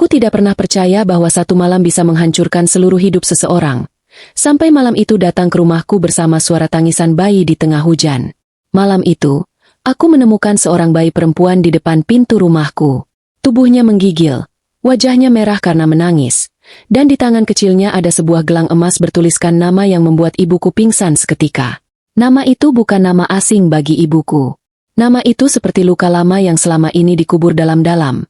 Aku tidak pernah percaya bahwa satu malam bisa menghancurkan seluruh hidup seseorang. Sampai malam itu datang ke rumahku bersama suara tangisan bayi di tengah hujan. Malam itu, aku menemukan seorang bayi perempuan di depan pintu rumahku. Tubuhnya menggigil, wajahnya merah karena menangis, dan di tangan kecilnya ada sebuah gelang emas bertuliskan nama yang membuat ibuku pingsan seketika. Nama itu bukan nama asing bagi ibuku. Nama itu seperti luka lama yang selama ini dikubur dalam-dalam.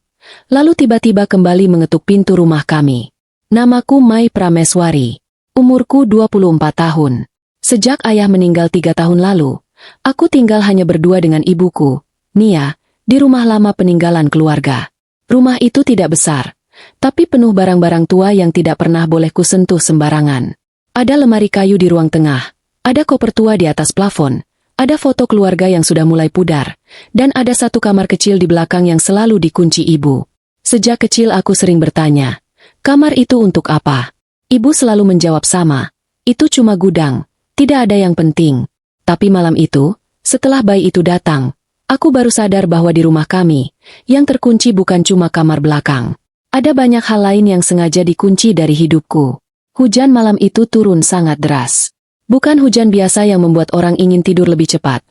Lalu tiba-tiba kembali mengetuk pintu rumah kami. Namaku Mai Prameswari. Umurku 24 tahun. Sejak ayah meninggal 3 tahun lalu, aku tinggal hanya berdua dengan ibuku, Nia, di rumah lama peninggalan keluarga. Rumah itu tidak besar, tapi penuh barang-barang tua yang tidak pernah boleh kusentuh sembarangan. Ada lemari kayu di ruang tengah, ada koper tua di atas plafon, ada foto keluarga yang sudah mulai pudar, dan ada satu kamar kecil di belakang yang selalu dikunci ibu. Sejak kecil aku sering bertanya, kamar itu untuk apa? Ibu selalu menjawab sama, itu cuma gudang, tidak ada yang penting. Tapi malam itu, setelah bayi itu datang, aku baru sadar bahwa di rumah kami, yang terkunci bukan cuma kamar belakang. Ada banyak hal lain yang sengaja dikunci dari hidupku. Hujan malam itu turun sangat deras. Bukan hujan biasa yang membuat orang ingin tidur lebih cepat,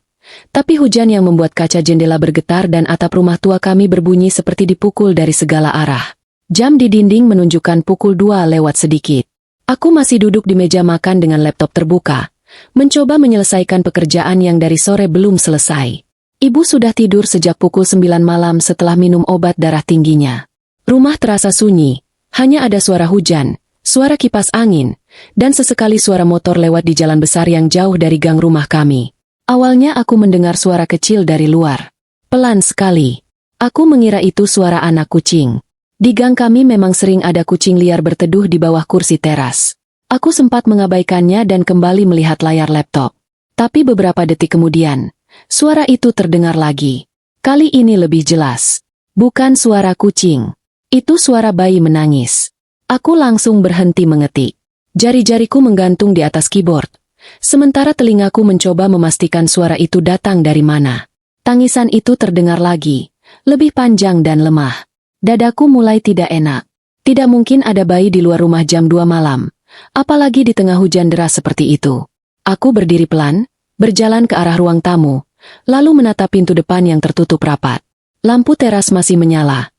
tapi hujan yang membuat kaca jendela bergetar dan atap rumah tua kami berbunyi seperti dipukul dari segala arah. Jam di dinding menunjukkan pukul 2 lewat sedikit. Aku masih duduk di meja makan dengan laptop terbuka, mencoba menyelesaikan pekerjaan yang dari sore belum selesai. Ibu sudah tidur sejak pukul 9 malam setelah minum obat darah tingginya. Rumah terasa sunyi, hanya ada suara hujan, suara kipas angin, dan sesekali suara motor lewat di jalan besar yang jauh dari gang rumah kami. Awalnya aku mendengar suara kecil dari luar. Pelan sekali. Aku mengira itu suara anak kucing. Di gang kami memang sering ada kucing liar berteduh di bawah kursi teras. Aku sempat mengabaikannya dan kembali melihat layar laptop. Tapi beberapa detik kemudian, suara itu terdengar lagi. Kali ini lebih jelas. Bukan suara kucing. Itu suara bayi menangis. Aku langsung berhenti mengetik. Jari-jariku menggantung di atas keyboard. Sementara telingaku mencoba memastikan suara itu datang dari mana. Tangisan itu terdengar lagi, lebih panjang dan lemah. Dadaku mulai tidak enak. Tidak mungkin ada bayi di luar rumah jam 2 malam, apalagi di tengah hujan deras seperti itu. Aku berdiri pelan, berjalan ke arah ruang tamu, lalu menatap pintu depan yang tertutup rapat. Lampu teras masih menyala,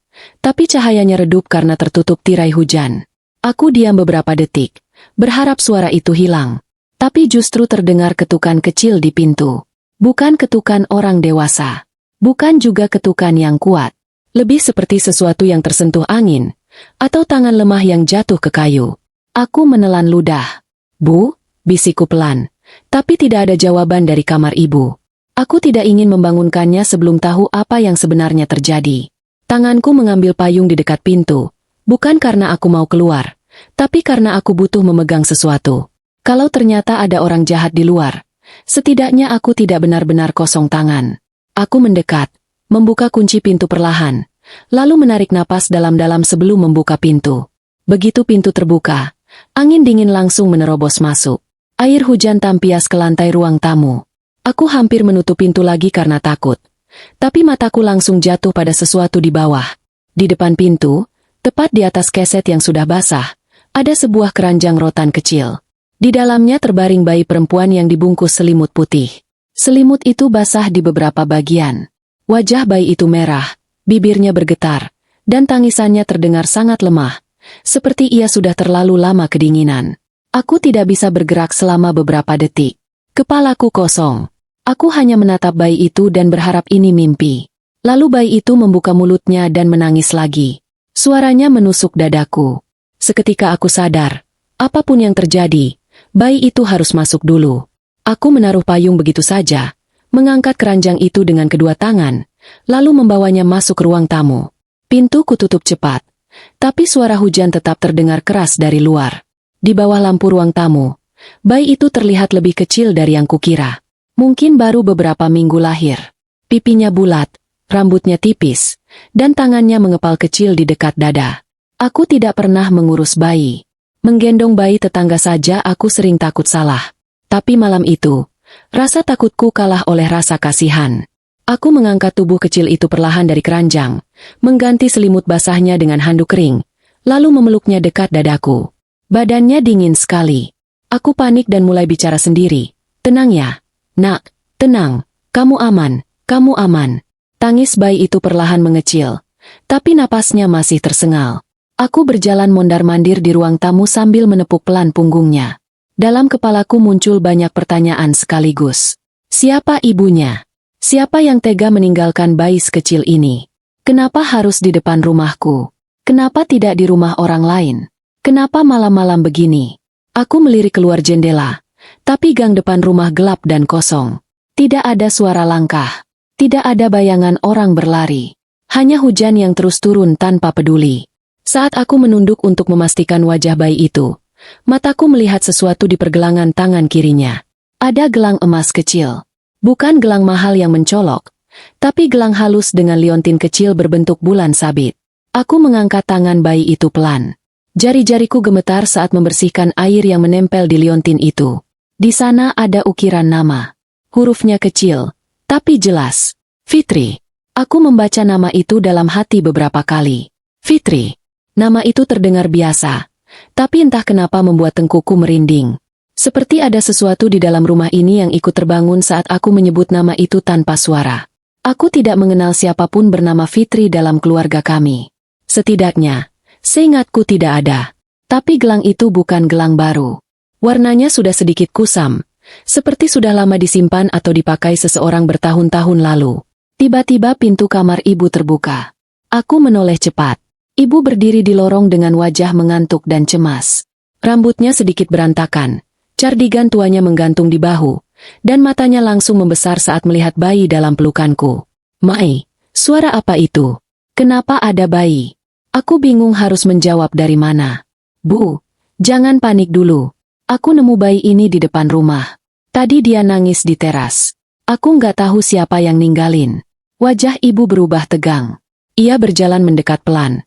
tapi cahayanya redup karena tertutup tirai hujan. Aku diam beberapa detik, berharap suara itu hilang. Tapi justru terdengar ketukan kecil di pintu. Bukan ketukan orang dewasa. Bukan juga ketukan yang kuat. Lebih seperti sesuatu yang tersentuh angin, atau tangan lemah yang jatuh ke kayu. Aku menelan ludah. Bu, bisikku pelan. Tapi tidak ada jawaban dari kamar ibu. Aku tidak ingin membangunkannya sebelum tahu apa yang sebenarnya terjadi. Tanganku mengambil payung di dekat pintu. Bukan karena aku mau keluar, tapi karena aku butuh memegang sesuatu. Kalau ternyata ada orang jahat di luar, setidaknya aku tidak benar-benar kosong tangan. Aku mendekat, membuka kunci pintu perlahan, lalu menarik napas dalam-dalam sebelum membuka pintu. Begitu pintu terbuka, angin dingin langsung menerobos masuk. Air hujan tampias ke lantai ruang tamu. Aku hampir menutup pintu lagi karena takut. Tapi mataku langsung jatuh pada sesuatu di bawah. Di depan pintu, tepat di atas keset yang sudah basah, ada sebuah keranjang rotan kecil. Di dalamnya terbaring bayi perempuan yang dibungkus selimut putih. Selimut itu basah di beberapa bagian. Wajah bayi itu merah, bibirnya bergetar, dan tangisannya terdengar sangat lemah, seperti ia sudah terlalu lama kedinginan. Aku tidak bisa bergerak selama beberapa detik. Kepalaku kosong. Aku hanya menatap bayi itu dan berharap ini mimpi. Lalu bayi itu membuka mulutnya dan menangis lagi. Suaranya menusuk dadaku. Seketika aku sadar, apapun yang terjadi, bayi itu harus masuk dulu. Aku menaruh payung begitu saja, mengangkat keranjang itu dengan kedua tangan, lalu membawanya masuk ke ruang tamu. Pintu kututup cepat, tapi suara hujan tetap terdengar keras dari luar. Di bawah lampu ruang tamu, bayi itu terlihat lebih kecil dari yang kukira. Mungkin baru beberapa minggu lahir. Pipinya bulat, rambutnya tipis, dan tangannya mengepal kecil di dekat dada. Aku tidak pernah mengurus bayi. Menggendong bayi tetangga saja aku sering takut salah. Tapi malam itu, rasa takutku kalah oleh rasa kasihan. Aku mengangkat tubuh kecil itu perlahan dari keranjang, mengganti selimut basahnya dengan handuk kering, lalu memeluknya dekat dadaku. Badannya dingin sekali. Aku panik dan mulai bicara sendiri. Tenang ya, nak, tenang, kamu aman, kamu aman. Tangis bayi itu perlahan mengecil, tapi napasnya masih tersengal. Aku berjalan mondar-mandir di ruang tamu sambil menepuk pelan punggungnya. Dalam kepalaku muncul banyak pertanyaan sekaligus. Siapa ibunya? Siapa yang tega meninggalkan bayi sekecil ini? Kenapa harus di depan rumahku? Kenapa tidak di rumah orang lain? Kenapa malam-malam begini? Aku melirik keluar jendela, tapi gang depan rumah gelap dan kosong. Tidak ada suara langkah. Tidak ada bayangan orang berlari. Hanya hujan yang terus turun tanpa peduli. Saat aku menunduk untuk memastikan wajah bayi itu, mataku melihat sesuatu di pergelangan tangan kirinya. Ada gelang emas kecil. Bukan gelang mahal yang mencolok, tapi gelang halus dengan liontin kecil berbentuk bulan sabit. Aku mengangkat tangan bayi itu pelan. Jari-jariku gemetar saat membersihkan air yang menempel di liontin itu. Di sana ada ukiran nama. Hurufnya kecil, tapi jelas. Fitri. Aku membaca nama itu dalam hati beberapa kali. Fitri. Nama itu terdengar biasa, tapi entah kenapa membuat tengkuku merinding. Seperti ada sesuatu di dalam rumah ini yang ikut terbangun saat aku menyebut nama itu tanpa suara. Aku tidak mengenal siapapun bernama Fitri dalam keluarga kami. Setidaknya, seingatku tidak ada. Tapi gelang itu bukan gelang baru. Warnanya sudah sedikit kusam, seperti sudah lama disimpan atau dipakai seseorang bertahun-tahun lalu. Tiba-tiba pintu kamar ibu terbuka. Aku menoleh cepat. Ibu berdiri di lorong dengan wajah mengantuk dan cemas. Rambutnya sedikit berantakan. Cardigan tuanya menggantung di bahu, dan matanya langsung membesar saat melihat bayi dalam pelukanku. Mai, suara apa itu? Kenapa ada bayi? Aku bingung harus menjawab dari mana. Bu, jangan panik dulu. Aku nemu bayi ini di depan rumah. Tadi dia nangis di teras. Aku nggak tahu siapa yang ninggalin. Wajah ibu berubah tegang. Ia berjalan mendekat pelan.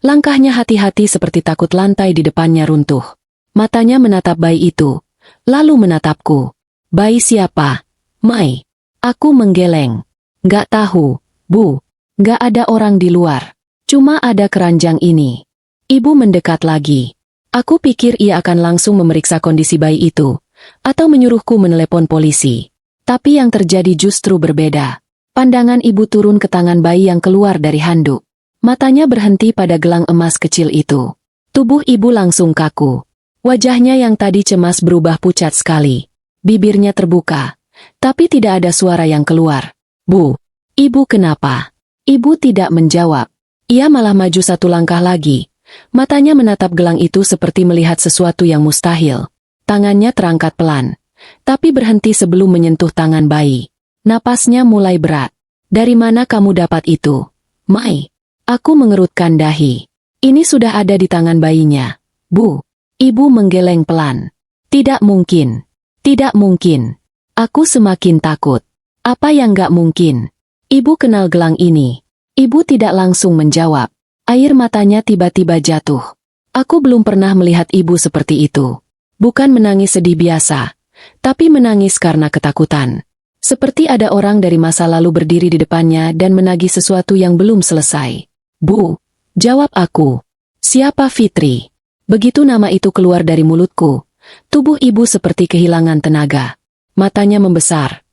Langkahnya hati-hati seperti takut lantai di depannya runtuh. Matanya menatap bayi itu. Lalu menatapku. Bayi siapa? Mai. Aku menggeleng. Nggak tahu, Bu. Nggak ada orang di luar. Cuma ada keranjang ini. Ibu mendekat lagi. Aku pikir ia akan langsung memeriksa kondisi bayi itu, atau menyuruhku menelepon polisi. Tapi yang terjadi justru berbeda. Pandangan ibu turun ke tangan bayi yang keluar dari handuk. Matanya berhenti pada gelang emas kecil itu. Tubuh ibu langsung kaku. Wajahnya yang tadi cemas berubah pucat sekali. Bibirnya terbuka, tapi tidak ada suara yang keluar. Bu, ibu kenapa? Ibu tidak menjawab. Ia malah maju satu langkah lagi. Matanya menatap gelang itu seperti melihat sesuatu yang mustahil. Tangannya terangkat pelan, tapi berhenti sebelum menyentuh tangan bayi. Napasnya mulai berat. Dari mana kamu dapat itu? Mai. Aku mengerutkan dahi. Ini sudah ada di tangan bayinya. Bu. Ibu menggeleng pelan. Tidak mungkin. Tidak mungkin. Aku semakin takut. Apa yang gak mungkin? Ibu kenal gelang ini. Ibu tidak langsung menjawab. Air matanya tiba-tiba jatuh. Aku belum pernah melihat ibu seperti itu. Bukan menangis sedih biasa, tapi menangis karena ketakutan. Seperti ada orang dari masa lalu berdiri di depannya dan menagih sesuatu yang belum selesai. Bu, jawab aku. Siapa Fitri? Begitu nama itu keluar dari mulutku, tubuh ibu seperti kehilangan tenaga. Matanya membesar.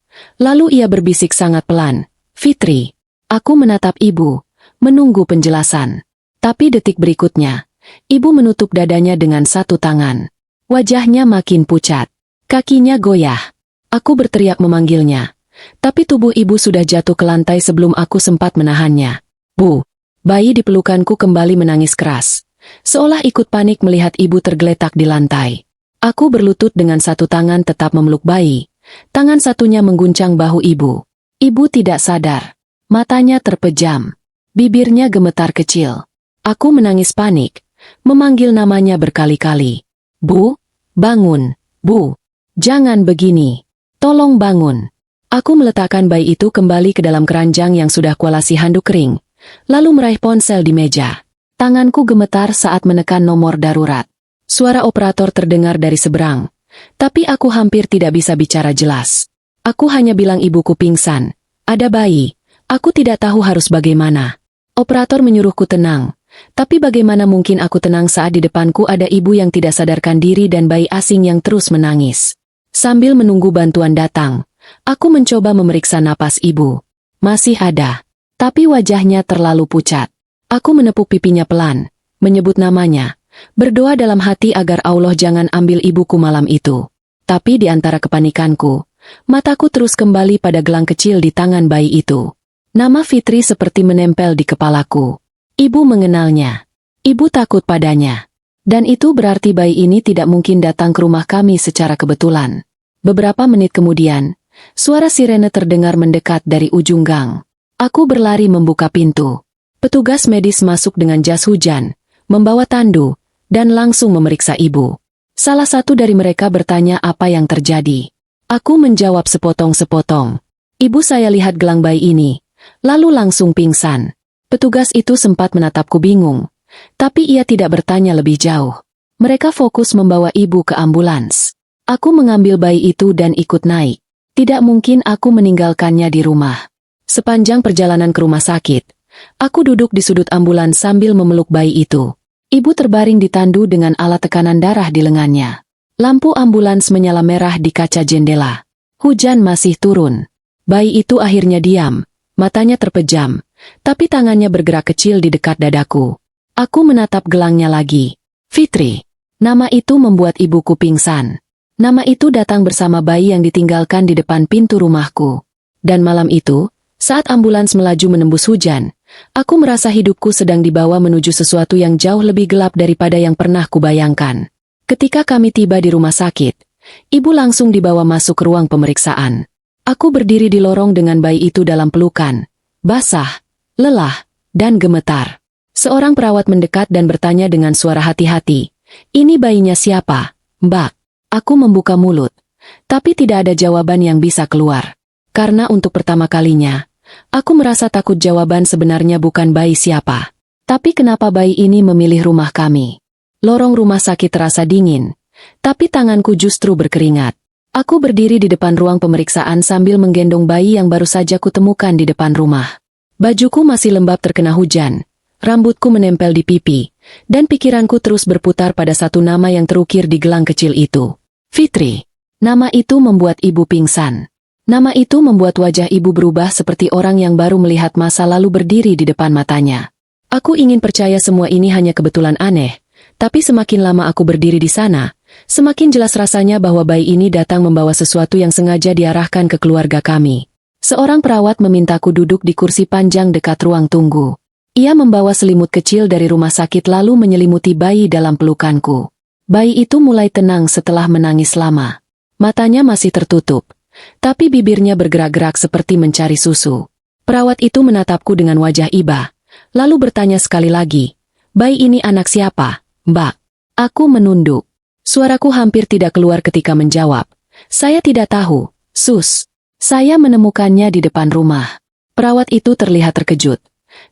Lalu ia berbisik sangat pelan. Fitri. Aku menatap ibu, menunggu penjelasan. Tapi detik berikutnya, ibu menutup dadanya dengan satu tangan. Wajahnya makin pucat. Kakinya goyah. Aku berteriak memanggilnya. Tapi tubuh ibu sudah jatuh ke lantai sebelum aku sempat menahannya. Bu. Bayi di pelukanku kembali menangis keras. Seolah ikut panik melihat ibu tergeletak di lantai. Aku berlutut dengan satu tangan tetap memeluk bayi. Tangan satunya mengguncang bahu ibu. Ibu tidak sadar. Matanya terpejam. Bibirnya gemetar kecil. Aku menangis panik. Memanggil namanya berkali-kali. Bu, bangun. Bu, jangan begini. Tolong bangun. Aku meletakkan bayi itu kembali ke dalam keranjang yang sudah kualasi handuk kering. Lalu meraih ponsel di meja. Tanganku gemetar saat menekan nomor darurat. Suara operator terdengar dari seberang. Tapi aku hampir tidak bisa bicara jelas. Aku hanya bilang ibuku pingsan. Ada bayi. Aku tidak tahu harus bagaimana. Operator menyuruhku tenang. Tapi bagaimana mungkin aku tenang saat di depanku ada ibu yang tidak sadarkan diri dan bayi asing yang terus menangis. Sambil menunggu bantuan datang, aku mencoba memeriksa napas ibu. Masih ada. Tapi wajahnya terlalu pucat. Aku menepuk pipinya pelan, menyebut namanya, berdoa dalam hati agar Allah jangan ambil ibuku malam itu. Tapi di antara kepanikanku, mataku terus kembali pada gelang kecil di tangan bayi itu. Nama Fitri seperti menempel di kepalaku. Ibu mengenalnya. Ibu takut padanya. Dan itu berarti bayi ini tidak mungkin datang ke rumah kami secara kebetulan. Beberapa menit kemudian, suara sirene terdengar mendekat dari ujung gang. Aku berlari membuka pintu. Petugas medis masuk dengan jas hujan, membawa tandu, dan langsung memeriksa ibu. Salah satu dari mereka bertanya apa yang terjadi. Aku menjawab sepotong-sepotong. Ibu saya lihat gelang bayi ini, lalu langsung pingsan. Petugas itu sempat menatapku bingung, tapi ia tidak bertanya lebih jauh. Mereka fokus membawa ibu ke ambulans. Aku mengambil bayi itu dan ikut naik. Tidak mungkin aku meninggalkannya di rumah. Sepanjang perjalanan ke rumah sakit, aku duduk di sudut ambulans sambil memeluk bayi itu. Ibu terbaring di tandu dengan alat tekanan darah di lengannya. Lampu ambulans menyala merah di kaca jendela. Hujan masih turun. Bayi itu akhirnya diam, matanya terpejam, tapi tangannya bergerak kecil di dekat dadaku. Aku menatap gelangnya lagi. Fitri. Nama itu membuat ibuku pingsan. Nama itu datang bersama bayi yang ditinggalkan di depan pintu rumahku. Dan malam itu, saat ambulans melaju menembus hujan, aku merasa hidupku sedang dibawa menuju sesuatu yang jauh lebih gelap daripada yang pernah kubayangkan. Ketika kami tiba di rumah sakit, ibu langsung dibawa masuk ke ruang pemeriksaan. Aku berdiri di lorong dengan bayi itu dalam pelukan, basah, lelah, dan gemetar. Seorang perawat mendekat dan bertanya dengan suara hati-hati, "Ini bayinya siapa, Mbak?" Aku membuka mulut, tapi tidak ada jawaban yang bisa keluar. Karena untuk pertama kalinya, aku merasa takut jawaban sebenarnya bukan bayi siapa. Tapi kenapa bayi ini memilih rumah kami? Lorong rumah sakit terasa dingin, tapi tanganku justru berkeringat. Aku berdiri di depan ruang pemeriksaan sambil menggendong bayi yang baru saja kutemukan di depan rumah. Bajuku masih lembab terkena hujan, rambutku menempel di pipi, dan pikiranku terus berputar pada satu nama yang terukir di gelang kecil itu. Fitri. Nama itu membuat ibu pingsan. Nama itu membuat wajah ibu berubah seperti orang yang baru melihat masa lalu berdiri di depan matanya. Aku ingin percaya semua ini hanya kebetulan aneh, tapi semakin lama aku berdiri di sana, semakin jelas rasanya bahwa bayi ini datang membawa sesuatu yang sengaja diarahkan ke keluarga kami. Seorang perawat memintaku duduk di kursi panjang dekat ruang tunggu. Ia membawa selimut kecil dari rumah sakit lalu menyelimuti bayi dalam pelukanku. Bayi itu mulai tenang setelah menangis lama. Matanya masih tertutup, tapi bibirnya bergerak-gerak seperti mencari susu. Perawat itu menatapku dengan wajah iba, lalu bertanya sekali lagi, "Bayi ini anak siapa, Mbak?" Aku menunduk. Suaraku hampir tidak keluar ketika menjawab, "Saya tidak tahu, Sus. Saya menemukannya di depan rumah." Perawat itu terlihat terkejut,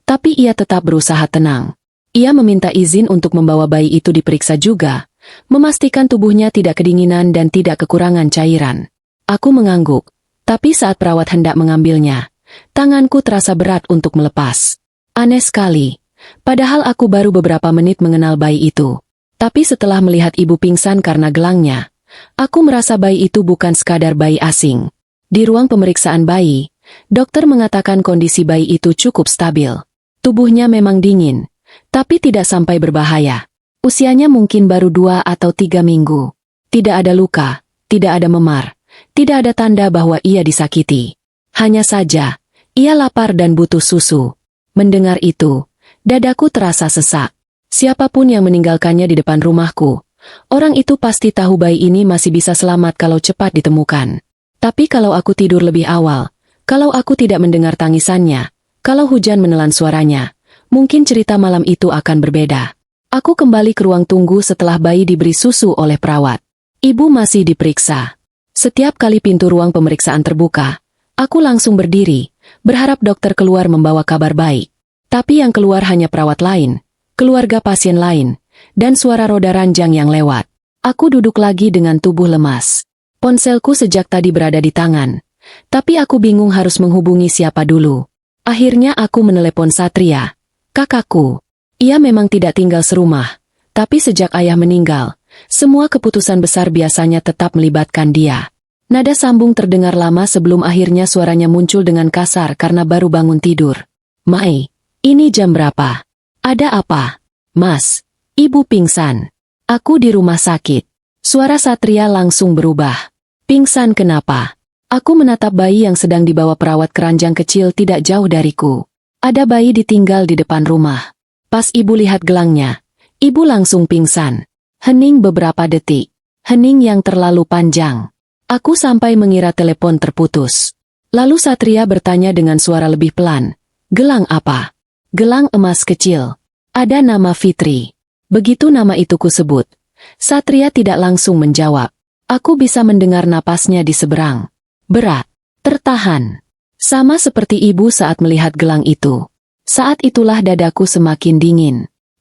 tapi ia tetap berusaha tenang. Ia meminta izin untuk membawa bayi itu diperiksa juga, memastikan tubuhnya tidak kedinginan dan tidak kekurangan cairan. Aku mengangguk, tapi saat perawat hendak mengambilnya, tanganku terasa berat untuk melepas. Aneh sekali, padahal aku baru beberapa menit mengenal bayi itu. Tapi setelah melihat ibu pingsan karena gelangnya, aku merasa bayi itu bukan sekadar bayi asing. Di ruang pemeriksaan bayi, dokter mengatakan kondisi bayi itu cukup stabil. Tubuhnya memang dingin, tapi tidak sampai berbahaya. Usianya mungkin baru 2 atau 3 minggu. Tidak ada luka, tidak ada memar. Tidak ada tanda bahwa ia disakiti. Hanya saja, ia lapar dan butuh susu. Mendengar itu, dadaku terasa sesak. Siapapun yang meninggalkannya di depan rumahku, orang itu pasti tahu bayi ini masih bisa selamat kalau cepat ditemukan. Tapi kalau aku tidur lebih awal, kalau aku tidak mendengar tangisannya, kalau hujan menelan suaranya, mungkin cerita malam itu akan berbeda. Aku kembali ke ruang tunggu setelah bayi diberi susu oleh perawat. Ibu masih diperiksa. Setiap kali pintu ruang pemeriksaan terbuka, aku langsung berdiri, berharap dokter keluar membawa kabar baik. Tapi yang keluar hanya perawat lain, keluarga pasien lain, dan suara roda ranjang yang lewat. Aku duduk lagi dengan tubuh lemas. Ponselku sejak tadi berada di tangan, tapi aku bingung harus menghubungi siapa dulu. Akhirnya aku menelepon Satria, kakakku. Ia memang tidak tinggal serumah, tapi sejak ayah meninggal, semua keputusan besar biasanya tetap melibatkan dia. Nada sambung terdengar lama sebelum akhirnya suaranya muncul dengan kasar karena baru bangun tidur. Mai, ini jam berapa? Ada apa? Mas, ibu pingsan. Aku di rumah sakit. Suara Satria langsung berubah. Pingsan kenapa? Aku menatap bayi yang sedang dibawa perawat keranjang kecil tidak jauh dariku. Ada bayi ditinggal di depan rumah. Pas ibu lihat gelangnya, ibu langsung pingsan. Hening beberapa detik. Hening yang terlalu panjang. Aku sampai mengira telepon terputus. Lalu Satria bertanya dengan suara lebih pelan. Gelang apa? Gelang emas kecil. Ada nama Fitri. Begitu nama itu kusebut, Satria tidak langsung menjawab. Aku bisa mendengar napasnya di seberang. Berat. Tertahan. Sama seperti ibu saat melihat gelang itu. Saat itulah dadaku semakin dingin.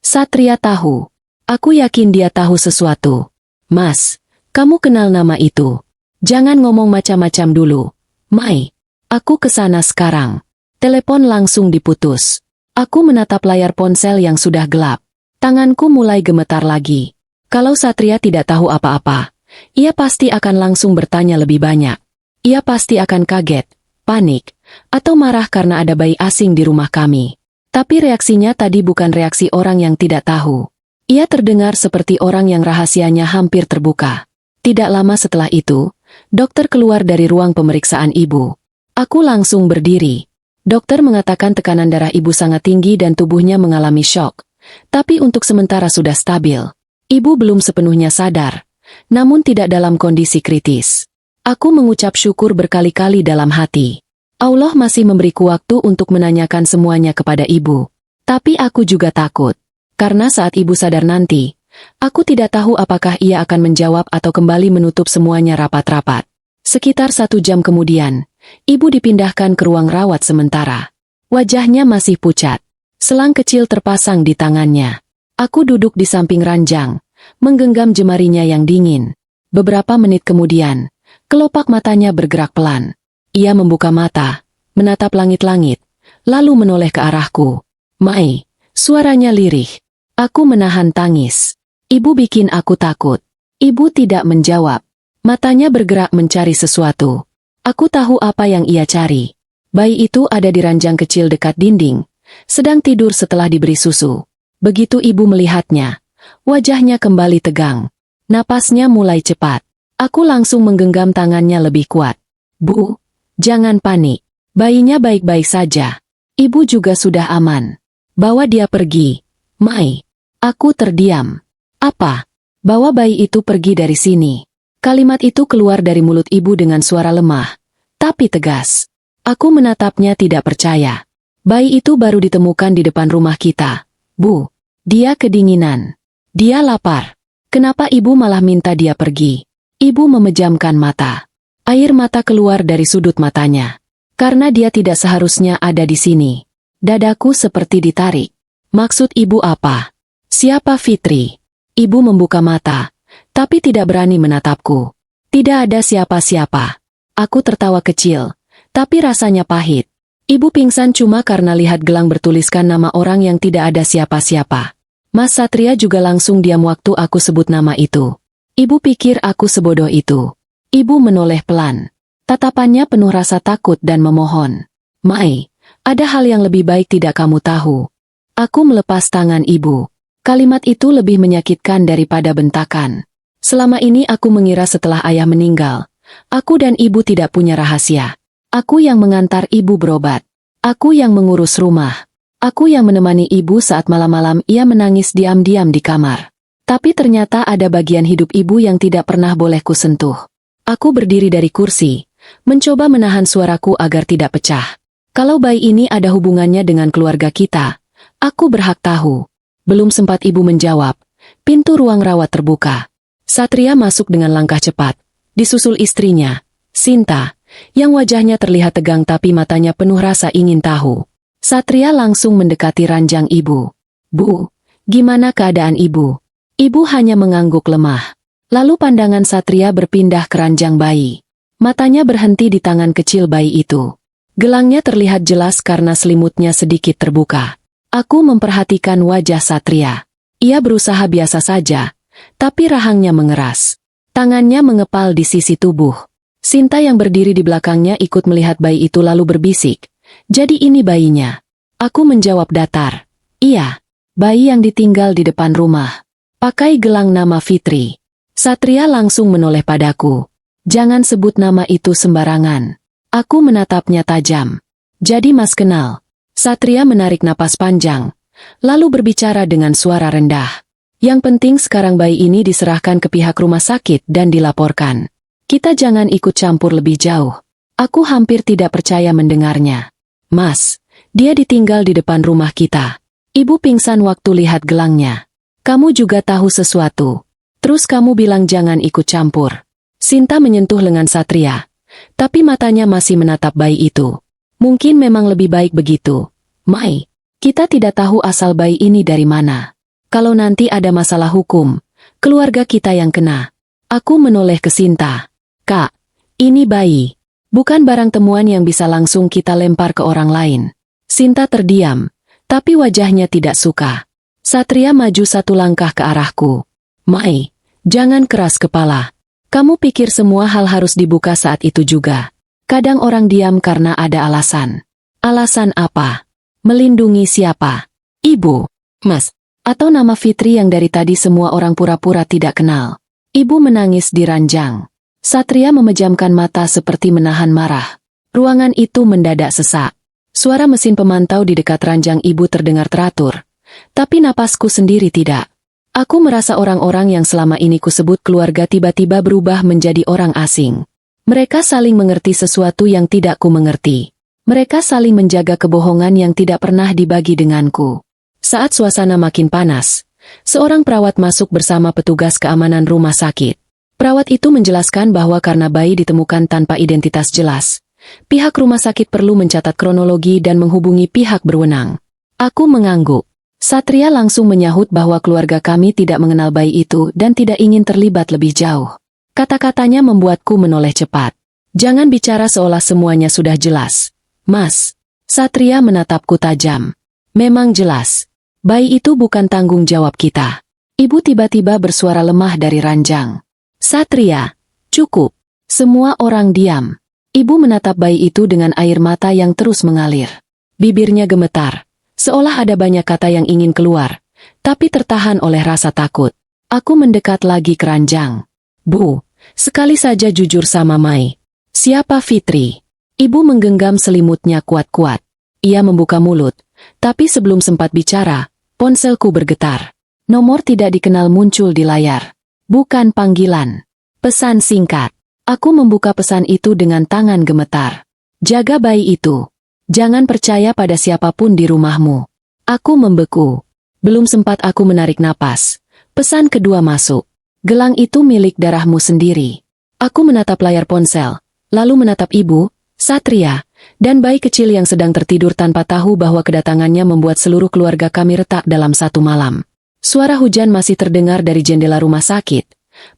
Satria tahu. Aku yakin dia tahu sesuatu. Mas, kamu kenal nama itu. Jangan ngomong macam-macam dulu. Mai, aku kesana sekarang. Telepon langsung diputus. Aku menatap layar ponsel yang sudah gelap. Tanganku mulai gemetar lagi. Kalau Satria tidak tahu apa-apa, ia pasti akan langsung bertanya lebih banyak. Ia pasti akan kaget, panik, atau marah karena ada bayi asing di rumah kami. Tapi reaksinya tadi bukan reaksi orang yang tidak tahu. Ia terdengar seperti orang yang rahasianya hampir terbuka. Tidak lama setelah itu, dokter keluar dari ruang pemeriksaan ibu. Aku langsung berdiri. Dokter mengatakan tekanan darah ibu sangat tinggi dan tubuhnya mengalami syok. Tapi untuk sementara sudah stabil. Ibu belum sepenuhnya sadar, namun tidak dalam kondisi kritis. Aku mengucap syukur berkali-kali dalam hati. Allah masih memberiku waktu untuk menanyakan semuanya kepada ibu. Tapi aku juga takut. Karena saat ibu sadar nanti, aku tidak tahu apakah ia akan menjawab atau kembali menutup semuanya rapat-rapat. Sekitar 1 jam kemudian, ibu dipindahkan ke ruang rawat sementara. Wajahnya masih pucat. Selang kecil terpasang di tangannya. Aku duduk di samping ranjang, menggenggam jemarinya yang dingin. Beberapa menit kemudian, kelopak matanya bergerak pelan. Ia membuka mata, menatap langit-langit, lalu menoleh ke arahku. Mai, suaranya lirih. Aku menahan tangis. Ibu bikin aku takut. Ibu tidak menjawab. Matanya bergerak mencari sesuatu. Aku tahu apa yang ia cari. Bayi itu ada di ranjang kecil dekat dinding. Sedang tidur setelah diberi susu. Begitu ibu melihatnya, wajahnya kembali tegang. Napasnya mulai cepat. Aku langsung menggenggam tangannya lebih kuat. Bu, jangan panik. Bayinya baik-baik saja. Ibu juga sudah aman. Bawa dia pergi. Mai. Aku terdiam. Apa? Bawa bayi itu pergi dari sini. Kalimat itu keluar dari mulut ibu dengan suara lemah, tapi tegas. Aku menatapnya tidak percaya. Bayi itu baru ditemukan di depan rumah kita. Bu, dia kedinginan. Dia lapar. Kenapa ibu malah minta dia pergi? Ibu memejamkan mata. Air mata keluar dari sudut matanya. Karena dia tidak seharusnya ada di sini. Dadaku seperti ditarik. Maksud ibu apa? Siapa Fitri? Ibu membuka mata, tapi tidak berani menatapku. Tidak ada siapa-siapa. Aku tertawa kecil, tapi rasanya pahit. Ibu pingsan cuma karena lihat gelang bertuliskan nama orang yang tidak ada siapa-siapa. Mas Satria juga langsung diam waktu aku sebut nama itu. Ibu pikir aku sebodoh itu. Ibu menoleh pelan. Tatapannya penuh rasa takut dan memohon. Mai, ada hal yang lebih baik tidak kamu tahu. Aku melepas tangan ibu. Kalimat itu lebih menyakitkan daripada bentakan. Selama ini aku mengira setelah ayah meninggal, aku dan ibu tidak punya rahasia. Aku yang mengantar ibu berobat. Aku yang mengurus rumah. Aku yang menemani ibu saat malam-malam ia menangis diam-diam di kamar. Tapi ternyata ada bagian hidup ibu yang tidak pernah boleh kusentuh. Aku berdiri dari kursi, mencoba menahan suaraku agar tidak pecah. Kalau bayi ini ada hubungannya dengan keluarga kita, aku berhak tahu. Belum sempat ibu menjawab, pintu ruang rawat terbuka. Satria masuk dengan langkah cepat, disusul istrinya, Sinta, yang wajahnya terlihat tegang tapi matanya penuh rasa ingin tahu. Satria langsung mendekati ranjang ibu. Bu, gimana keadaan ibu? Ibu hanya mengangguk lemah. Lalu pandangan Satria berpindah ke ranjang bayi. Matanya berhenti di tangan kecil bayi itu. Gelangnya terlihat jelas karena selimutnya sedikit terbuka. Aku memperhatikan wajah Satria. Ia berusaha biasa saja, tapi rahangnya mengeras. Tangannya mengepal di sisi tubuh. Sinta yang berdiri di belakangnya ikut melihat bayi itu lalu berbisik, "Jadi ini bayinya." Aku menjawab datar, "Iya, bayi yang ditinggal di depan rumah. Pakai gelang nama Fitri." Satria langsung menoleh padaku. "Jangan sebut nama itu sembarangan." Aku menatapnya tajam. "Jadi Mas kenal?" Satria menarik napas panjang, lalu berbicara dengan suara rendah. "Yang penting sekarang bayi ini diserahkan ke pihak rumah sakit dan dilaporkan. Kita jangan ikut campur lebih jauh." Aku hampir tidak percaya mendengarnya. "Mas, dia ditinggal di depan rumah kita. Ibu pingsan waktu lihat gelangnya. Kamu juga tahu sesuatu. Terus kamu bilang jangan ikut campur." Sinta menyentuh lengan Satria, tapi matanya masih menatap bayi itu. "Mungkin memang lebih baik begitu, Mai. Kita tidak tahu asal bayi ini dari mana. Kalau nanti ada masalah hukum, keluarga kita yang kena." Aku menoleh ke Sinta. "Kak, ini bayi. Bukan barang temuan yang bisa langsung kita lempar ke orang lain." Sinta terdiam, tapi wajahnya tidak suka. Satria maju satu langkah ke arahku. "Mai, jangan keras kepala. Kamu pikir semua hal harus dibuka saat itu juga? Kadang orang diam karena ada alasan." "Alasan apa? Melindungi siapa? Ibu, Mas, atau nama Fitri yang dari tadi semua orang pura-pura tidak kenal?" Ibu menangis di ranjang. Satria memejamkan mata seperti menahan marah. Ruangan itu mendadak sesak. Suara mesin pemantau di dekat ranjang ibu terdengar teratur. Tapi napasku sendiri tidak. Aku merasa orang-orang yang selama ini kusebut keluarga tiba-tiba berubah menjadi orang asing. Mereka saling mengerti sesuatu yang tidak ku mengerti. Mereka saling menjaga kebohongan yang tidak pernah dibagi denganku. Saat suasana makin panas, seorang perawat masuk bersama petugas keamanan rumah sakit. Perawat itu menjelaskan bahwa karena bayi ditemukan tanpa identitas jelas, pihak rumah sakit perlu mencatat kronologi dan menghubungi pihak berwenang. Aku mengangguk. Satria langsung menyahut bahwa keluarga kami tidak mengenal bayi itu dan tidak ingin terlibat lebih jauh. Kata-katanya membuatku menoleh cepat. "Jangan bicara seolah semuanya sudah jelas, Mas." Satria menatapku tajam. "Memang jelas. Bayi itu bukan tanggung jawab kita." Ibu tiba-tiba bersuara lemah dari ranjang. "Satria, cukup." Semua orang diam. Ibu menatap bayi itu dengan air mata yang terus mengalir. Bibirnya gemetar, seolah ada banyak kata yang ingin keluar, tapi tertahan oleh rasa takut. Aku mendekat lagi ke ranjang. "Bu, sekali saja jujur sama Mai. Siapa Fitri?" Ibu menggenggam selimutnya kuat-kuat. Ia membuka mulut, tapi sebelum sempat bicara, ponselku bergetar. Nomor tidak dikenal muncul di layar. Bukan panggilan. Pesan singkat. Aku membuka pesan itu dengan tangan gemetar. "Jaga bayi itu. Jangan percaya pada siapapun di rumahmu." Aku membeku. Belum sempat aku menarik napas. Pesan kedua masuk. "Gelang itu milik darahmu sendiri." Aku menatap layar ponsel, lalu menatap ibu, Satria, dan bayi kecil yang sedang tertidur tanpa tahu bahwa kedatangannya membuat seluruh keluarga kami retak dalam satu malam. Suara hujan masih terdengar dari jendela rumah sakit,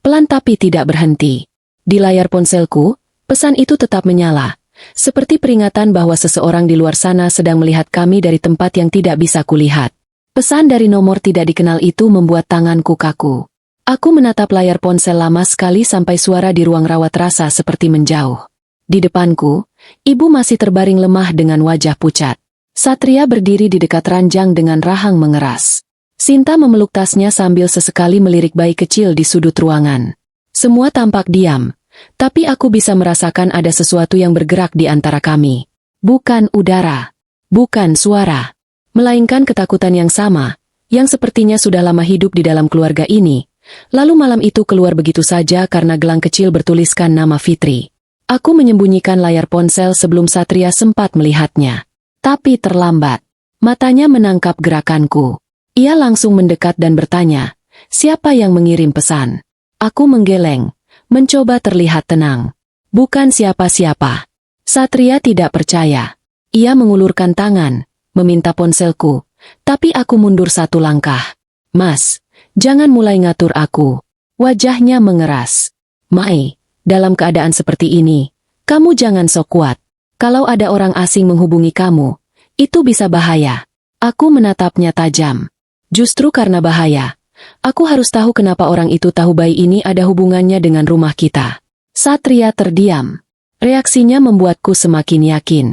pelan tapi tidak berhenti. Di layar ponselku, pesan itu tetap menyala, seperti peringatan bahwa seseorang di luar sana sedang melihat kami dari tempat yang tidak bisa kulihat. Pesan dari nomor tidak dikenal itu membuat tanganku kaku. Aku menatap layar ponsel lama sekali sampai suara di ruang rawat rasa seperti menjauh. Di depanku, ibu masih terbaring lemah dengan wajah pucat. Satria berdiri di dekat ranjang dengan rahang mengeras. Sinta memeluk tasnya sambil sesekali melirik bayi kecil di sudut ruangan. Semua tampak diam, tapi aku bisa merasakan ada sesuatu yang bergerak di antara kami. Bukan udara, bukan suara, melainkan ketakutan yang sama, yang sepertinya sudah lama hidup di dalam keluarga ini. Lalu malam itu keluar begitu saja karena gelang kecil bertuliskan nama Fitri. Aku menyembunyikan layar ponsel sebelum Satria sempat melihatnya. Tapi terlambat. Matanya menangkap gerakanku. Ia langsung mendekat dan bertanya, "Siapa yang mengirim pesan?" Aku menggeleng, mencoba terlihat tenang. "Bukan siapa-siapa." Satria tidak percaya. Ia mengulurkan tangan, meminta ponselku, tapi aku mundur satu langkah. "Mas, jangan mulai ngatur aku." Wajahnya mengeras. "Mai, dalam keadaan seperti ini, kamu jangan sok kuat. Kalau ada orang asing menghubungi kamu, itu bisa bahaya." Aku menatapnya tajam. Justru karena bahaya. Aku harus tahu kenapa orang itu tahu bayi ini ada hubungannya dengan rumah kita. Satria terdiam. Reaksinya membuatku semakin yakin.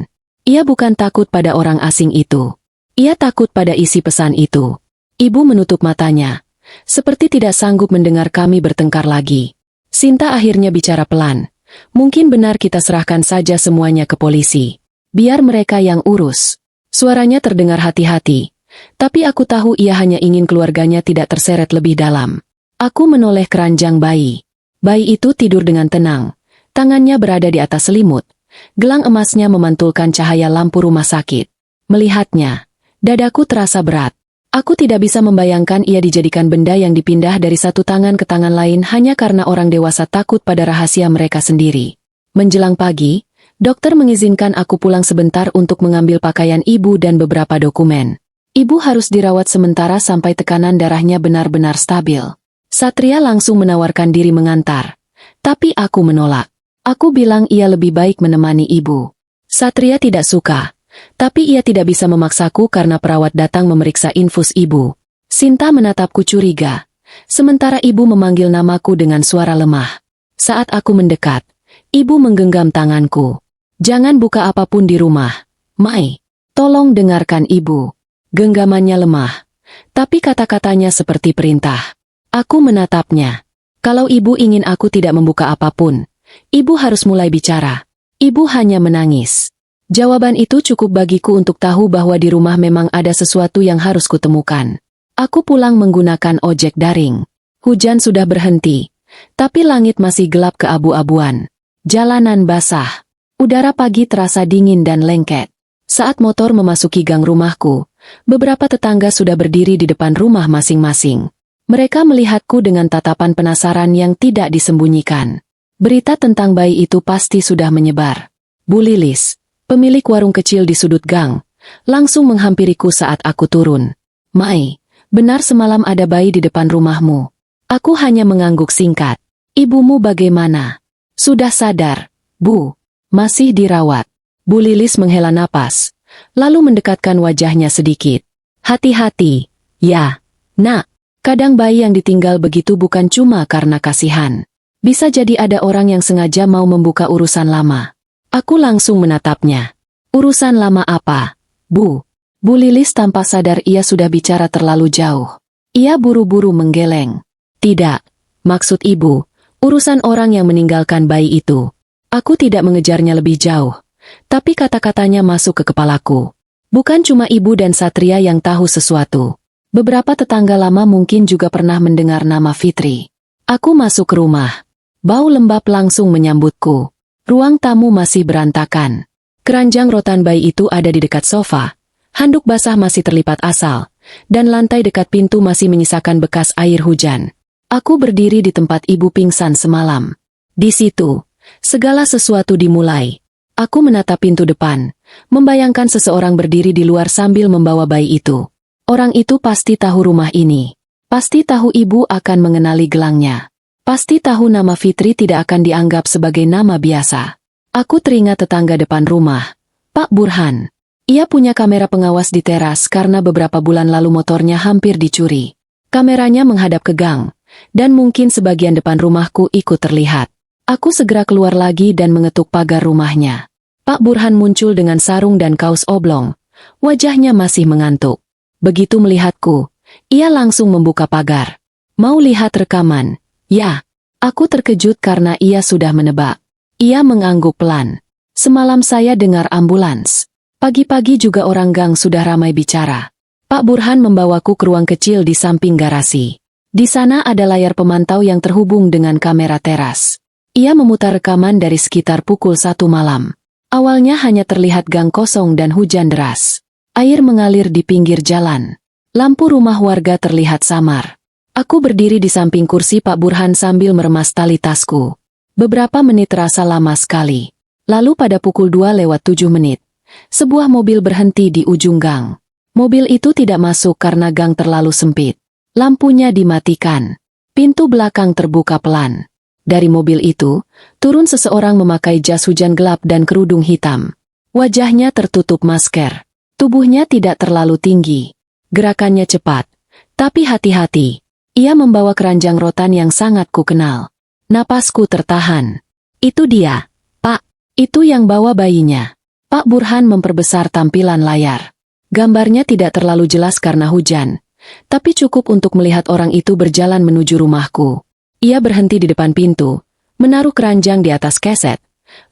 Ia bukan takut pada orang asing itu. Ia takut pada isi pesan itu. Ibu menutup matanya. Seperti tidak sanggup mendengar kami bertengkar lagi. Sinta akhirnya bicara pelan. Mungkin benar kita serahkan saja semuanya ke polisi. Biar mereka yang urus. Suaranya terdengar hati-hati. Tapi aku tahu ia hanya ingin keluarganya tidak terseret lebih dalam. Aku menoleh keranjang bayi. Bayi itu tidur dengan tenang. Tangannya berada di atas selimut. Gelang emasnya memantulkan cahaya lampu rumah sakit. Melihatnya, dadaku terasa berat. Aku tidak bisa membayangkan ia dijadikan benda yang dipindah dari satu tangan ke tangan lain hanya karena orang dewasa takut pada rahasia mereka sendiri. Menjelang pagi, dokter mengizinkan aku pulang sebentar untuk mengambil pakaian ibu dan beberapa dokumen. Ibu harus dirawat sementara sampai tekanan darahnya benar-benar stabil. Satria langsung menawarkan diri mengantar. Tapi aku menolak. Aku bilang ia lebih baik menemani ibu. Satria tidak suka. Tapi ia tidak bisa memaksaku karena perawat datang memeriksa infus ibu. Sinta menatapku curiga. Sementara ibu memanggil namaku dengan suara lemah. Saat aku mendekat, ibu menggenggam tanganku. Jangan buka apapun di rumah. Mai, tolong dengarkan ibu. Genggamannya lemah. Tapi kata-katanya seperti perintah. Aku menatapnya. Kalau ibu ingin aku tidak membuka apapun, ibu harus mulai bicara. Ibu hanya menangis. Jawaban itu cukup bagiku untuk tahu bahwa di rumah memang ada sesuatu yang harus kutemukan. Aku pulang menggunakan ojek daring. Hujan sudah berhenti, tapi langit masih gelap keabu-abuan. Jalanan basah. Udara pagi terasa dingin dan lengket. Saat motor memasuki gang rumahku, beberapa tetangga sudah berdiri di depan rumah masing-masing. Mereka melihatku dengan tatapan penasaran yang tidak disembunyikan. Berita tentang bayi itu pasti sudah menyebar. Bu Lilis, pemilik warung kecil di sudut gang, langsung menghampiriku saat aku turun. Mai, benar semalam ada bayi di depan rumahmu. Aku hanya mengangguk singkat. Ibumu bagaimana? Sudah sadar, Bu. Masih dirawat. Bu Lilis menghela napas, lalu mendekatkan wajahnya sedikit. Hati-hati, ya, Nak. Kadang bayi yang ditinggal begitu bukan cuma karena kasihan. Bisa jadi ada orang yang sengaja mau membuka urusan lama. Aku langsung menatapnya. Urusan lama apa, Bu? Bu Lilis tanpa sadar ia sudah bicara terlalu jauh. Ia buru-buru menggeleng. Tidak, maksud ibu, urusan orang yang meninggalkan bayi itu. Aku tidak mengejarnya lebih jauh. Tapi kata-katanya masuk ke kepalaku. Bukan cuma ibu dan Satria yang tahu sesuatu. Beberapa tetangga lama mungkin juga pernah mendengar nama Fitri. Aku masuk ke rumah. Bau lembab langsung menyambutku. Ruang tamu masih berantakan. Keranjang rotan bayi itu ada di dekat sofa. Handuk basah masih terlipat asal. Dan lantai dekat pintu masih menyisakan bekas air hujan. Aku berdiri di tempat ibu pingsan semalam. Di situ, segala sesuatu dimulai. Aku menatap pintu depan, membayangkan seseorang berdiri di luar sambil membawa bayi itu. Orang itu pasti tahu rumah ini. Pasti tahu ibu akan mengenali gelangnya. Pasti tahu nama Fitri tidak akan dianggap sebagai nama biasa. Aku teringat tetangga depan rumah, Pak Burhan. Ia punya kamera pengawas di teras karena beberapa bulan lalu motornya hampir dicuri. Kameranya menghadap ke gang, dan mungkin sebagian depan rumahku ikut terlihat. Aku segera keluar lagi dan mengetuk pagar rumahnya. Pak Burhan muncul dengan sarung dan kaos oblong. Wajahnya masih mengantuk. Begitu melihatku, ia langsung membuka pagar. Mau lihat rekaman? Ya. Aku terkejut karena ia sudah menebak. Ia mengangguk pelan. Semalam saya dengar ambulans. Pagi-pagi juga orang gang sudah ramai bicara. Pak Burhan membawaku ke ruang kecil di samping garasi. Di sana ada layar pemantau yang terhubung dengan kamera teras. Ia memutar rekaman dari sekitar pukul 1 malam. Awalnya hanya terlihat gang kosong dan hujan deras. Air mengalir di pinggir jalan. Lampu rumah warga terlihat samar. Aku berdiri di samping kursi Pak Burhan sambil meremas tali tasku. Beberapa menit terasa lama sekali. Lalu pada pukul 2:07, sebuah mobil berhenti di ujung gang. Mobil itu tidak masuk karena gang terlalu sempit. Lampunya dimatikan. Pintu belakang terbuka pelan. Dari mobil itu, turun seseorang memakai jas hujan gelap dan kerudung hitam. Wajahnya tertutup masker. Tubuhnya tidak terlalu tinggi. Gerakannya cepat. Tapi hati-hati. Ia membawa keranjang rotan yang sangat kukenal. Napasku tertahan. Itu dia, Pak. Itu yang bawa bayinya. Pak Burhan memperbesar tampilan layar. Gambarnya tidak terlalu jelas karena hujan. Tapi cukup untuk melihat orang itu berjalan menuju rumahku. Ia berhenti di depan pintu, menaruh keranjang di atas keset,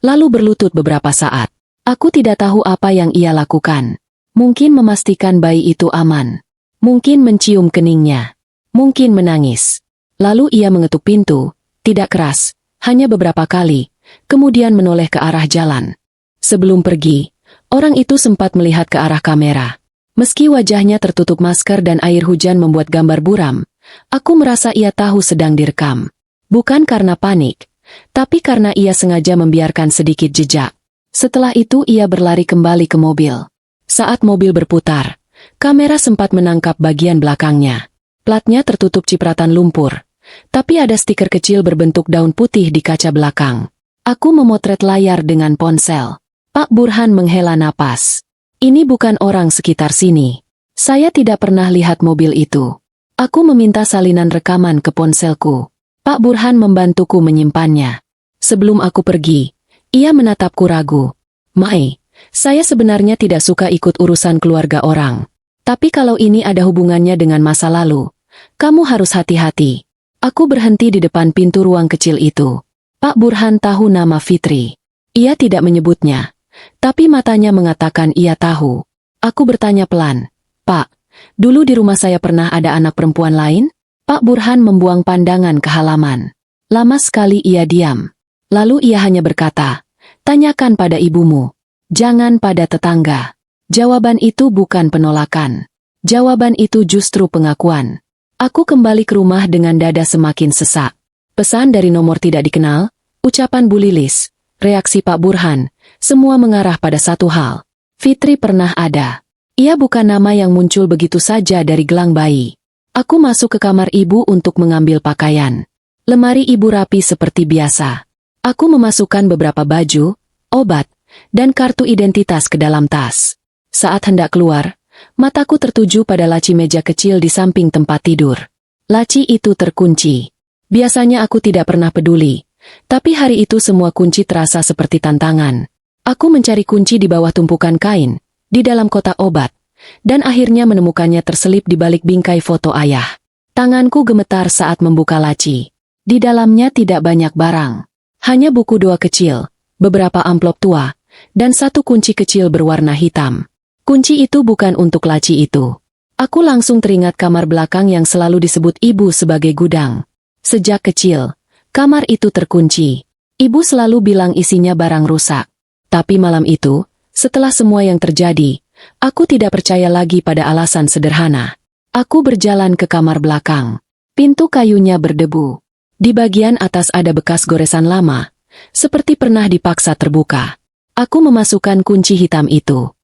lalu berlutut beberapa saat. Aku tidak tahu apa yang ia lakukan. Mungkin memastikan bayi itu aman. Mungkin mencium keningnya. Mungkin menangis. Lalu ia mengetuk pintu, tidak keras, hanya beberapa kali, kemudian menoleh ke arah jalan. Sebelum pergi, orang itu sempat melihat ke arah kamera. Meski wajahnya tertutup masker dan air hujan membuat gambar buram, aku merasa ia tahu sedang direkam. Bukan karena panik, tapi karena ia sengaja membiarkan sedikit jejak. Setelah itu ia berlari kembali ke mobil. Saat mobil berputar, kamera sempat menangkap bagian belakangnya. Platnya tertutup cipratan lumpur, tapi ada stiker kecil berbentuk daun putih di kaca belakang. Aku memotret layar dengan ponsel. Pak Burhan menghela napas. Ini bukan orang sekitar sini. Saya tidak pernah lihat mobil itu. Aku meminta salinan rekaman ke ponselku. Pak Burhan membantuku menyimpannya. Sebelum aku pergi, ia menatapku ragu. Mai, saya sebenarnya tidak suka ikut urusan keluarga orang. Tapi kalau ini ada hubungannya dengan masa lalu, kamu harus hati-hati. Aku berhenti di depan pintu ruang kecil itu. Pak Burhan tahu nama Fitri. Ia tidak menyebutnya. Tapi matanya mengatakan ia tahu. Aku bertanya pelan, Pak, dulu di rumah saya pernah ada anak perempuan lain? Pak Burhan membuang pandangan ke halaman. Lama sekali ia diam. Lalu ia hanya berkata, tanyakan pada ibumu. Jangan pada tetangga. Jawaban itu bukan penolakan. Jawaban itu justru pengakuan. Aku kembali ke rumah dengan dada semakin sesak. Pesan dari nomor tidak dikenal, ucapan Bu Lilis, reaksi Pak Burhan, semua mengarah pada satu hal. Fitri pernah ada. Ia bukan nama yang muncul begitu saja dari gelang bayi. Aku masuk ke kamar ibu untuk mengambil pakaian. Lemari ibu rapi seperti biasa. Aku memasukkan beberapa baju, obat, dan kartu identitas ke dalam tas. Saat hendak keluar, mataku tertuju pada laci meja kecil di samping tempat tidur. Laci itu terkunci. Biasanya aku tidak pernah peduli, tapi hari itu semua kunci terasa seperti tantangan. Aku mencari kunci di bawah tumpukan kain, di dalam kotak obat, dan akhirnya menemukannya terselip di balik bingkai foto ayah. Tanganku gemetar saat membuka laci. Di dalamnya tidak banyak barang. Hanya buku doa kecil, beberapa amplop tua, dan satu kunci kecil berwarna hitam. Kunci itu bukan untuk laci itu. Aku langsung teringat kamar belakang yang selalu disebut ibu sebagai gudang. Sejak kecil, kamar itu terkunci. Ibu selalu bilang isinya barang rusak. Tapi malam itu, setelah semua yang terjadi, aku tidak percaya lagi pada alasan sederhana. Aku berjalan ke kamar belakang. Pintu kayunya berdebu. Di bagian atas ada bekas goresan lama, seperti pernah dipaksa terbuka. Aku memasukkan kunci hitam itu.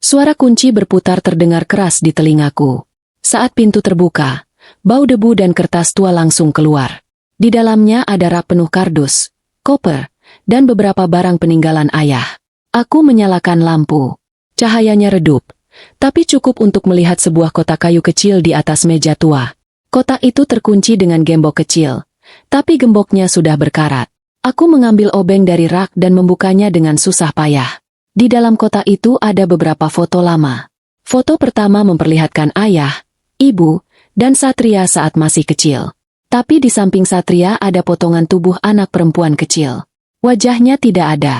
Suara kunci berputar terdengar keras di telingaku. Saat pintu terbuka, bau debu dan kertas tua langsung keluar. Di dalamnya ada rak penuh kardus, koper, dan beberapa barang peninggalan ayah. Aku menyalakan lampu. Cahayanya redup, tapi cukup untuk melihat sebuah kotak kayu kecil di atas meja tua. Kotak itu terkunci dengan gembok kecil, tapi gemboknya sudah berkarat. Aku mengambil obeng dari rak dan membukanya dengan susah payah. Di dalam kotak itu ada beberapa foto lama. Foto pertama memperlihatkan ayah, ibu, dan Satria saat masih kecil. Tapi di samping Satria ada potongan tubuh anak perempuan kecil. Wajahnya tidak ada.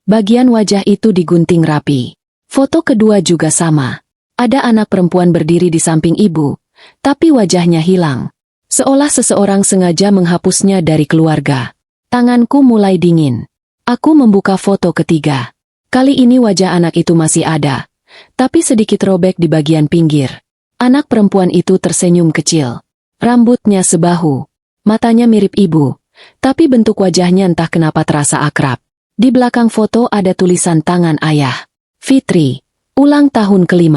Bagian wajah itu digunting rapi. Foto kedua juga sama. Ada anak perempuan berdiri di samping ibu, tapi wajahnya hilang. Seolah seseorang sengaja menghapusnya dari keluarga. Tanganku mulai dingin. Aku membuka foto ketiga. Kali ini wajah anak itu masih ada, tapi sedikit robek di bagian pinggir. Anak perempuan itu tersenyum kecil. Rambutnya sebahu. Matanya mirip ibu, tapi bentuk wajahnya entah kenapa terasa akrab. Di belakang foto ada tulisan tangan ayah. Fitri, ulang tahun ke-5.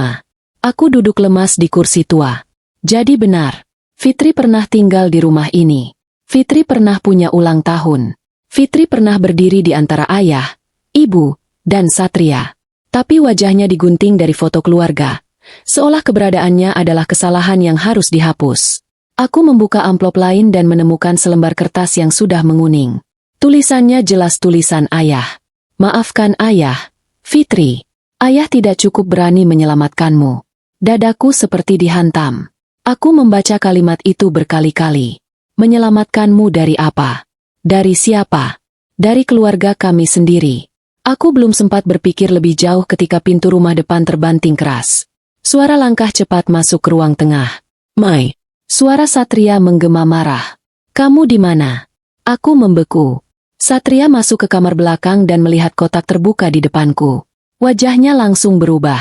Aku duduk lemas di kursi tua. Jadi benar, Fitri pernah tinggal di rumah ini. Fitri pernah punya ulang tahun. Fitri pernah berdiri di antara ayah, ibu, dan Satria. Tapi wajahnya digunting dari foto keluarga. Seolah keberadaannya adalah kesalahan yang harus dihapus. Aku membuka amplop lain dan menemukan selembar kertas yang sudah menguning. Tulisannya jelas tulisan ayah. Maafkan ayah, Fitri. Ayah tidak cukup berani menyelamatkanmu. Dadaku seperti dihantam. Aku membaca kalimat itu berkali-kali. Menyelamatkanmu dari apa? Dari siapa? Dari keluarga kami sendiri. Aku belum sempat berpikir lebih jauh ketika pintu rumah depan terbanting keras. Suara langkah cepat masuk ke ruang tengah. Mai. Suara Satria menggema marah. Kamu di mana? Aku membeku. Satria masuk ke kamar belakang dan melihat kotak terbuka di depanku. Wajahnya langsung berubah.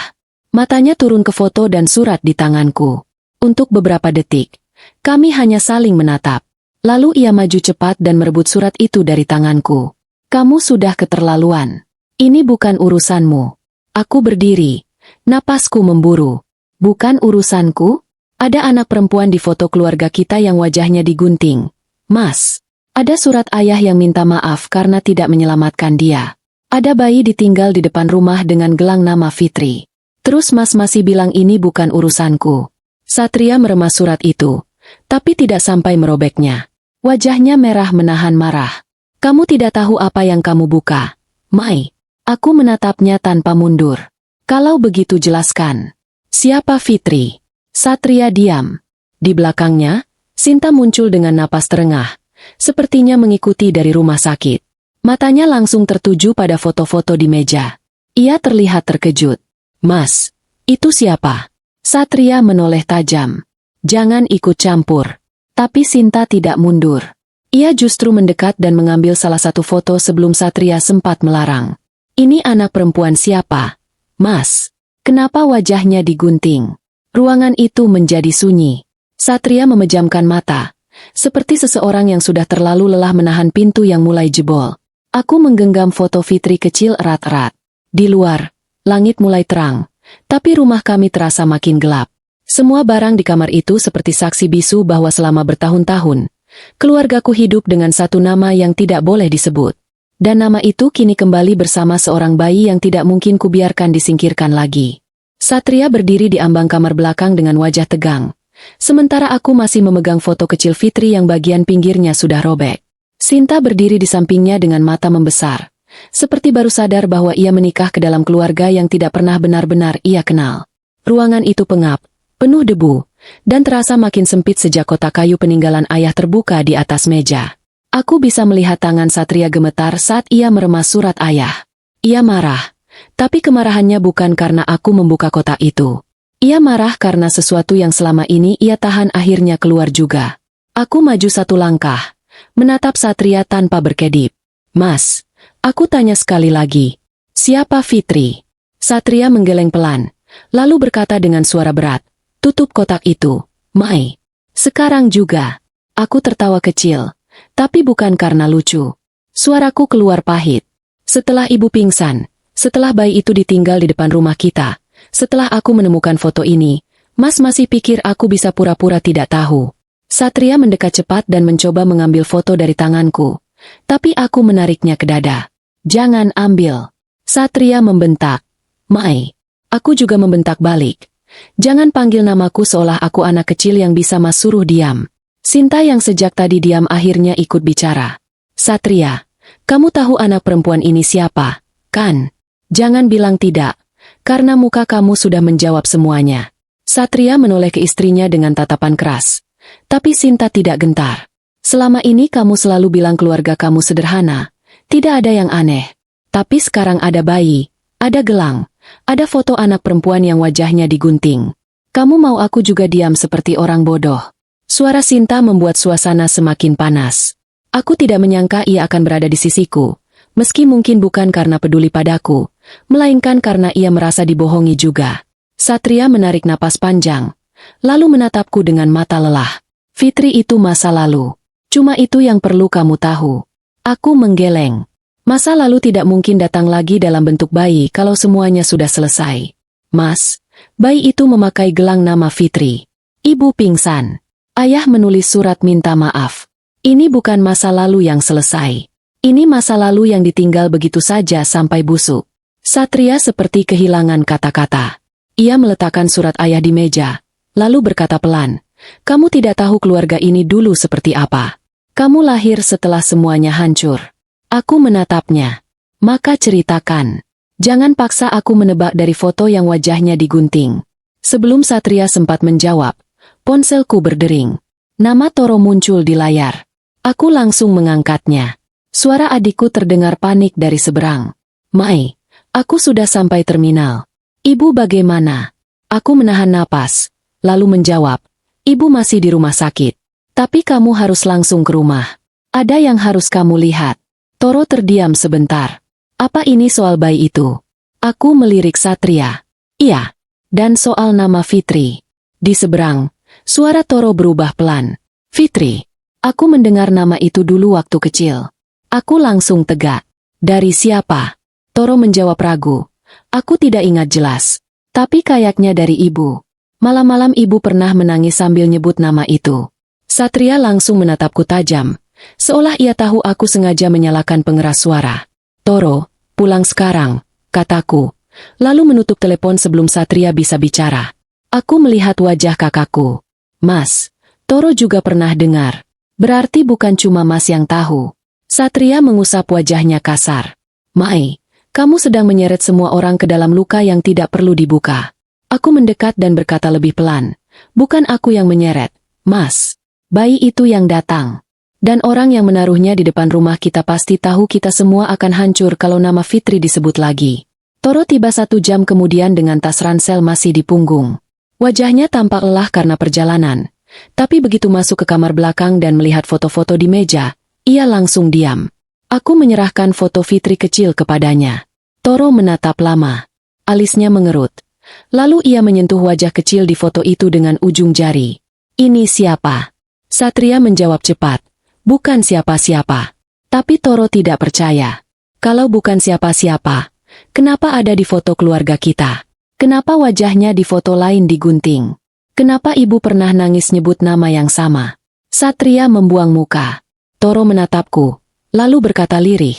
Matanya turun ke foto dan surat di tanganku. Untuk beberapa detik, kami hanya saling menatap. Lalu ia maju cepat dan merebut surat itu dari tanganku. Kamu sudah keterlaluan. Ini bukan urusanmu. Aku berdiri. Napasku memburu. Bukan urusanku? Ada anak perempuan di foto keluarga kita yang wajahnya digunting. Mas. Ada surat ayah yang minta maaf karena tidak menyelamatkan dia. Ada bayi ditinggal di depan rumah dengan gelang nama Fitri. Terus mas masih bilang ini bukan urusanku. Satria meremas surat itu, tapi tidak sampai merobeknya. Wajahnya merah menahan marah. Kamu tidak tahu apa yang kamu buka. Mai. Aku menatapnya tanpa mundur. Kalau begitu jelaskan. Siapa Fitri? Satria diam. Di belakangnya, Sinta muncul dengan napas terengah. Sepertinya mengikuti dari rumah sakit. Matanya langsung tertuju pada foto-foto di meja. Ia terlihat terkejut. Mas, itu siapa? Satria menoleh tajam. Jangan ikut campur. Tapi Sinta tidak mundur. Ia justru mendekat dan mengambil salah satu foto sebelum Satria sempat melarang. Ini anak perempuan siapa? Mas, kenapa wajahnya digunting? Ruangan itu menjadi sunyi. Satria memejamkan mata. Seperti seseorang yang sudah terlalu lelah menahan pintu yang mulai jebol. Aku menggenggam foto Fitri kecil erat-erat. Di luar, langit mulai terang, tapi rumah kami terasa makin gelap. Semua barang di kamar itu seperti saksi bisu bahwa selama bertahun-tahun, keluargaku hidup dengan satu nama yang tidak boleh disebut. Dan nama itu kini kembali bersama seorang bayi yang tidak mungkin kubiarkan disingkirkan lagi. Satria berdiri di ambang kamar belakang dengan wajah tegang. Sementara aku masih memegang foto kecil Fitri yang bagian pinggirnya sudah robek. Sinta berdiri di sampingnya dengan mata membesar. Seperti baru sadar bahwa ia menikah ke dalam keluarga yang tidak pernah benar-benar ia kenal. Ruangan itu pengap, penuh debu, dan terasa makin sempit sejak kotak kayu peninggalan ayah terbuka di atas meja. Aku bisa melihat tangan Satria gemetar saat ia meremas surat ayah. Ia marah, tapi kemarahannya bukan karena aku membuka kotak itu. Ia marah karena sesuatu yang selama ini ia tahan akhirnya keluar juga. Aku maju satu langkah, menatap Satria tanpa berkedip. Mas, aku tanya sekali lagi, siapa Fitri? Satria menggeleng pelan, lalu berkata dengan suara berat, tutup kotak itu, Mai. Sekarang juga. Aku tertawa kecil, tapi bukan karena lucu. Suaraku keluar pahit. Setelah ibu pingsan, setelah bayi itu ditinggal di depan rumah kita, setelah aku menemukan foto ini, Mas masih pikir aku bisa pura-pura tidak tahu. Satria mendekat cepat dan mencoba mengambil foto dari tanganku. Tapi aku menariknya ke dada. Jangan ambil. Satria membentak. Mai. Aku juga membentak balik. Jangan panggil namaku seolah aku anak kecil yang bisa Mas suruh diam. Sinta yang sejak tadi diam akhirnya ikut bicara. Satria, kamu tahu anak perempuan ini siapa, kan? Jangan bilang tidak. Karena muka kamu sudah menjawab semuanya. Satria menoleh ke istrinya dengan tatapan keras. Tapi Sinta tidak gentar. Selama ini kamu selalu bilang keluarga kamu sederhana. Tidak ada yang aneh. Tapi sekarang ada bayi, ada gelang, ada foto anak perempuan yang wajahnya digunting. Kamu mau aku juga diam seperti orang bodoh? Suara Sinta membuat suasana semakin panas. Aku tidak menyangka ia akan berada di sisiku. Meski mungkin bukan karena peduli padaku, melainkan karena ia merasa dibohongi juga. Satria menarik napas panjang, lalu menatapku dengan mata lelah. Fitri itu masa lalu. Cuma itu yang perlu kamu tahu. Aku menggeleng. Masa lalu tidak mungkin datang lagi dalam bentuk bayi kalau semuanya sudah selesai. Mas, bayi itu memakai gelang nama Fitri. Ibu pingsan. Ayah menulis surat minta maaf. Ini bukan masa lalu yang selesai. Ini masa lalu yang ditinggal begitu saja sampai busuk. Satria seperti kehilangan kata-kata. Ia meletakkan surat ayah di meja, lalu berkata pelan, "Kamu tidak tahu keluarga ini dulu seperti apa. Kamu lahir setelah semuanya hancur." Aku menatapnya. "Maka ceritakan. Jangan paksa aku menebak dari foto yang wajahnya digunting." Sebelum Satria sempat menjawab, ponselku berdering. Nama Toro muncul di layar. Aku langsung mengangkatnya. Suara adikku terdengar panik dari seberang. "Mai, aku sudah sampai terminal. Ibu bagaimana?" Aku menahan napas, lalu menjawab, "Ibu masih di rumah sakit. Tapi kamu harus langsung ke rumah. Ada yang harus kamu lihat." Toro terdiam sebentar. "Apa ini soal bayi itu?" Aku melirik Satria. "Iya. Dan soal nama Fitri." Di seberang, suara Toro berubah pelan. "Fitri. Aku mendengar nama itu dulu waktu kecil." Aku langsung tegak. "Dari siapa?" Toro menjawab ragu. "Aku tidak ingat jelas. Tapi kayaknya dari ibu. Malam-malam ibu pernah menangis sambil nyebut nama itu." Satria langsung menatapku tajam, seolah ia tahu aku sengaja menyalakan pengeras suara. "Toro, pulang sekarang," kataku. Lalu menutup telepon sebelum Satria bisa bicara. Aku melihat wajah kakakku. "Mas, Toro juga pernah dengar. Berarti bukan cuma Mas yang tahu." Satria mengusap wajahnya kasar. "Mai, kamu sedang menyeret semua orang ke dalam luka yang tidak perlu dibuka." Aku mendekat dan berkata lebih pelan. "Bukan aku yang menyeret, Mas. Bayi itu yang datang. Dan orang yang menaruhnya di depan rumah kita pasti tahu kita semua akan hancur kalau nama Fitri disebut lagi." Toro tiba 1 jam kemudian dengan tas ransel masih di punggung. Wajahnya tampak lelah karena perjalanan. Tapi begitu masuk ke kamar belakang dan melihat foto-foto di meja, ia langsung diam. Aku menyerahkan foto Fitri kecil kepadanya. Toro menatap lama. Alisnya mengerut. Lalu ia menyentuh wajah kecil di foto itu dengan ujung jari. "Ini siapa?" Satria menjawab cepat. "Bukan siapa-siapa." Tapi Toro tidak percaya. "Kalau bukan siapa-siapa, kenapa ada di foto keluarga kita? Kenapa wajahnya di foto lain digunting? Kenapa ibu pernah nangis nyebut nama yang sama?" Satria membuang muka. Toro menatapku, lalu berkata lirih,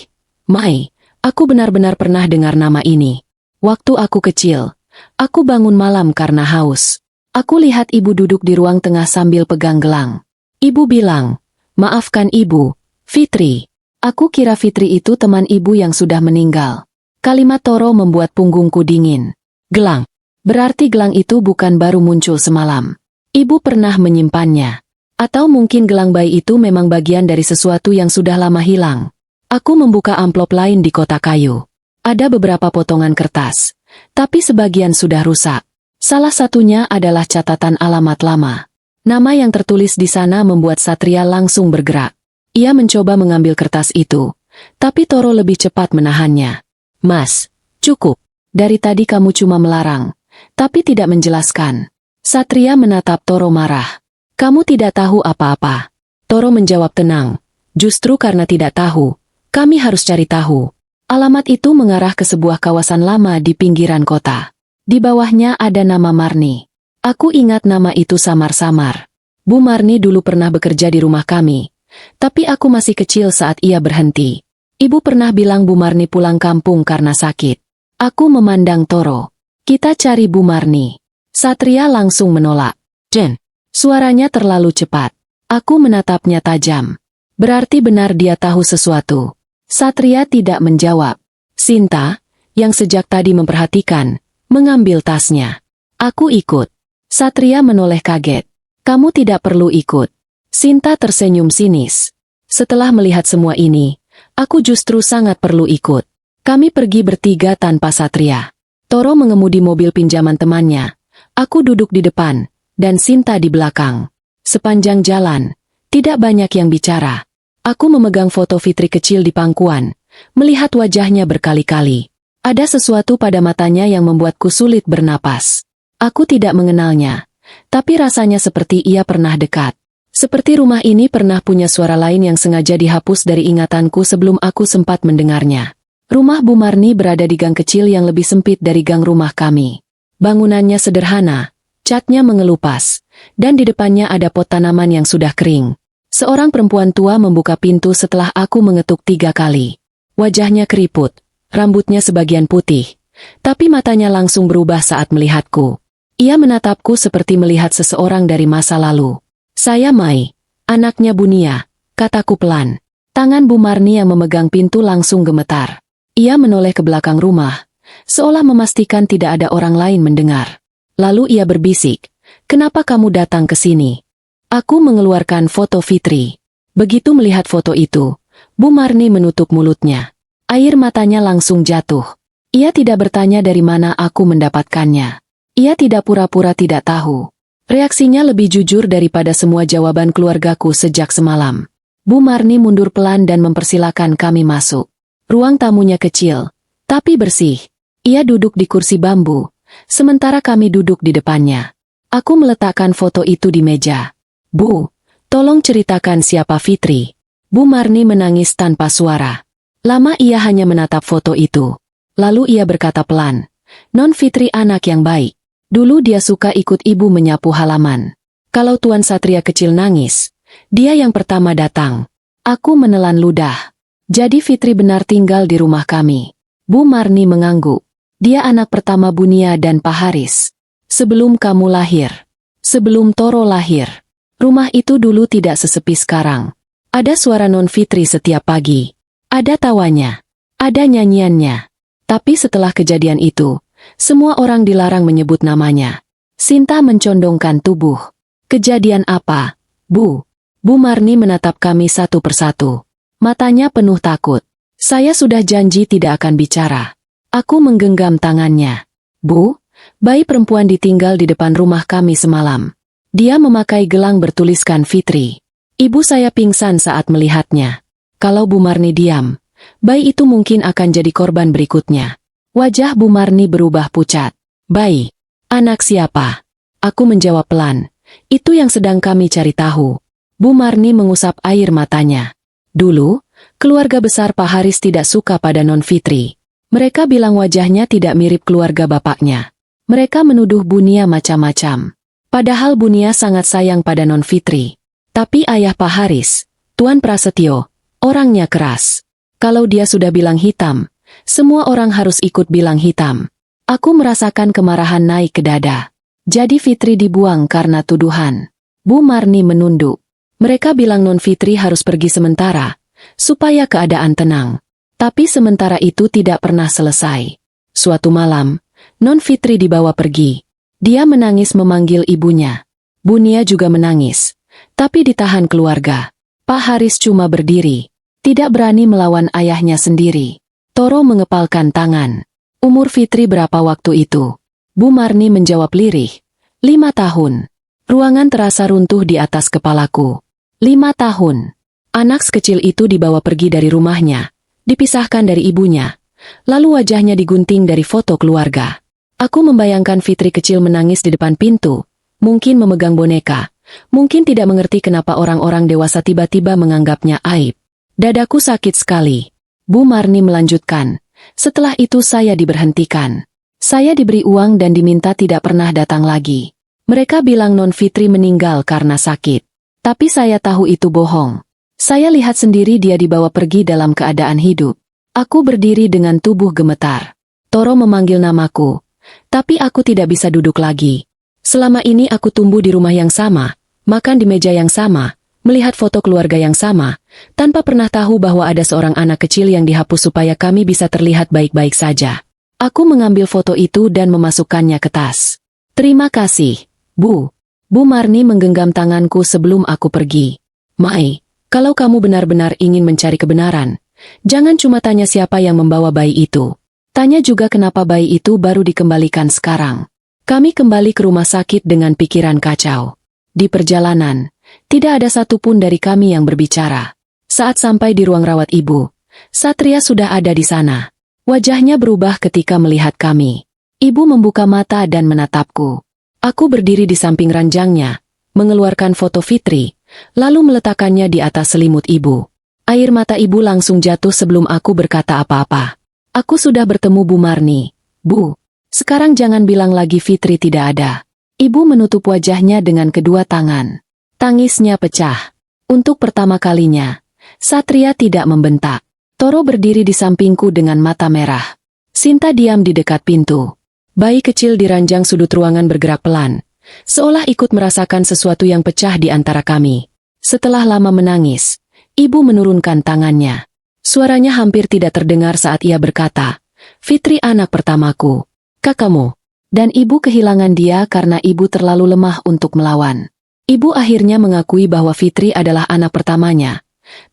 "Mai, aku benar-benar pernah dengar nama ini. Waktu aku kecil, aku bangun malam karena haus. Aku lihat ibu duduk di ruang tengah sambil pegang gelang. Ibu bilang, 'Maafkan ibu, Fitri.' Aku kira Fitri itu teman ibu yang sudah meninggal." Kalimat Toro membuat punggungku dingin. "Gelang. Berarti gelang itu bukan baru muncul semalam. Ibu pernah menyimpannya. Atau mungkin gelang bayi itu memang bagian dari sesuatu yang sudah lama hilang." Aku membuka amplop lain di kotak kayu. Ada beberapa potongan kertas, tapi sebagian sudah rusak. Salah satunya adalah catatan alamat lama. Nama yang tertulis di sana membuat Satria langsung bergerak. Ia mencoba mengambil kertas itu, tapi Toro lebih cepat menahannya. "Mas, cukup. Dari tadi kamu cuma melarang, tapi tidak menjelaskan." Satria menatap Toro marah. "Kamu tidak tahu apa-apa." Toro menjawab tenang. "Justru karena tidak tahu, kami harus cari tahu." Alamat itu mengarah ke sebuah kawasan lama di pinggiran kota. Di bawahnya ada nama Marni. Aku ingat nama itu samar-samar. Bu Marni dulu pernah bekerja di rumah kami, tapi aku masih kecil saat ia berhenti. Ibu pernah bilang Bu Marni pulang kampung karena sakit. Aku memandang Toro. "Kita cari Bu Marni." Satria langsung menolak. "Jen." Suaranya terlalu cepat. Aku menatapnya tajam. Berarti benar dia tahu sesuatu. Satria tidak menjawab. Sinta, yang sejak tadi memperhatikan, mengambil tasnya. Aku ikut. Satria menoleh kaget. "Kamu tidak perlu ikut." Sinta tersenyum sinis. "Setelah melihat semua ini, aku justru sangat perlu ikut." Kami pergi bertiga tanpa Satria. Toro mengemudi mobil pinjaman temannya. Aku duduk di depan, dan Sinta di belakang. Sepanjang jalan, tidak banyak yang bicara. Aku memegang foto Fitri kecil di pangkuan, melihat wajahnya berkali-kali. Ada sesuatu pada matanya yang membuatku sulit bernapas. Aku tidak mengenalnya, tapi rasanya seperti ia pernah dekat. Seperti rumah ini pernah punya suara lain yang sengaja dihapus dari ingatanku sebelum aku sempat mendengarnya. Rumah Bu Marni berada di gang kecil yang lebih sempit dari gang rumah kami. Bangunannya sederhana, catnya mengelupas, dan di depannya ada pot tanaman yang sudah kering. Seorang perempuan tua membuka pintu setelah aku mengetuk 3 kali. Wajahnya keriput, rambutnya sebagian putih, tapi matanya langsung berubah saat melihatku. Ia menatapku seperti melihat seseorang dari masa lalu. "Saya Mai, anaknya Bunia," kataku pelan. Tangan Bu Marni yang memegang pintu langsung gemetar. Ia menoleh ke belakang rumah, seolah memastikan tidak ada orang lain mendengar. Lalu ia berbisik, "Kenapa kamu datang ke sini?" Aku mengeluarkan foto Fitri. Begitu melihat foto itu, Bu Marni menutup mulutnya. Air matanya langsung jatuh. Ia tidak bertanya dari mana aku mendapatkannya. Ia tidak pura-pura tidak tahu. Reaksinya lebih jujur daripada semua jawaban keluargaku sejak semalam. Bu Marni mundur pelan dan mempersilakan kami masuk. Ruang tamunya kecil, tapi bersih. Ia duduk di kursi bambu, sementara kami duduk di depannya. Aku meletakkan foto itu di meja. "Bu, tolong ceritakan siapa Fitri." Bu Marni menangis tanpa suara. Lama ia hanya menatap foto itu. Lalu ia berkata pelan, "Non Fitri anak yang baik. Dulu dia suka ikut ibu menyapu halaman. Kalau Tuan Satria kecil nangis, dia yang pertama datang." Aku menelan ludah. Jadi Fitri benar tinggal di rumah kami. Bu Marni mengangguk. "Dia anak pertama Bunia dan Pak Haris. Sebelum kamu lahir. Sebelum Toro lahir. Rumah itu dulu tidak sesepi sekarang. Ada suara Non Fitri setiap pagi. Ada tawanya. Ada nyanyiannya. Tapi setelah kejadian itu, semua orang dilarang menyebut namanya." Sinta mencondongkan tubuh. "Kejadian apa, Bu?" Bu Marni menatap kami satu persatu. Matanya penuh takut. Saya sudah janji tidak akan bicara. Aku menggenggam tangannya. "Bu, bayi perempuan ditinggal di depan rumah kami semalam. Dia memakai gelang bertuliskan Fitri. Ibu saya pingsan saat melihatnya. Kalau Bu Marni diam, bayi itu mungkin akan jadi korban berikutnya." Wajah Bu Marni berubah pucat. "Bayi? Anak siapa?" Aku menjawab pelan. "Itu yang sedang kami cari tahu." Bu Marni mengusap air matanya. "Dulu, keluarga besar Pak Haris tidak suka pada Non Fitri. Mereka bilang wajahnya tidak mirip keluarga bapaknya. Mereka menuduh Bunia macam-macam. Padahal Bunia sangat sayang pada Non Fitri. Tapi ayah Pak Haris, Tuan Prasetyo, orangnya keras. Kalau dia sudah bilang hitam, semua orang harus ikut bilang hitam." Aku merasakan kemarahan naik ke dada. Jadi Fitri dibuang karena tuduhan. Bu Marni menunduk. "Mereka bilang Non Fitri harus pergi sementara, supaya keadaan tenang. Tapi sementara itu tidak pernah selesai. Suatu malam, Non Fitri dibawa pergi. Dia menangis memanggil ibunya. Bunia juga menangis, tapi ditahan keluarga. Pak Haris cuma berdiri, tidak berani melawan ayahnya sendiri." Toro mengepalkan tangan. "Umur Fitri berapa waktu itu?" Bu Marni menjawab lirih. 5 tahun. Ruangan terasa runtuh di atas kepalaku. 5 tahun. Anak sekecil itu dibawa pergi dari rumahnya, dipisahkan dari ibunya, lalu wajahnya digunting dari foto keluarga. Aku membayangkan Fitri kecil menangis di depan pintu, mungkin memegang boneka, mungkin tidak mengerti kenapa orang-orang dewasa tiba-tiba menganggapnya aib. Dadaku sakit sekali. Bu Marni melanjutkan, "Setelah itu saya diberhentikan. Saya diberi uang dan diminta tidak pernah datang lagi. Mereka bilang Non Fitri meninggal karena sakit. Tapi saya tahu itu bohong. Saya lihat sendiri dia dibawa pergi dalam keadaan hidup." Aku berdiri dengan tubuh gemetar. Toro memanggil namaku, tapi aku tidak bisa duduk lagi. Selama ini aku tumbuh di rumah yang sama, makan di meja yang sama, melihat foto keluarga yang sama, tanpa pernah tahu bahwa ada seorang anak kecil yang dihapus supaya kami bisa terlihat baik-baik saja. Aku mengambil foto itu dan memasukkannya ke tas. "Terima kasih, Bu." Bu Marni menggenggam tanganku sebelum aku pergi. "Mai, kalau kamu benar-benar ingin mencari kebenaran, jangan cuma tanya siapa yang membawa bayi itu. Tanya juga kenapa bayi itu baru dikembalikan sekarang." Kami kembali ke rumah sakit dengan pikiran kacau. Di perjalanan, tidak ada satupun dari kami yang berbicara. Saat sampai di ruang rawat ibu, Satria sudah ada di sana. Wajahnya berubah ketika melihat kami. Ibu membuka mata dan menatapku. Aku berdiri di samping ranjangnya, mengeluarkan foto Fitri, lalu meletakkannya di atas selimut ibu. Air mata ibu langsung jatuh sebelum aku berkata apa-apa. "Aku sudah bertemu Bu Marni. Bu, sekarang jangan bilang lagi Fitri tidak ada." Ibu menutup wajahnya dengan kedua tangan. Tangisnya pecah. Untuk pertama kalinya, Satria tidak membentak. Toro berdiri di sampingku dengan mata merah. Sinta diam di dekat pintu. Bayi kecil di ranjang sudut ruangan bergerak pelan, seolah ikut merasakan sesuatu yang pecah di antara kami. Setelah lama menangis, ibu menurunkan tangannya. Suaranya hampir tidak terdengar saat ia berkata, "Fitri anak pertamaku. Kakakmu." Dan ibu kehilangan dia karena ibu terlalu lemah untuk melawan. Ibu akhirnya mengakui bahwa Fitri adalah anak pertamanya.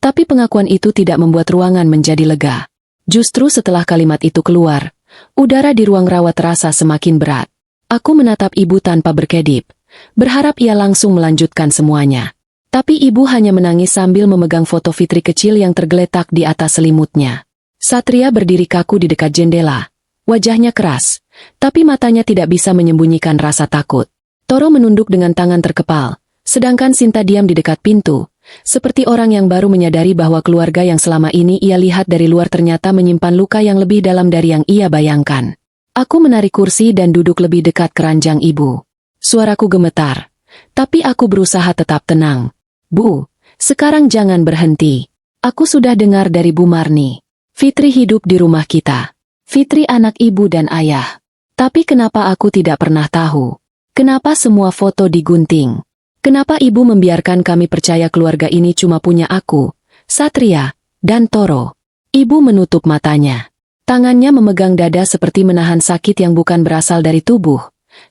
Tapi pengakuan itu tidak membuat ruangan menjadi lega. Justru setelah kalimat itu keluar, udara di ruang rawat terasa semakin berat. Aku menatap ibu tanpa berkedip, berharap ia langsung melanjutkan semuanya. Tapi ibu hanya menangis sambil memegang foto Fitri kecil yang tergeletak di atas selimutnya. Satria berdiri kaku di dekat jendela. Wajahnya keras, tapi matanya tidak bisa menyembunyikan rasa takut. Toro menunduk dengan tangan terkepal, sedangkan Sinta diam di dekat pintu, seperti orang yang baru menyadari bahwa keluarga yang selama ini ia lihat dari luar ternyata menyimpan luka yang lebih dalam dari yang ia bayangkan. Aku menarik kursi dan duduk lebih dekat ke ranjang ibu. Suaraku gemetar, tapi aku berusaha tetap tenang. "Bu, sekarang jangan berhenti. Aku sudah dengar dari Bu Marni. Fitri hidup di rumah kita. Fitri anak ibu dan ayah. Tapi kenapa aku tidak pernah tahu? Kenapa semua foto digunting? Kenapa ibu membiarkan kami percaya keluarga ini cuma punya aku, Satria, dan Toro?" Ibu menutup matanya. Tangannya memegang dada seperti menahan sakit yang bukan berasal dari tubuh,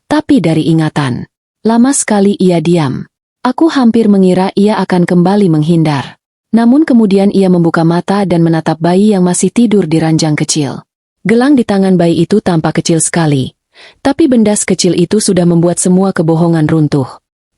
tapi dari ingatan. Lama sekali ia diam. Aku hampir mengira ia akan kembali menghindar. Namun kemudian ia membuka mata dan menatap bayi yang masih tidur di ranjang kecil. Gelang di tangan bayi itu tampak kecil sekali, tapi benda sekecil itu sudah membuat semua kebohongan runtuh.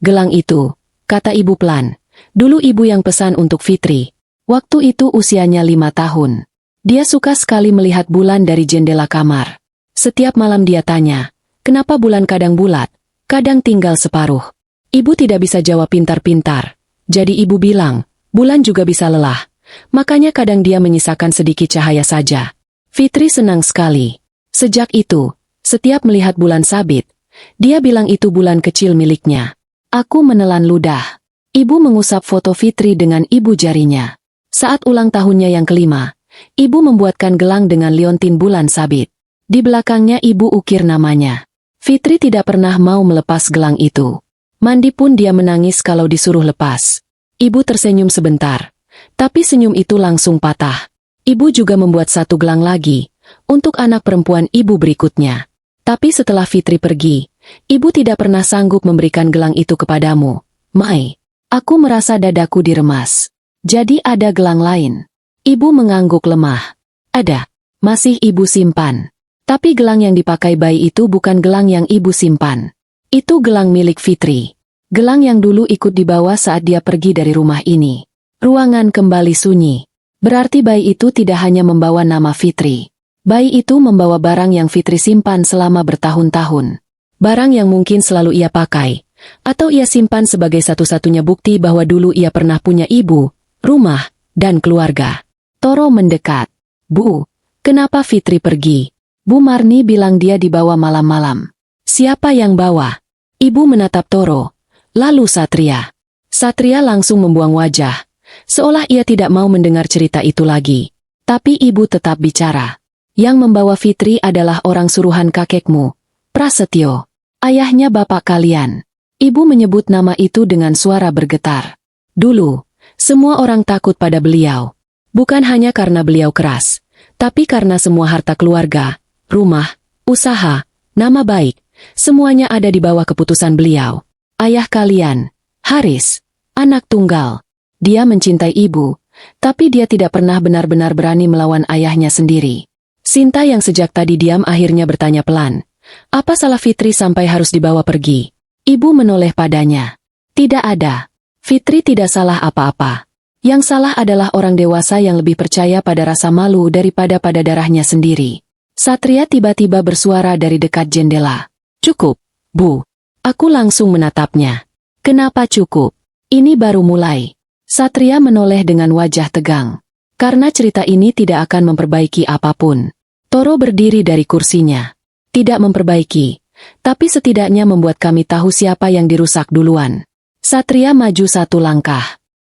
"Gelang itu," kata ibu pelan, "dulu ibu yang pesan untuk Fitri. Waktu itu usianya 5 tahun. Dia suka sekali melihat bulan dari jendela kamar. Setiap malam dia tanya, kenapa bulan kadang bulat, kadang tinggal separuh. Ibu tidak bisa jawab pintar-pintar. Jadi ibu bilang, bulan juga bisa lelah. Makanya kadang dia menyisakan sedikit cahaya saja. Fitri senang sekali. Sejak itu, setiap melihat bulan sabit, dia bilang itu bulan kecil miliknya." Aku menelan ludah. Ibu mengusap foto Fitri dengan ibu jarinya. Saat ulang tahunnya yang kelima, ibu membuatkan gelang dengan liontin bulan sabit. Di belakangnya ibu ukir namanya. Fitri tidak pernah mau melepas gelang itu. Mandi pun dia menangis kalau disuruh lepas. Ibu tersenyum sebentar, tapi senyum itu langsung patah. Ibu juga membuat satu gelang lagi, untuk anak perempuan ibu berikutnya. Tapi setelah Fitri pergi, ibu tidak pernah sanggup memberikan gelang itu kepadamu, Mai. Aku merasa dadaku diremas. Jadi ada gelang lain. Ibu mengangguk lemah. Ada. Masih ibu simpan. Tapi gelang yang dipakai bayi itu bukan gelang yang ibu simpan. Itu gelang milik Fitri. Gelang yang dulu ikut dibawa saat dia pergi dari rumah ini. Ruangan kembali sunyi. Berarti bayi itu tidak hanya membawa nama Fitri. Bayi itu membawa barang yang Fitri simpan selama bertahun-tahun. Barang yang mungkin selalu ia pakai, atau ia simpan sebagai satu-satunya bukti bahwa dulu ia pernah punya ibu, rumah, dan keluarga. Toro mendekat. "Bu, kenapa Fitri pergi?" Bu Marni bilang dia dibawa malam-malam. "Siapa yang bawa?" Ibu menatap Toro, lalu Satria. Satria langsung membuang wajah, seolah ia tidak mau mendengar cerita itu lagi. Tapi ibu tetap bicara. "Yang membawa Fitri adalah orang suruhan kakekmu, Prasetyo. Ayahnya bapak kalian." Ibu menyebut nama itu dengan suara bergetar. Dulu, semua orang takut pada beliau. Bukan hanya karena beliau keras, tapi karena semua harta keluarga, rumah, usaha, nama baik, semuanya ada di bawah keputusan beliau. Ayah kalian, Haris, anak tunggal. Dia mencintai ibu, tapi dia tidak pernah benar-benar berani melawan ayahnya sendiri. Sinta yang sejak tadi diam akhirnya bertanya pelan, "Apa salah Fitri sampai harus dibawa pergi?" Ibu menoleh padanya. "Tidak ada. Fitri tidak salah apa-apa. Yang salah adalah orang dewasa yang lebih percaya pada rasa malu daripada pada darahnya sendiri." Satria tiba-tiba bersuara dari dekat jendela. "Cukup, Bu." Aku langsung menatapnya. "Kenapa cukup? Ini baru mulai." Satria menoleh dengan wajah tegang. Karena cerita ini tidak akan memperbaiki apapun. Toro berdiri dari kursinya. Tidak memperbaiki, tapi setidaknya membuat kami tahu siapa yang dirusak duluan. Satria maju satu langkah.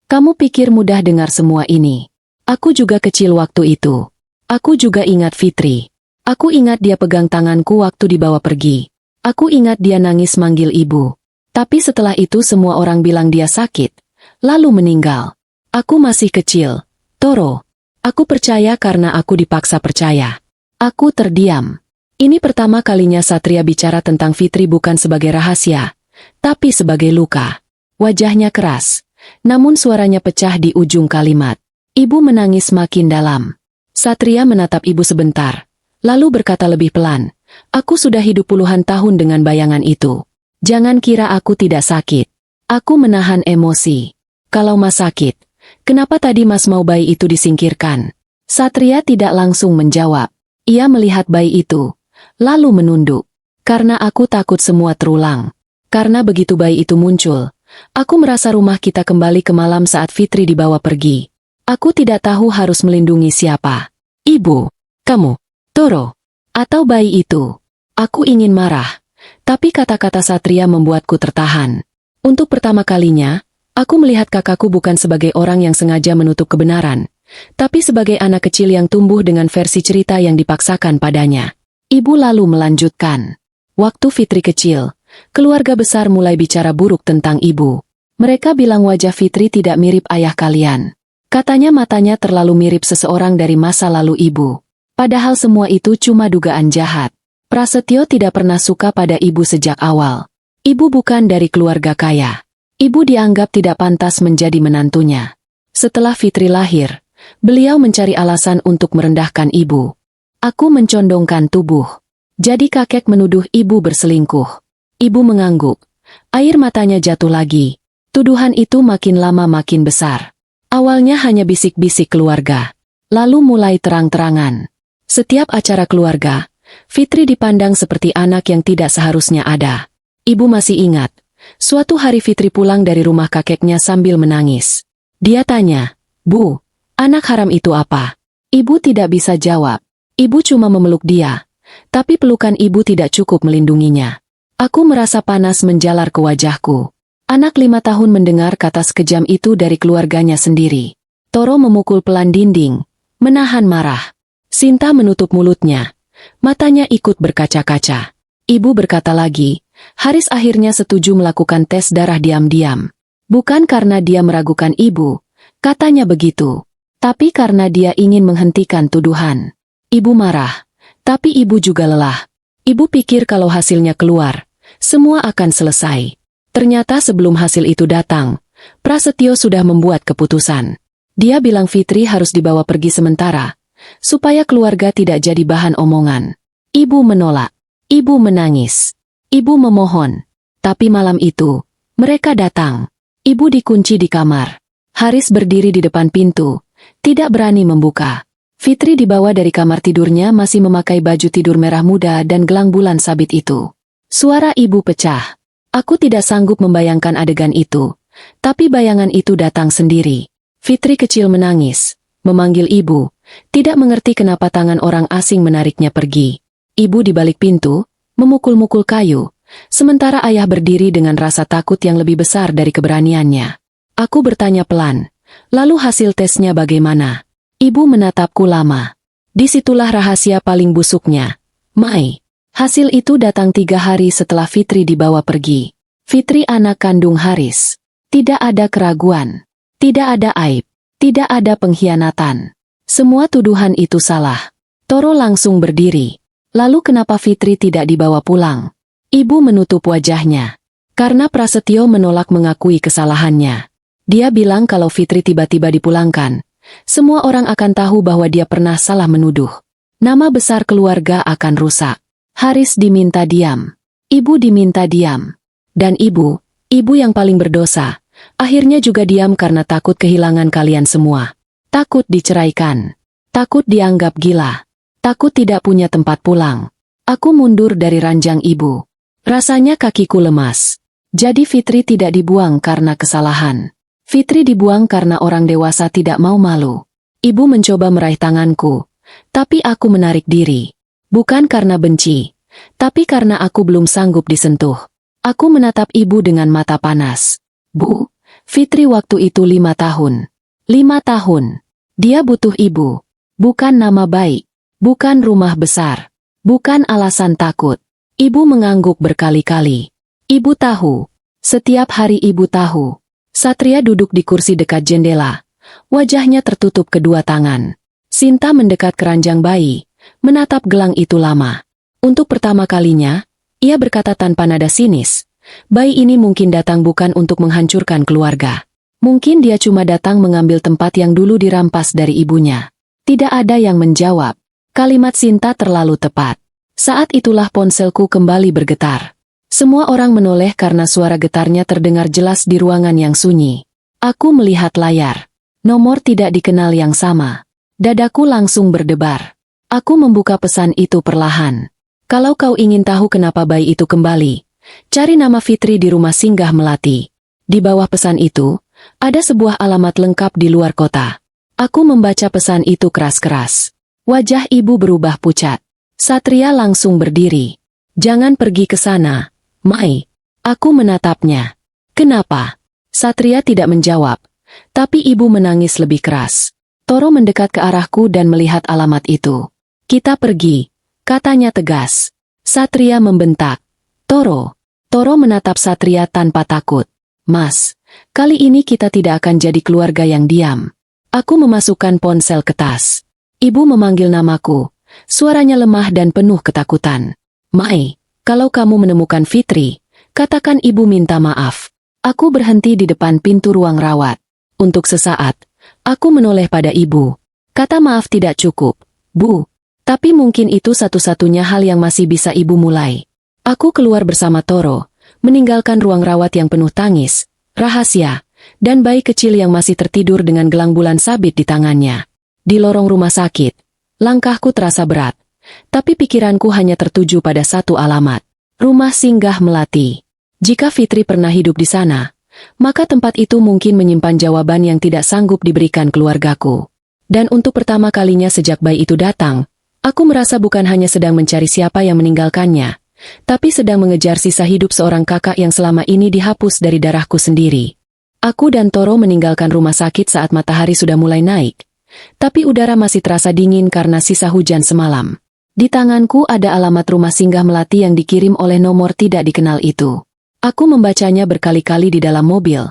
"Kamu pikir mudah dengar semua ini? Aku juga kecil waktu itu. Aku juga ingat Fitri. Aku ingat dia pegang tanganku waktu dibawa pergi. Aku ingat dia nangis manggil ibu. Tapi setelah itu semua orang bilang dia sakit, lalu meninggal. Aku masih kecil, Toro. Aku percaya karena aku dipaksa percaya. Aku terdiam. Ini pertama kalinya Satria bicara tentang Fitri bukan sebagai rahasia, tapi sebagai luka. Wajahnya keras, namun suaranya pecah di ujung kalimat. Ibu menangis makin dalam. Satria menatap ibu sebentar, lalu berkata lebih pelan, "Aku sudah hidup puluhan tahun dengan bayangan itu. Jangan kira aku tidak sakit." Aku menahan emosi. "Kalau Mas sakit, kenapa tadi Mas mau bayi itu disingkirkan?" Satria tidak langsung menjawab. Ia melihat bayi itu, lalu menunduk. "Karena aku takut semua terulang. Karena begitu bayi itu muncul, aku merasa rumah kita kembali ke malam saat Fitri dibawa pergi. Aku tidak tahu harus melindungi siapa. Ibu, kamu, Toro, atau bayi itu." Aku ingin marah, tapi kata-kata Satria membuatku tertahan. Untuk pertama kalinya, aku melihat kakakku bukan sebagai orang yang sengaja menutup kebenaran, tapi sebagai anak kecil yang tumbuh dengan versi cerita yang dipaksakan padanya. Ibu lalu melanjutkan. "Waktu Fitri kecil, keluarga besar mulai bicara buruk tentang ibu. Mereka bilang wajah Fitri tidak mirip ayah kalian. Katanya matanya terlalu mirip seseorang dari masa lalu ibu. Padahal semua itu cuma dugaan jahat. Prasetyo tidak pernah suka pada ibu sejak awal. Ibu bukan dari keluarga kaya. Ibu dianggap tidak pantas menjadi menantunya. Setelah Fitri lahir, beliau mencari alasan untuk merendahkan ibu. Aku mencondongkan tubuh. Jadi kakek menuduh ibu berselingkuh." Ibu mengangguk. Air matanya jatuh lagi. Tuduhan itu makin lama makin besar. Awalnya hanya bisik-bisik keluarga, lalu mulai terang-terangan. Setiap acara keluarga, Fitri dipandang seperti anak yang tidak seharusnya ada. Ibu masih ingat, suatu hari Fitri pulang dari rumah kakeknya sambil menangis. Dia tanya, "Bu, anak haram itu apa?" Ibu tidak bisa jawab. Ibu cuma memeluk dia, tapi pelukan ibu tidak cukup melindunginya. Aku merasa panas menjalar ke wajahku. Anak 5 tahun mendengar kata sekejam itu dari keluarganya sendiri. Toro memukul pelan dinding, menahan marah. Sinta menutup mulutnya. Matanya ikut berkaca-kaca. Ibu berkata lagi, Haris akhirnya setuju melakukan tes darah diam-diam. Bukan karena dia meragukan ibu, katanya begitu. Tapi karena dia ingin menghentikan tuduhan. Ibu marah, tapi ibu juga lelah. Ibu pikir kalau hasilnya keluar, semua akan selesai. Ternyata sebelum hasil itu datang, Prasetyo sudah membuat keputusan. Dia bilang Fitri harus dibawa pergi sementara, supaya keluarga tidak jadi bahan omongan. Ibu menolak. Ibu menangis. Ibu memohon. Tapi malam itu, mereka datang. Ibu dikunci di kamar. Haris berdiri di depan pintu, tidak berani membuka. Fitri dibawa dari kamar tidurnya masih memakai baju tidur merah muda dan gelang bulan sabit itu. Suara ibu pecah. Aku tidak sanggup membayangkan adegan itu, tapi bayangan itu datang sendiri. Fitri kecil menangis, memanggil ibu, tidak mengerti kenapa tangan orang asing menariknya pergi. Ibu di balik pintu, memukul-mukul kayu, sementara ayah berdiri dengan rasa takut yang lebih besar dari keberaniannya. Aku bertanya pelan, "Lalu hasil tesnya bagaimana?" Ibu menatapku lama. Disitulah rahasia paling busuknya. Mai. Hasil itu datang 3 hari setelah Fitri dibawa pergi. Fitri anak kandung Haris. Tidak ada keraguan. Tidak ada aib. Tidak ada pengkhianatan. Semua tuduhan itu salah. Toro langsung berdiri. Lalu kenapa Fitri tidak dibawa pulang? Ibu menutup wajahnya. Karena Prasetyo menolak mengakui kesalahannya. Dia bilang kalau Fitri tiba-tiba dipulangkan, semua orang akan tahu bahwa dia pernah salah menuduh. Nama besar keluarga akan rusak. Haris diminta diam. Ibu diminta diam. Dan ibu yang paling berdosa, akhirnya juga diam karena takut kehilangan kalian semua. Takut diceraikan. Takut dianggap gila. Takut tidak punya tempat pulang. Aku mundur dari ranjang ibu. Rasanya kakiku lemas. Jadi Fitri tidak dibuang karena kesalahan. Fitri dibuang karena orang dewasa tidak mau malu. Ibu mencoba meraih tanganku, tapi aku menarik diri. Bukan karena benci, tapi karena aku belum sanggup disentuh. Aku menatap ibu dengan mata panas. "Bu, Fitri waktu itu 5 tahun. 5 tahun. Dia butuh ibu. Bukan nama baik. Bukan rumah besar. Bukan alasan takut. Ibu mengangguk berkali-kali. Ibu tahu. Setiap hari ibu tahu. Satria duduk di kursi dekat jendela. Wajahnya tertutup kedua tangan. Sinta mendekat keranjang bayi, menatap gelang itu lama. Untuk pertama kalinya, ia berkata tanpa nada sinis, bayi ini mungkin datang bukan untuk menghancurkan keluarga. Mungkin dia cuma datang mengambil tempat yang dulu dirampas dari ibunya. Tidak ada yang menjawab. Kalimat Sinta terlalu tepat. Saat itulah ponselku kembali bergetar. Semua orang menoleh karena suara getarnya terdengar jelas di ruangan yang sunyi. Aku melihat layar. Nomor tidak dikenal yang sama. Dadaku langsung berdebar. Aku membuka pesan itu perlahan. Kalau kau ingin tahu kenapa bayi itu kembali, cari nama Fitri di rumah singgah melati. Di bawah pesan itu, ada sebuah alamat lengkap di luar kota. Aku membaca pesan itu keras-keras. Wajah ibu berubah pucat. Satria langsung berdiri. Jangan pergi ke sana, Mai. Aku menatapnya. Kenapa? Satria tidak menjawab. Tapi ibu menangis lebih keras. Toro mendekat ke arahku dan melihat alamat itu. Kita pergi, katanya tegas. Satria membentak. Toro. Toro menatap Satria tanpa takut. Mas, kali ini kita tidak akan jadi keluarga yang diam. Aku memasukkan ponsel ke tas. Ibu memanggil namaku. Suaranya lemah dan penuh ketakutan. Mai, kalau kamu menemukan Fitri, katakan ibu minta maaf. Aku berhenti di depan pintu ruang rawat. Untuk sesaat, aku menoleh pada ibu. Kata maaf tidak cukup, Bu. Tapi mungkin itu satu-satunya hal yang masih bisa ibu mulai. Aku keluar bersama Toro, meninggalkan ruang rawat yang penuh tangis, rahasia, dan bayi kecil yang masih tertidur dengan gelang bulan sabit di tangannya. Di lorong rumah sakit, langkahku terasa berat, tapi pikiranku hanya tertuju pada satu alamat. Rumah singgah melati. Jika Fitri pernah hidup di sana, maka tempat itu mungkin menyimpan jawaban yang tidak sanggup diberikan keluargaku. Dan untuk pertama kalinya sejak bayi itu datang, aku merasa bukan hanya sedang mencari siapa yang meninggalkannya, tapi sedang mengejar sisa hidup seorang kakak yang selama ini dihapus dari darahku sendiri. Aku dan Toro meninggalkan rumah sakit saat matahari sudah mulai naik, tapi udara masih terasa dingin karena sisa hujan semalam. Di tanganku ada alamat rumah singgah melati yang dikirim oleh nomor tidak dikenal itu. Aku membacanya berkali-kali di dalam mobil,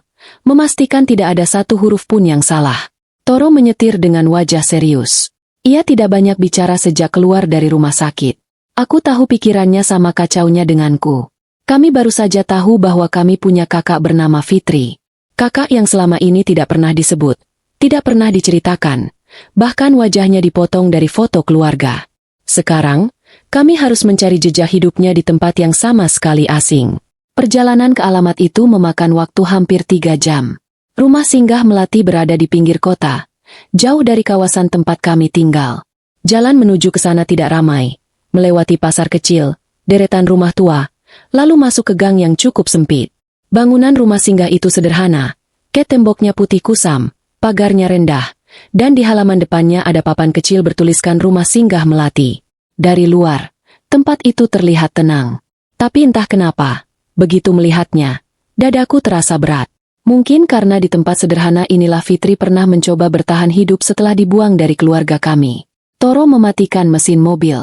memastikan tidak ada satu huruf pun yang salah. Toro menyetir dengan wajah serius. Ia tidak banyak bicara sejak keluar dari rumah sakit. Aku tahu pikirannya sama kacaunya denganku. Kami baru saja tahu bahwa kami punya kakak bernama Fitri. Kakak yang selama ini tidak pernah disebut, tidak pernah diceritakan, bahkan wajahnya dipotong dari foto keluarga. Sekarang, kami harus mencari jejak hidupnya di tempat yang sama sekali asing. Perjalanan ke alamat itu memakan waktu hampir 3 jam. Rumah singgah melati berada di pinggir kota, jauh dari kawasan tempat kami tinggal. Jalan menuju ke sana tidak ramai, melewati pasar kecil, deretan rumah tua, lalu masuk ke gang yang cukup sempit. Bangunan rumah singgah itu sederhana, temboknya putih kusam, pagarnya rendah, dan di halaman depannya ada papan kecil bertuliskan rumah singgah melati. Dari luar, tempat itu terlihat tenang. Tapi entah kenapa, begitu melihatnya, dadaku terasa berat. Mungkin karena di tempat sederhana inilah Fitri pernah mencoba bertahan hidup setelah dibuang dari keluarga kami. Toro mematikan mesin mobil.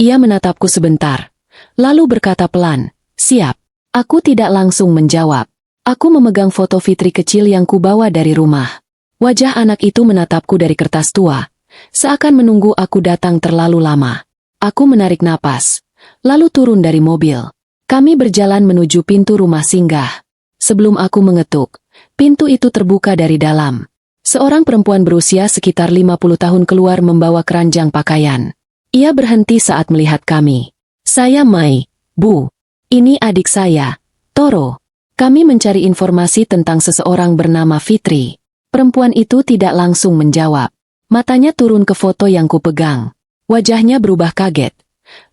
Ia menatapku sebentar, lalu berkata pelan, "Siap." Aku tidak langsung menjawab. Aku memegang foto Fitri kecil yang kubawa dari rumah. Wajah anak itu menatapku dari kertas tua, seakan menunggu aku datang terlalu lama. Aku menarik napas, lalu turun dari mobil. Kami berjalan menuju pintu rumah singgah. Sebelum aku mengetuk, pintu itu terbuka dari dalam. Seorang perempuan berusia sekitar 50 tahun keluar membawa keranjang pakaian. Ia berhenti saat melihat kami. "Saya Mai, Bu. Ini adik saya, Toro. Kami mencari informasi tentang seseorang bernama Fitri." Perempuan itu tidak langsung menjawab. Matanya turun ke foto yang kupegang. Wajahnya berubah kaget.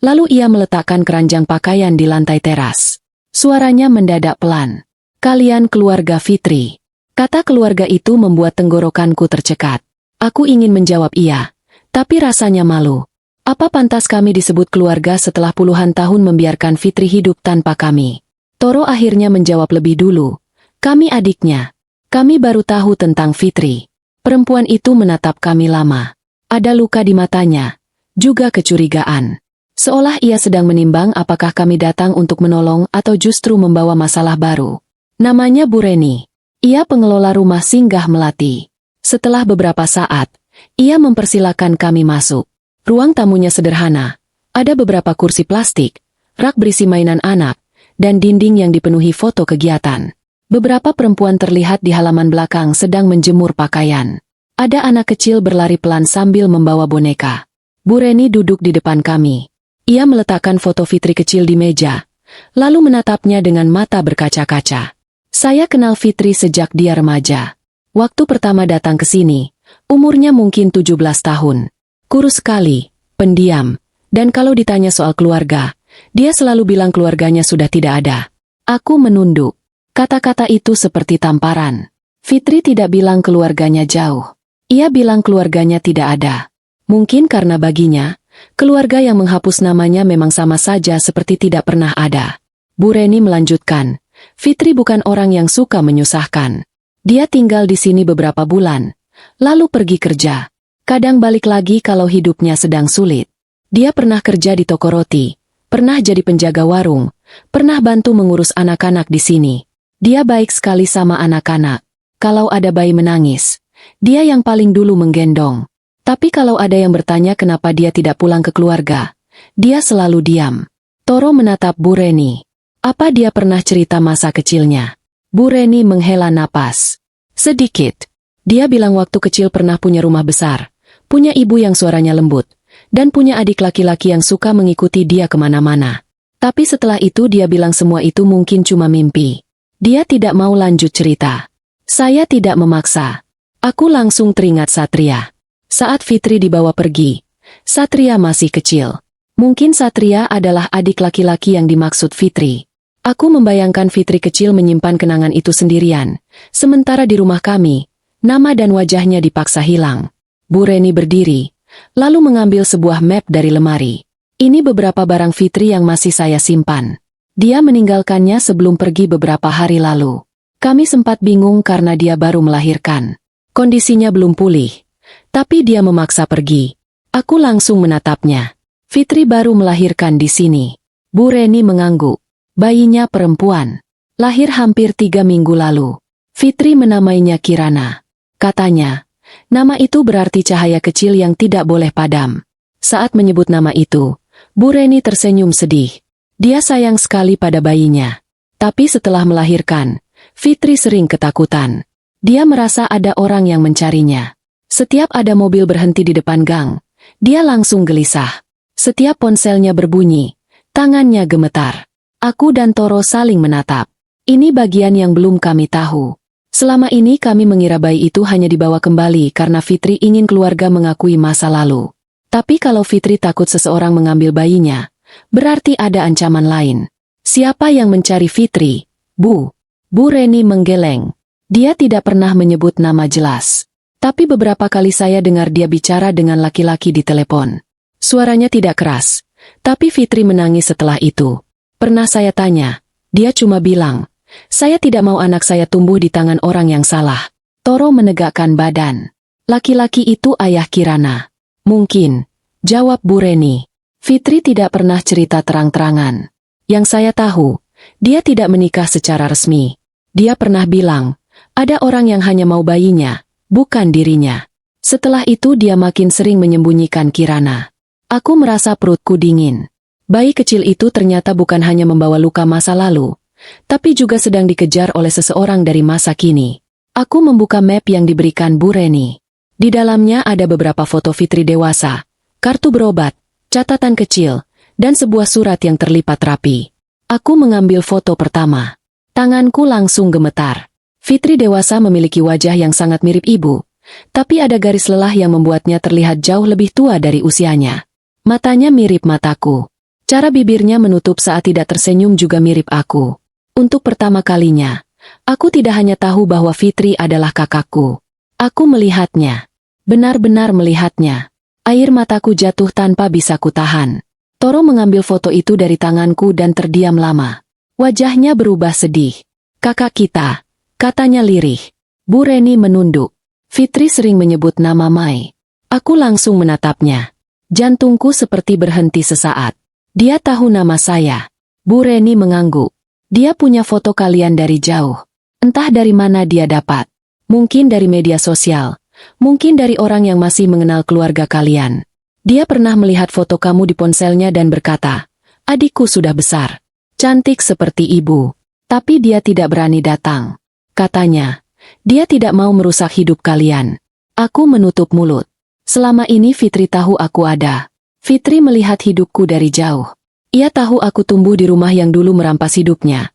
Lalu ia meletakkan keranjang pakaian di lantai teras. Suaranya mendadak pelan. "Kalian keluarga Fitri." Kata keluarga itu membuat tenggorokanku tercekat. Aku ingin menjawab iya, tapi rasanya malu. Apa pantas kami disebut keluarga setelah puluhan tahun membiarkan Fitri hidup tanpa kami? Toro akhirnya menjawab lebih dulu. "Kami adiknya. Kami baru tahu tentang Fitri." Perempuan itu menatap kami lama. Ada luka di matanya, juga kecurigaan. Seolah ia sedang menimbang apakah kami datang untuk menolong atau justru membawa masalah baru. Namanya Bu Reni. Ia pengelola rumah singgah melati. Setelah beberapa saat, ia mempersilakan kami masuk. Ruang tamunya sederhana. Ada beberapa kursi plastik, rak berisi mainan anak, dan dinding yang dipenuhi foto kegiatan. Beberapa perempuan terlihat di halaman belakang sedang menjemur pakaian. Ada anak kecil berlari pelan sambil membawa boneka. Bu Reni duduk di depan kami. Ia meletakkan foto Fitri kecil di meja, lalu menatapnya dengan mata berkaca-kaca. Saya kenal Fitri sejak dia remaja. Waktu pertama datang ke sini, umurnya mungkin 17 tahun. Kurus sekali, pendiam, dan kalau ditanya soal keluarga, dia selalu bilang keluarganya sudah tidak ada. Aku menunduk. Kata-kata itu seperti tamparan. Fitri tidak bilang keluarganya jauh. Ia bilang keluarganya tidak ada. Mungkin karena baginya, keluarga yang menghapus namanya memang sama saja seperti tidak pernah ada. Bu Reni melanjutkan, Fitri bukan orang yang suka menyusahkan. Dia tinggal di sini beberapa bulan, lalu pergi kerja. Kadang balik lagi kalau hidupnya sedang sulit. Dia pernah kerja di toko roti, pernah jadi penjaga warung, pernah bantu mengurus anak-anak di sini. Dia baik sekali sama anak-anak. Kalau ada bayi menangis, dia yang paling dulu menggendong. Tapi kalau ada yang bertanya kenapa dia tidak pulang ke keluarga, dia selalu diam. Toro menatap Bu Reni. Apa dia pernah cerita masa kecilnya? Bu Reni menghela napas. Sedikit. Dia bilang waktu kecil pernah punya rumah besar, punya ibu yang suaranya lembut, dan punya adik laki-laki yang suka mengikuti dia kemana-mana. Tapi setelah itu dia bilang semua itu mungkin cuma mimpi. Dia tidak mau lanjut cerita. Saya tidak memaksa. Aku langsung teringat Satria. Saat Fitri dibawa pergi, Satria masih kecil. Mungkin Satria adalah adik laki-laki yang dimaksud Fitri. Aku membayangkan Fitri kecil menyimpan kenangan itu sendirian. Sementara di rumah kami, nama dan wajahnya dipaksa hilang. Bu Reni berdiri, lalu mengambil sebuah map dari lemari. Ini beberapa barang Fitri yang masih saya simpan. Dia meninggalkannya sebelum pergi beberapa hari lalu. Kami sempat bingung karena dia baru melahirkan. Kondisinya belum pulih. Tapi dia memaksa pergi. Aku langsung menatapnya. Fitri baru melahirkan di sini. Bu Reni mengangguk. Bayinya perempuan. Lahir hampir 3 minggu lalu. Fitri menamainya Kirana. Katanya, nama itu berarti cahaya kecil yang tidak boleh padam. Saat menyebut nama itu, Bu Reni tersenyum sedih. Dia sayang sekali pada bayinya. Tapi setelah melahirkan, Fitri sering ketakutan. Dia merasa ada orang yang mencarinya. Setiap ada mobil berhenti di depan gang, dia langsung gelisah. Setiap ponselnya berbunyi, tangannya gemetar. Aku dan Toro saling menatap. Ini bagian yang belum kami tahu. Selama ini kami mengira bayi itu hanya dibawa kembali karena Fitri ingin keluarga mengakui masa lalu. Tapi kalau Fitri takut seseorang mengambil bayinya, berarti ada ancaman lain. Siapa yang mencari Fitri? Bu Reni menggeleng. Dia tidak pernah menyebut nama jelas. Tapi beberapa kali saya dengar dia bicara dengan laki-laki di telepon. Suaranya tidak keras, tapi Fitri menangis setelah itu. Pernah saya tanya, dia cuma bilang, saya tidak mau anak saya tumbuh di tangan orang yang salah. Toro menegakkan badan. Laki-laki itu ayah Kirana. Mungkin, jawab Bu Reni. Fitri tidak pernah cerita terang-terangan. Yang saya tahu, dia tidak menikah secara resmi. Dia pernah bilang, ada orang yang hanya mau bayinya, bukan dirinya. Setelah itu dia makin sering menyembunyikan Kirana. Aku merasa perutku dingin. Bayi kecil itu ternyata bukan hanya membawa luka masa lalu, tapi juga sedang dikejar oleh seseorang dari masa kini. Aku membuka map yang diberikan Bu Reni. Di dalamnya ada beberapa foto Fitri dewasa, kartu berobat, catatan kecil, dan sebuah surat yang terlipat rapi. Aku mengambil foto pertama. Tanganku langsung gemetar. Fitri dewasa memiliki wajah yang sangat mirip ibu, tapi ada garis lelah yang membuatnya terlihat jauh lebih tua dari usianya. Matanya mirip mataku. Cara bibirnya menutup saat tidak tersenyum juga mirip aku. Untuk pertama kalinya, aku tidak hanya tahu bahwa Fitri adalah kakakku. Aku melihatnya. Benar-benar melihatnya. Air mataku jatuh tanpa bisa kutahan. Toro mengambil foto itu dari tanganku dan terdiam lama. Wajahnya berubah sedih. Kakak kita, katanya lirih. Bu Reni menunduk. Fitri sering menyebut nama Mai. Aku langsung menatapnya. Jantungku seperti berhenti sesaat. Dia tahu nama saya. Bu Reni mengangguk. Dia punya foto kalian dari jauh. Entah dari mana dia dapat. Mungkin dari media sosial. Mungkin dari orang yang masih mengenal keluarga kalian. Dia pernah melihat foto kamu di ponselnya dan berkata, "Adikku sudah besar. Cantik seperti ibu." Tapi dia tidak berani datang. Katanya, dia tidak mau merusak hidup kalian. Aku menutup mulut. Selama ini Fitri tahu aku ada. Fitri melihat hidupku dari jauh. Ia tahu aku tumbuh di rumah yang dulu merampas hidupnya.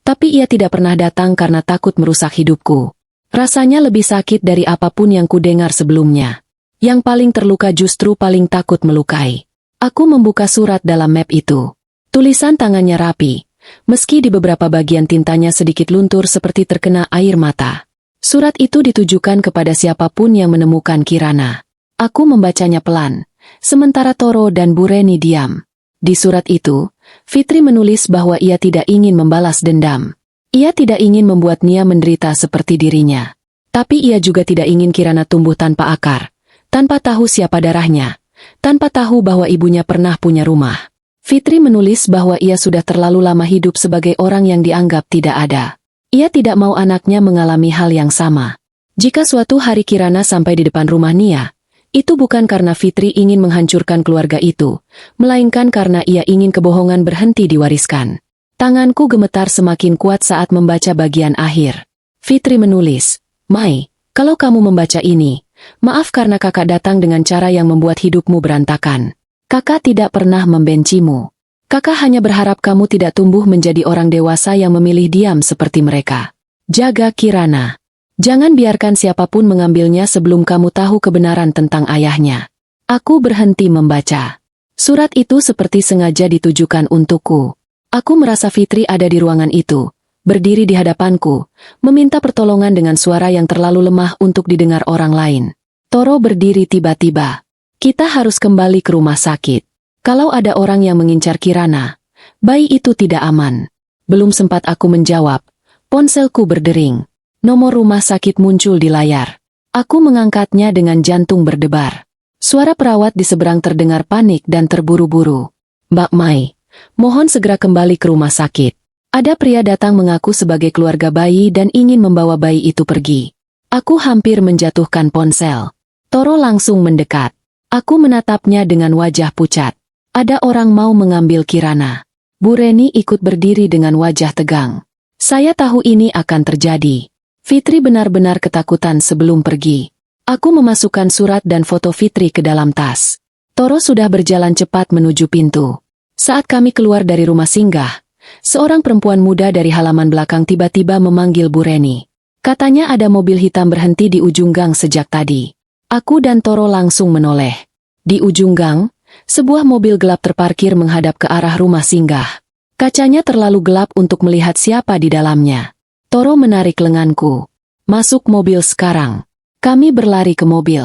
Tapi ia tidak pernah datang karena takut merusak hidupku. Rasanya lebih sakit dari apapun yang kudengar sebelumnya. Yang paling terluka justru paling takut melukai. Aku membuka surat dalam map itu. Tulisan tangannya rapi. Meski di beberapa bagian tintanya sedikit luntur seperti terkena air mata. Surat itu ditujukan kepada siapapun yang menemukan Kirana. Aku membacanya pelan, sementara Toro dan Bu Reni diam. Di surat itu, Fitri menulis bahwa ia tidak ingin membalas dendam. Ia tidak ingin membuat Nia menderita seperti dirinya. Tapi ia juga tidak ingin Kirana tumbuh tanpa akar, tanpa tahu siapa darahnya, tanpa tahu bahwa ibunya pernah punya rumah. Fitri menulis bahwa ia sudah terlalu lama hidup sebagai orang yang dianggap tidak ada. Ia tidak mau anaknya mengalami hal yang sama. Jika suatu hari Kirana sampai di depan rumah Nia, itu bukan karena Fitri ingin menghancurkan keluarga itu, melainkan karena ia ingin kebohongan berhenti diwariskan. Tanganku gemetar semakin kuat saat membaca bagian akhir. Fitri menulis, "Mai, kalau kamu membaca ini, maaf karena kakak datang dengan cara yang membuat hidupmu berantakan. Kakak tidak pernah membencimu. Kakak hanya berharap kamu tidak tumbuh menjadi orang dewasa yang memilih diam seperti mereka. Jaga Kirana. Jangan biarkan siapapun mengambilnya sebelum kamu tahu kebenaran tentang ayahnya." Aku berhenti membaca. Surat itu seperti sengaja ditujukan untukku. Aku merasa Fitri ada di ruangan itu, berdiri di hadapanku, meminta pertolongan dengan suara yang terlalu lemah untuk didengar orang lain. Toro berdiri tiba-tiba. "Kita harus kembali ke rumah sakit. Kalau ada orang yang mengincar Kirana, bayi itu tidak aman." Belum sempat aku menjawab, ponselku berdering. Nomor rumah sakit muncul di layar. Aku mengangkatnya dengan jantung berdebar. Suara perawat di seberang terdengar panik dan terburu-buru. "Mbak Mai, mohon segera kembali ke rumah sakit. Ada pria datang mengaku sebagai keluarga bayi dan ingin membawa bayi itu pergi." Aku hampir menjatuhkan ponsel. Toro langsung mendekat. Aku menatapnya dengan wajah pucat. Ada orang mau mengambil Kirana. Bu Reni ikut berdiri dengan wajah tegang. Saya tahu ini akan terjadi. Fitri benar-benar ketakutan sebelum pergi. Aku memasukkan surat dan foto Fitri ke dalam tas. Toro sudah berjalan cepat menuju pintu. Saat kami keluar dari rumah singgah, seorang perempuan muda dari halaman belakang tiba-tiba memanggil Bu Reni. Katanya ada mobil hitam berhenti di ujung gang sejak tadi. Aku dan Toro langsung menoleh. Di ujung gang, sebuah mobil gelap terparkir menghadap ke arah rumah singgah. Kacanya terlalu gelap untuk melihat siapa di dalamnya. Toro menarik lenganku. "Masuk mobil sekarang." Kami berlari ke mobil.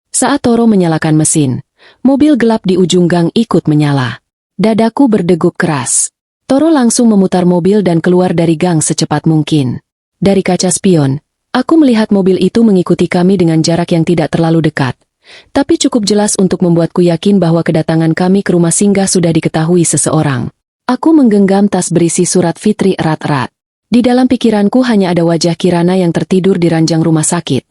Saat Toro menyalakan mesin, mobil gelap di ujung gang ikut menyala. Dadaku berdegup keras. Toro langsung memutar mobil dan keluar dari gang secepat mungkin. Dari kaca spion, aku melihat mobil itu mengikuti kami dengan jarak yang tidak terlalu dekat. Tapi cukup jelas untuk membuatku yakin bahwa kedatangan kami ke rumah singgah sudah diketahui seseorang. Aku menggenggam tas berisi surat Fitri erat-erat. Di dalam pikiranku hanya ada wajah Kirana yang tertidur di ranjang rumah sakit.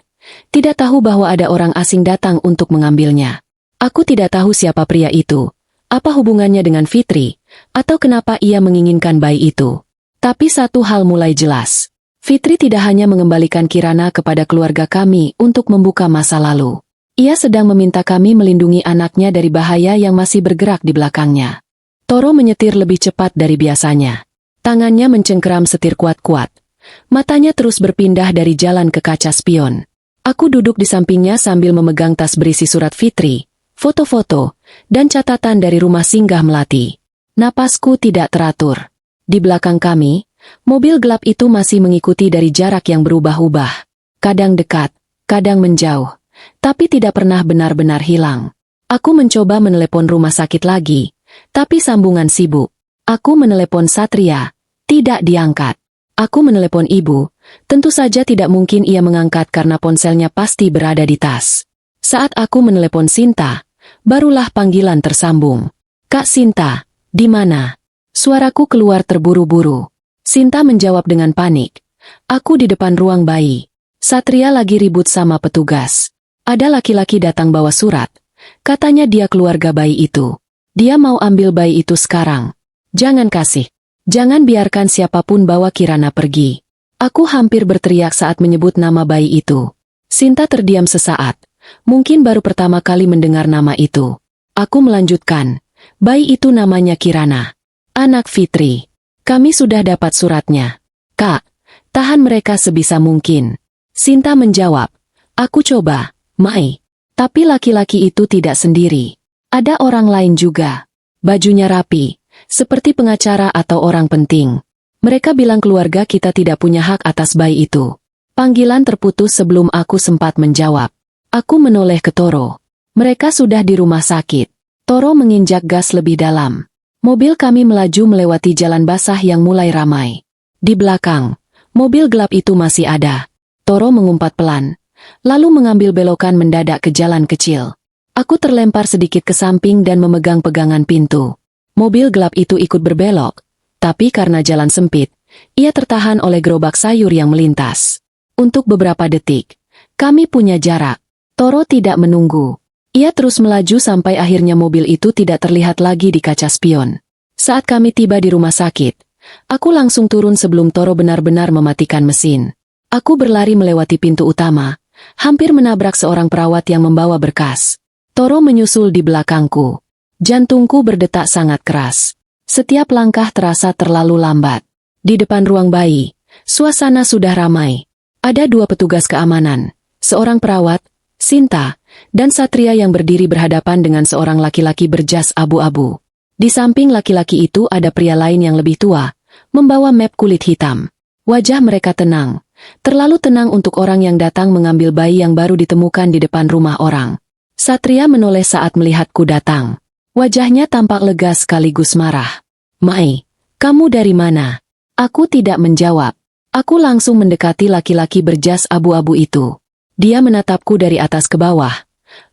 Tidak tahu bahwa ada orang asing datang untuk mengambilnya. Aku tidak tahu siapa pria itu, apa hubungannya dengan Fitri, atau kenapa ia menginginkan bayi itu. Tapi satu hal mulai jelas. Fitri tidak hanya mengembalikan Kirana kepada keluarga kami untuk membuka masa lalu. Ia sedang meminta kami melindungi anaknya dari bahaya yang masih bergerak di belakangnya. Toro menyetir lebih cepat dari biasanya. Tangannya mencengkeram setir kuat-kuat. Matanya terus berpindah dari jalan ke kaca spion. Aku duduk di sampingnya sambil memegang tas berisi surat Fitri, foto-foto, dan catatan dari rumah singgah melati. Napasku tidak teratur. Di belakang kami, mobil gelap itu masih mengikuti dari jarak yang berubah-ubah. Kadang dekat, kadang menjauh, tapi tidak pernah benar-benar hilang. Aku mencoba menelepon rumah sakit lagi, tapi sambungan sibuk. Aku menelepon Satria, tidak diangkat. Aku menelepon ibu, Tentu saja tidak mungkin ia mengangkat karena ponselnya pasti berada di tas. Saat aku menelepon Sinta, barulah panggilan tersambung. "Kak Sinta, di mana?" Suaraku keluar terburu-buru. Sinta menjawab dengan panik. "Aku di depan ruang bayi. Satria lagi ribut sama petugas. Ada laki-laki datang bawa surat. Katanya dia keluarga bayi itu. Dia mau ambil bayi itu sekarang. Jangan kasih. Jangan biarkan siapapun bawa Kirana pergi." Aku hampir berteriak saat menyebut nama bayi itu. Sinta terdiam sesaat. Mungkin baru pertama kali mendengar nama itu. Aku melanjutkan. "Bayi itu namanya Kirana. Anak Fitri. Kami sudah dapat suratnya. Kak, tahan mereka sebisa mungkin." Sinta menjawab. "Aku coba, Mai. Tapi laki-laki itu tidak sendiri. Ada orang lain juga. Bajunya rapi, seperti pengacara atau orang penting. Mereka bilang keluarga kita tidak punya hak atas bayi itu." Panggilan terputus sebelum aku sempat menjawab. Aku menoleh ke Toro. Mereka sudah di rumah sakit. Toro menginjak gas lebih dalam. Mobil kami melaju melewati jalan basah yang mulai ramai. Di belakang, mobil gelap itu masih ada. Toro mengumpat pelan, lalu mengambil belokan mendadak ke jalan kecil. Aku terlempar sedikit ke samping dan memegang pegangan pintu. Mobil gelap itu ikut berbelok, tapi karena jalan sempit, ia tertahan oleh gerobak sayur yang melintas. Untuk beberapa detik, kami punya jarak. Toro tidak menunggu. Ia terus melaju sampai akhirnya mobil itu tidak terlihat lagi di kaca spion. Saat kami tiba di rumah sakit, aku langsung turun sebelum Toro benar-benar mematikan mesin. Aku berlari melewati pintu utama, hampir menabrak seorang perawat yang membawa berkas. Toro menyusul di belakangku. Jantungku berdetak sangat keras. Setiap langkah terasa terlalu lambat. Di depan ruang bayi, suasana sudah ramai. Ada 2 petugas keamanan, seorang perawat, Sinta, dan Satria yang berdiri berhadapan dengan seorang laki-laki berjas abu-abu. Di samping laki-laki itu ada pria lain yang lebih tua, membawa map kulit hitam. Wajah mereka tenang. Terlalu tenang untuk orang yang datang mengambil bayi yang baru ditemukan di depan rumah orang. Satria menoleh saat melihatku datang. Wajahnya tampak lega sekaligus marah. "Mai, kamu dari mana?" Aku tidak menjawab. Aku langsung mendekati laki-laki berjas abu-abu itu. Dia menatapku dari atas ke bawah,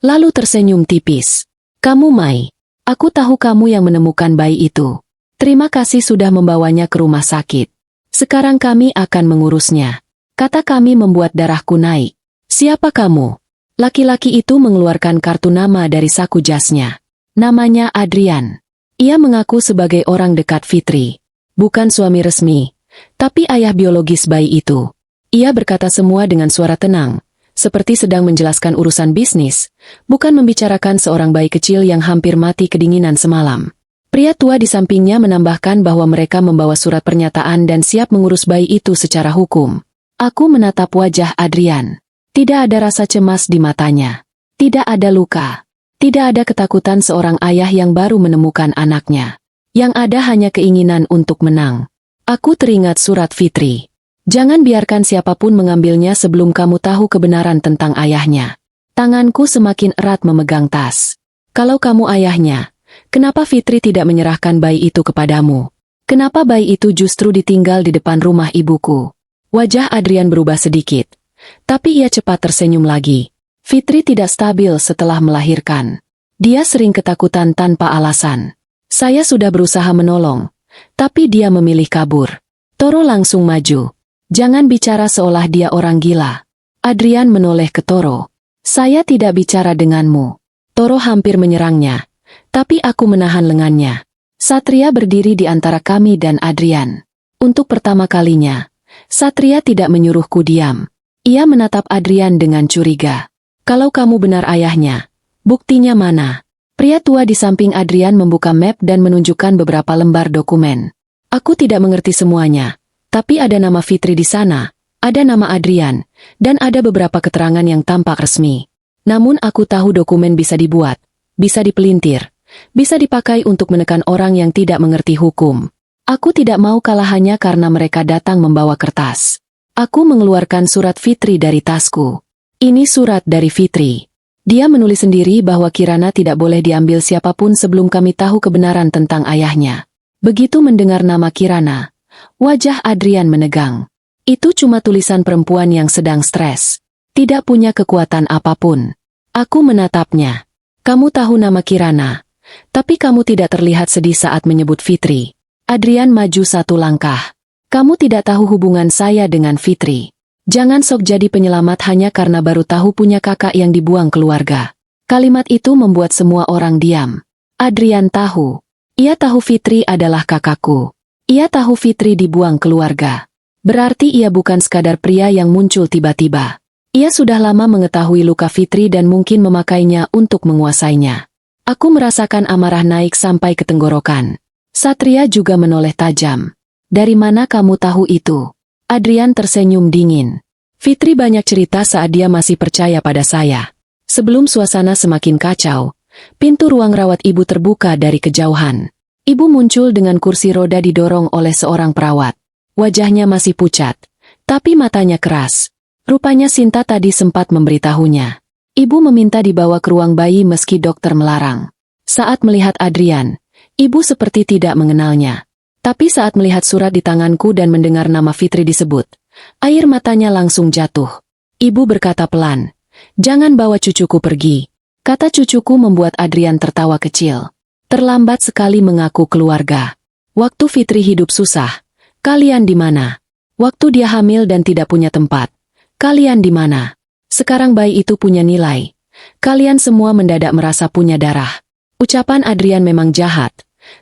lalu tersenyum tipis. "Kamu Mai. Aku tahu kamu yang menemukan bayi itu. Terima kasih sudah membawanya ke rumah sakit. Sekarang kami akan mengurusnya." Kata kami membuat darahku naik. "Siapa kamu?" Laki-laki itu mengeluarkan kartu nama dari saku jasnya. Namanya Adrian. Ia mengaku sebagai orang dekat Fitri. Bukan suami resmi, tapi ayah biologis bayi itu. Ia berkata semua dengan suara tenang, seperti sedang menjelaskan urusan bisnis, bukan membicarakan seorang bayi kecil yang hampir mati kedinginan semalam. Pria tua di sampingnya menambahkan bahwa mereka membawa surat pernyataan dan siap mengurus bayi itu secara hukum. Aku menatap wajah Adrian. Tidak ada rasa cemas di matanya. Tidak ada luka. Tidak ada ketakutan seorang ayah yang baru menemukan anaknya. Yang ada hanya keinginan untuk menang. Aku teringat surat Fitri. Jangan biarkan siapapun mengambilnya sebelum kamu tahu kebenaran tentang ayahnya. Tanganku semakin erat memegang tas. Kalau kamu ayahnya, kenapa Fitri tidak menyerahkan bayi itu kepadamu? Kenapa bayi itu justru ditinggal di depan rumah ibuku? Wajah Adrian berubah sedikit, tapi ia cepat tersenyum lagi. Fitri tidak stabil setelah melahirkan. Dia sering ketakutan tanpa alasan. Saya sudah berusaha menolong, tapi dia memilih kabur. Toro langsung maju. Jangan bicara seolah dia orang gila. Adrian menoleh ke Toro. Saya tidak bicara denganmu. Toro hampir menyerangnya, tapi aku menahan lengannya. Satria berdiri di antara kami dan Adrian. Untuk pertama kalinya, Satria tidak menyuruhku diam. Ia menatap Adrian dengan curiga. Kalau kamu benar ayahnya, buktinya mana? Pria tua di samping Adrian membuka map dan menunjukkan beberapa lembar dokumen. Aku tidak mengerti semuanya, tapi ada nama Fitri di sana, ada nama Adrian, dan ada beberapa keterangan yang tampak resmi. Namun aku tahu dokumen bisa dibuat, bisa dipelintir, bisa dipakai untuk menekan orang yang tidak mengerti hukum. Aku tidak mau kalah hanya karena mereka datang membawa kertas. Aku mengeluarkan surat Fitri dari tasku. Ini surat dari Fitri. Dia menulis sendiri bahwa Kirana tidak boleh diambil siapapun sebelum kami tahu kebenaran tentang ayahnya. Begitu mendengar nama Kirana, wajah Adrian menegang. Itu cuma tulisan perempuan yang sedang stres. Tidak punya kekuatan apapun. Aku menatapnya. Kamu tahu nama Kirana, tapi kamu tidak terlihat sedih saat menyebut Fitri. Adrian maju satu langkah. Kamu tidak tahu hubungan saya dengan Fitri. Jangan sok jadi penyelamat hanya karena baru tahu punya kakak yang dibuang keluarga. Kalimat itu membuat semua orang diam. Adrian tahu. Ia tahu Fitri adalah kakakku. Ia tahu Fitri dibuang keluarga. Berarti ia bukan sekadar pria yang muncul tiba-tiba. Ia sudah lama mengetahui luka Fitri dan mungkin memakainya untuk menguasainya. Aku merasakan amarah naik sampai ke tenggorokan. Satria juga menoleh tajam. Dari mana kamu tahu itu? Adrian tersenyum dingin. Fitri banyak cerita saat dia masih percaya pada saya. Sebelum suasana semakin kacau, pintu ruang rawat ibu terbuka dari kejauhan. Ibu muncul dengan kursi roda didorong oleh seorang perawat. Wajahnya masih pucat, tapi matanya keras. Rupanya Sinta tadi sempat memberitahunya. Ibu meminta dibawa ke ruang bayi meski dokter melarang. Saat melihat Adrian, ibu seperti tidak mengenalnya. Tapi saat melihat surat di tanganku dan mendengar nama Fitri disebut, air matanya langsung jatuh. Ibu berkata pelan, "Jangan bawa cucuku pergi." Kata cucuku membuat Adrian tertawa kecil. Terlambat sekali mengaku keluarga. Waktu Fitri hidup susah. Kalian di mana? Waktu dia hamil dan tidak punya tempat. Kalian di mana? Sekarang bayi itu punya nilai. Kalian semua mendadak merasa punya darah. Ucapan Adrian memang jahat,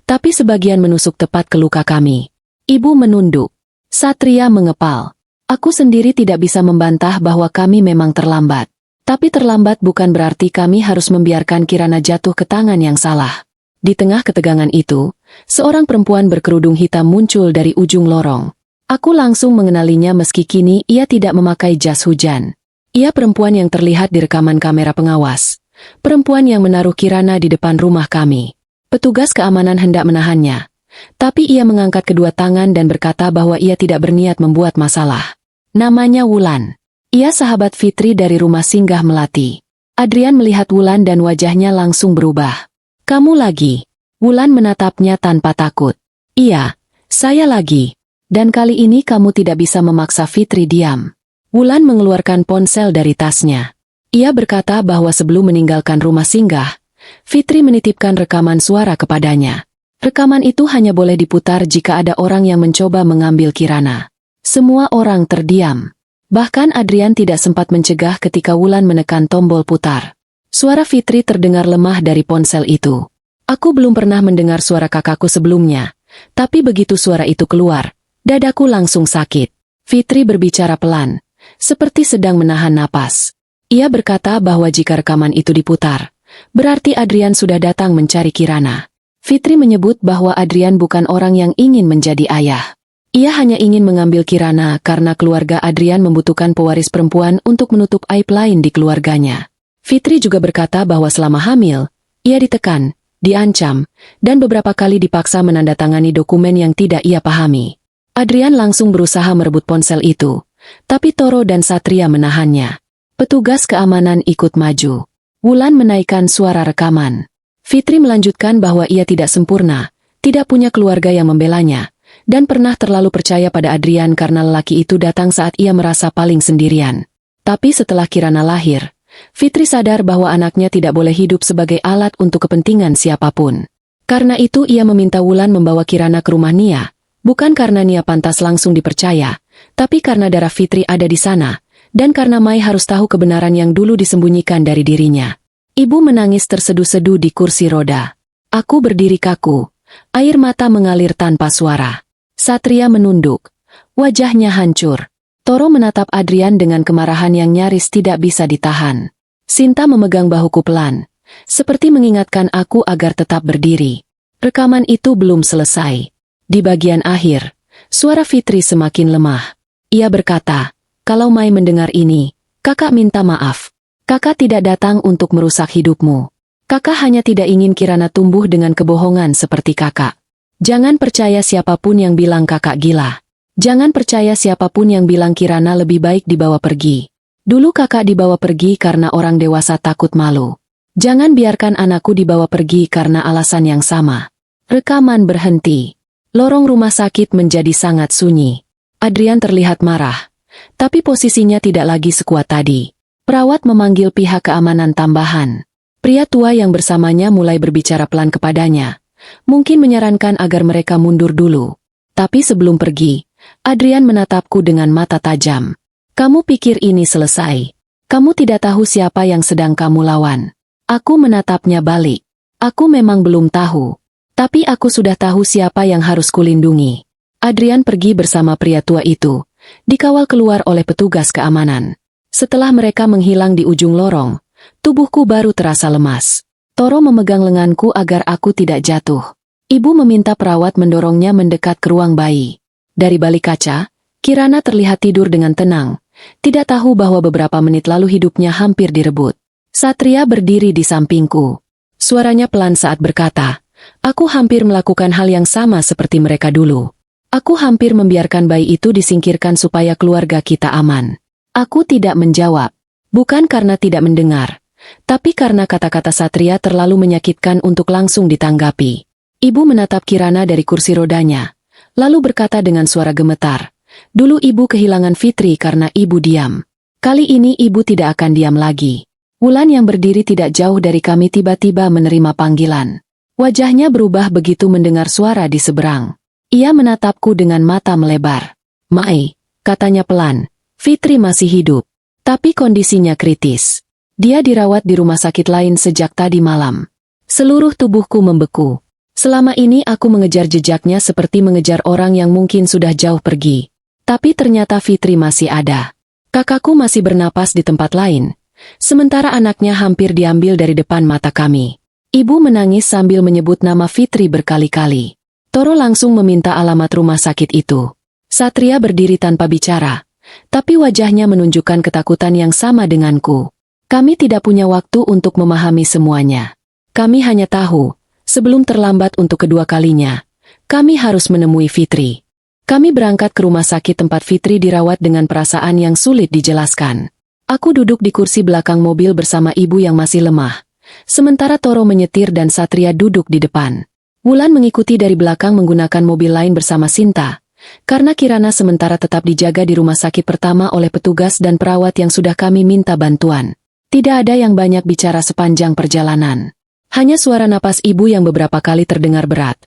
tapi sebagian menusuk tepat ke luka kami. Ibu menunduk. Satria mengepal. Aku sendiri tidak bisa membantah bahwa kami memang terlambat. Tapi terlambat bukan berarti kami harus membiarkan Kirana jatuh ke tangan yang salah. Di tengah ketegangan itu, seorang perempuan berkerudung hitam muncul dari ujung lorong. Aku langsung mengenalinya meski kini ia tidak memakai jas hujan. Ia perempuan yang terlihat di rekaman kamera pengawas. Perempuan yang menaruh Kirana di depan rumah kami. Petugas keamanan hendak menahannya. Tapi ia mengangkat kedua tangan dan berkata bahwa ia tidak berniat membuat masalah. Namanya Wulan. Ia sahabat Fitri dari rumah singgah Melati. Adrian melihat Wulan dan wajahnya langsung berubah. Kamu lagi? Wulan menatapnya tanpa takut. Iya, saya lagi. Dan kali ini kamu tidak bisa memaksa Fitri diam. Wulan mengeluarkan ponsel dari tasnya. Ia berkata bahwa sebelum meninggalkan rumah singgah, Fitri menitipkan rekaman suara kepadanya. Rekaman itu hanya boleh diputar jika ada orang yang mencoba mengambil Kirana. Semua orang terdiam. Bahkan Adrian tidak sempat mencegah ketika Wulan menekan tombol putar. Suara Fitri terdengar lemah dari ponsel itu. Aku belum pernah mendengar suara kakakku sebelumnya, tapi begitu suara itu keluar, dadaku langsung sakit. Fitri berbicara pelan, seperti sedang menahan napas. Ia berkata bahwa jika rekaman itu diputar, berarti Adrian sudah datang mencari Kirana. Fitri menyebut bahwa Adrian bukan orang yang ingin menjadi ayah. Ia hanya ingin mengambil Kirana karena keluarga Adrian membutuhkan pewaris perempuan untuk menutup aib lain di keluarganya. Fitri juga berkata bahwa selama hamil, ia ditekan, diancam, dan beberapa kali dipaksa menandatangani dokumen yang tidak ia pahami. Adrian langsung berusaha merebut ponsel itu, tapi Toro dan Satria menahannya. Petugas keamanan ikut maju. Wulan menaikkan suara rekaman. Fitri melanjutkan bahwa ia tidak sempurna, tidak punya keluarga yang membelanya, dan pernah terlalu percaya pada Adrian karena lelaki itu datang saat ia merasa paling sendirian. Tapi setelah Kirana lahir, Fitri sadar bahwa anaknya tidak boleh hidup sebagai alat untuk kepentingan siapapun. Karena itu ia meminta Wulan membawa Kirana ke rumah Nia, bukan karena Nia pantas langsung dipercaya, tapi karena darah Fitri ada di sana, dan karena Mai harus tahu kebenaran yang dulu disembunyikan dari dirinya. Ibu menangis terseduh-seduh di kursi roda. Aku berdiri kaku, air mata mengalir tanpa suara. Satria menunduk, wajahnya hancur. Toro menatap Adrian dengan kemarahan yang nyaris tidak bisa ditahan. Sinta memegang bahuku pelan, seperti mengingatkan aku agar tetap berdiri. Rekaman itu belum selesai. Di bagian akhir, suara Fitri semakin lemah. Ia berkata, kalau Mai mendengar ini, kakak minta maaf. Kakak tidak datang untuk merusak hidupmu. Kakak hanya tidak ingin Kirana tumbuh dengan kebohongan seperti kakak. Jangan percaya siapapun yang bilang kakak gila. Jangan percaya siapapun yang bilang Kirana lebih baik dibawa pergi. Dulu kakak dibawa pergi karena orang dewasa takut malu. Jangan biarkan anakku dibawa pergi karena alasan yang sama. Rekaman berhenti. Lorong rumah sakit menjadi sangat sunyi. Adrian terlihat marah, tapi posisinya tidak lagi sekuat tadi. Perawat memanggil pihak keamanan tambahan. Pria tua yang bersamanya mulai berbicara pelan kepadanya, mungkin menyarankan agar mereka mundur dulu. Tapi sebelum pergi, Adrian menatapku dengan mata tajam. Kamu pikir ini selesai? Kamu tidak tahu siapa yang sedang kamu lawan. Aku menatapnya balik. Aku memang belum tahu. Tapi aku sudah tahu siapa yang harus kulindungi. Adrian pergi bersama pria tua itu, dikawal keluar oleh petugas keamanan. Setelah mereka menghilang di ujung lorong, tubuhku baru terasa lemas. Toro memegang lenganku agar aku tidak jatuh. Ibu meminta perawat mendorongnya mendekat ke ruang bayi. Dari balik kaca, Kirana terlihat tidur dengan tenang, tidak tahu bahwa beberapa menit lalu hidupnya hampir direbut. Satria berdiri di sampingku. Suaranya pelan saat berkata, aku hampir melakukan hal yang sama seperti mereka dulu. Aku hampir membiarkan bayi itu disingkirkan supaya keluarga kita aman. Aku tidak menjawab, bukan karena tidak mendengar, tapi karena kata-kata Satria terlalu menyakitkan untuk langsung ditanggapi. Ibu menatap Kirana dari kursi rodanya, lalu berkata dengan suara gemetar, dulu ibu kehilangan Fitri karena ibu diam. Kali ini ibu tidak akan diam lagi. Wulan yang berdiri tidak jauh dari kami tiba-tiba menerima panggilan. Wajahnya berubah begitu mendengar suara di seberang. Ia menatapku dengan mata melebar. Mai, katanya pelan, Fitri masih hidup, tapi kondisinya kritis. Dia dirawat di rumah sakit lain sejak tadi malam. Seluruh tubuhku membeku. Selama ini aku mengejar jejaknya seperti mengejar orang yang mungkin sudah jauh pergi. Tapi ternyata Fitri masih ada. Kakakku masih bernapas di tempat lain. Sementara anaknya hampir diambil dari depan mata kami. Ibu menangis sambil menyebut nama Fitri berkali-kali. Toro langsung meminta alamat rumah sakit itu. Satria berdiri tanpa bicara, tapi wajahnya menunjukkan ketakutan yang sama denganku. Kami tidak punya waktu untuk memahami semuanya. Kami hanya tahu, sebelum terlambat untuk kedua kalinya, kami harus menemui Fitri. Kami berangkat ke rumah sakit tempat Fitri dirawat dengan perasaan yang sulit dijelaskan. Aku duduk di kursi belakang mobil bersama ibu yang masih lemah. Sementara Toro menyetir dan Satria duduk di depan. Wulan mengikuti dari belakang menggunakan mobil lain bersama Sinta. Karena Kirana sementara tetap dijaga di rumah sakit pertama oleh petugas dan perawat yang sudah kami minta bantuan. Tidak ada yang banyak bicara sepanjang perjalanan. Hanya suara napas ibu yang beberapa kali terdengar berat.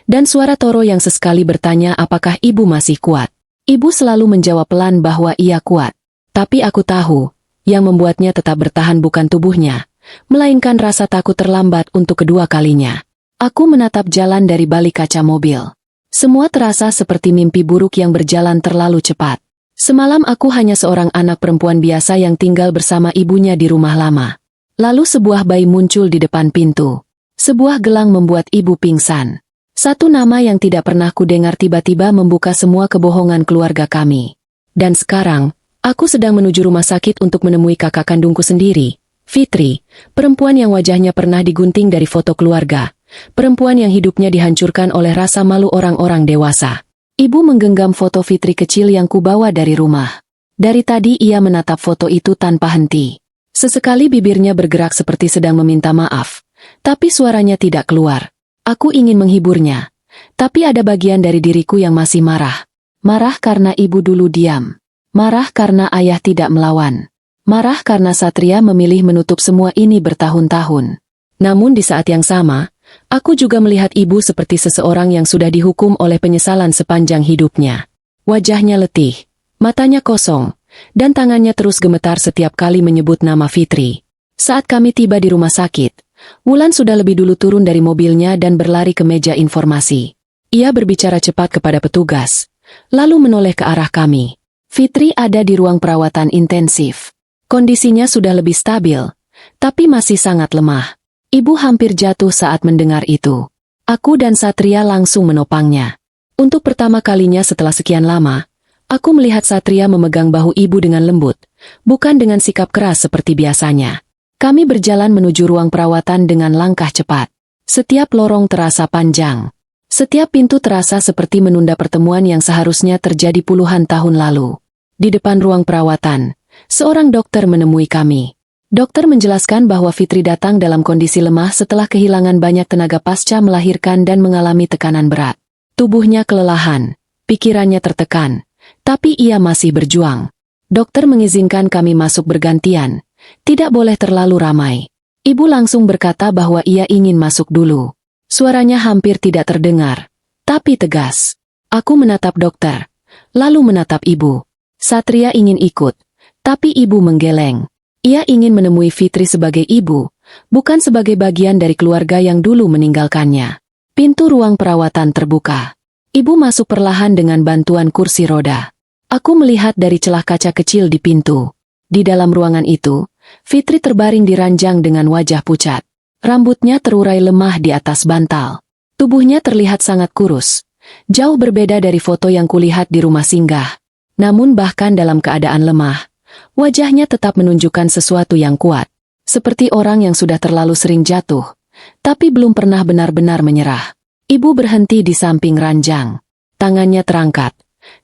Dan suara Toro yang sesekali bertanya apakah ibu masih kuat. Ibu selalu menjawab pelan bahwa ia kuat. Tapi aku tahu, yang membuatnya tetap bertahan bukan tubuhnya, melainkan rasa takut terlambat untuk kedua kalinya. Aku menatap jalan dari balik kaca mobil. Semua terasa seperti mimpi buruk yang berjalan terlalu cepat. Semalam aku hanya seorang anak perempuan biasa yang tinggal bersama ibunya di rumah lama. Lalu sebuah bayi muncul di depan pintu. Sebuah gelang membuat ibu pingsan. Satu nama yang tidak pernah kudengar tiba-tiba membuka semua kebohongan keluarga kami. Dan sekarang, aku sedang menuju rumah sakit untuk menemui kakak kandungku sendiri, Fitri, perempuan yang wajahnya pernah digunting dari foto keluarga, perempuan yang hidupnya dihancurkan oleh rasa malu orang-orang dewasa. Ibu menggenggam foto Fitri kecil yang kubawa dari rumah. Dari tadi ia menatap foto itu tanpa henti. Sesekali bibirnya bergerak seperti sedang meminta maaf, tapi suaranya tidak keluar. Aku ingin menghiburnya, tapi ada bagian dari diriku yang masih marah. Marah karena ibu dulu diam. Marah karena ayah tidak melawan. Marah karena Satria memilih menutup semua ini bertahun-tahun. Namun di saat yang sama, aku juga melihat ibu seperti seseorang yang sudah dihukum oleh penyesalan sepanjang hidupnya. Wajahnya letih, matanya kosong, dan tangannya terus gemetar setiap kali menyebut nama Fitri. Saat kami tiba di rumah sakit, Wulan sudah lebih dulu turun dari mobilnya dan berlari ke meja informasi. Ia berbicara cepat kepada petugas, lalu menoleh ke arah kami. Fitri ada di ruang perawatan intensif. Kondisinya sudah lebih stabil, tapi masih sangat lemah. Ibu hampir jatuh saat mendengar itu. Aku dan Satria langsung menopangnya. Untuk pertama kalinya setelah sekian lama, aku melihat Satria memegang bahu ibu dengan lembut, bukan dengan sikap keras seperti biasanya. Kami berjalan menuju ruang perawatan dengan langkah cepat. Setiap lorong terasa panjang. Setiap pintu terasa seperti menunda pertemuan yang seharusnya terjadi puluhan tahun lalu. Di depan ruang perawatan, seorang dokter menemui kami. Dokter menjelaskan bahwa Fitri datang dalam kondisi lemah setelah kehilangan banyak tenaga pasca melahirkan dan mengalami tekanan berat. Tubuhnya kelelahan, pikirannya tertekan, tapi ia masih berjuang. Dokter mengizinkan kami masuk bergantian. Tidak boleh terlalu ramai. Ibu langsung berkata bahwa ia ingin masuk dulu. Suaranya hampir tidak terdengar, tapi tegas. Aku menatap dokter, lalu menatap ibu. Satria ingin ikut, tapi ibu menggeleng. Ia ingin menemui Fitri sebagai ibu, bukan sebagai bagian dari keluarga yang dulu meninggalkannya. Pintu ruang perawatan terbuka. Ibu masuk perlahan dengan bantuan kursi roda. Aku melihat dari celah kaca kecil di pintu. Di dalam ruangan itu, Fitri terbaring di ranjang dengan wajah pucat. Rambutnya terurai lemah di atas bantal. Tubuhnya terlihat sangat kurus. Jauh berbeda dari foto yang kulihat di rumah singgah. Namun bahkan dalam keadaan lemah, wajahnya tetap menunjukkan sesuatu yang kuat. Seperti orang yang sudah terlalu sering jatuh, tapi belum pernah benar-benar menyerah. Ibu berhenti di samping ranjang. Tangannya terangkat,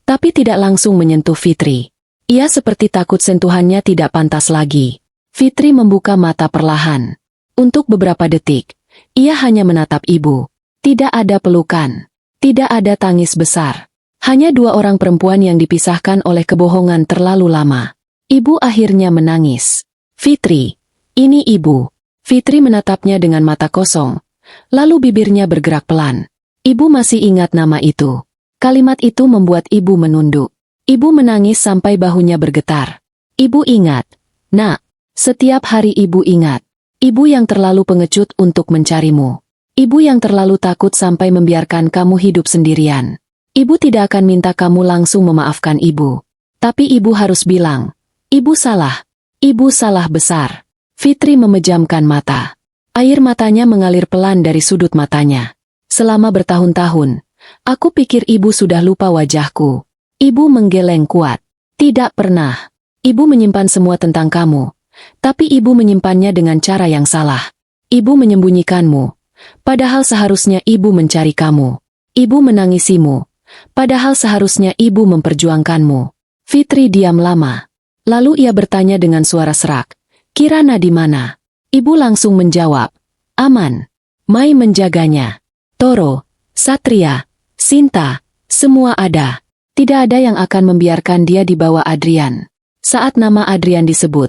tapi tidak langsung menyentuh Fitri. Ia seperti takut sentuhannya tidak pantas lagi. Fitri membuka mata perlahan. Untuk beberapa detik, ia hanya menatap ibu. Tidak ada pelukan. Tidak ada tangis besar. Hanya dua orang perempuan yang dipisahkan oleh kebohongan terlalu lama. Ibu akhirnya menangis. Fitri, ini ibu. Fitri menatapnya dengan mata kosong. Lalu bibirnya bergerak pelan. Ibu masih ingat nama itu. Kalimat itu membuat ibu menunduk. Ibu menangis sampai bahunya bergetar. Ibu ingat. Nak, setiap hari ibu ingat. Ibu yang terlalu pengecut untuk mencarimu. Ibu yang terlalu takut sampai membiarkan kamu hidup sendirian. Ibu tidak akan minta kamu langsung memaafkan ibu. Tapi ibu harus bilang, ibu salah. Ibu salah besar. Fitri memejamkan mata. Air matanya mengalir pelan dari sudut matanya. Selama bertahun-tahun, aku pikir ibu sudah lupa wajahku. Ibu menggeleng kuat. Tidak pernah. Ibu menyimpan semua tentang kamu. Tapi ibu menyimpannya dengan cara yang salah. Ibu menyembunyikanmu. Padahal seharusnya ibu mencari kamu. Ibu menangisimu. Padahal seharusnya ibu memperjuangkanmu. Fitri diam lama. Lalu ia bertanya dengan suara serak. Kirana di mana? Ibu langsung menjawab. Aman. Mai menjaganya. Toro, Satria, Sinta, semua ada. Tidak ada yang akan membiarkan dia dibawa Adrian. Saat nama Adrian disebut,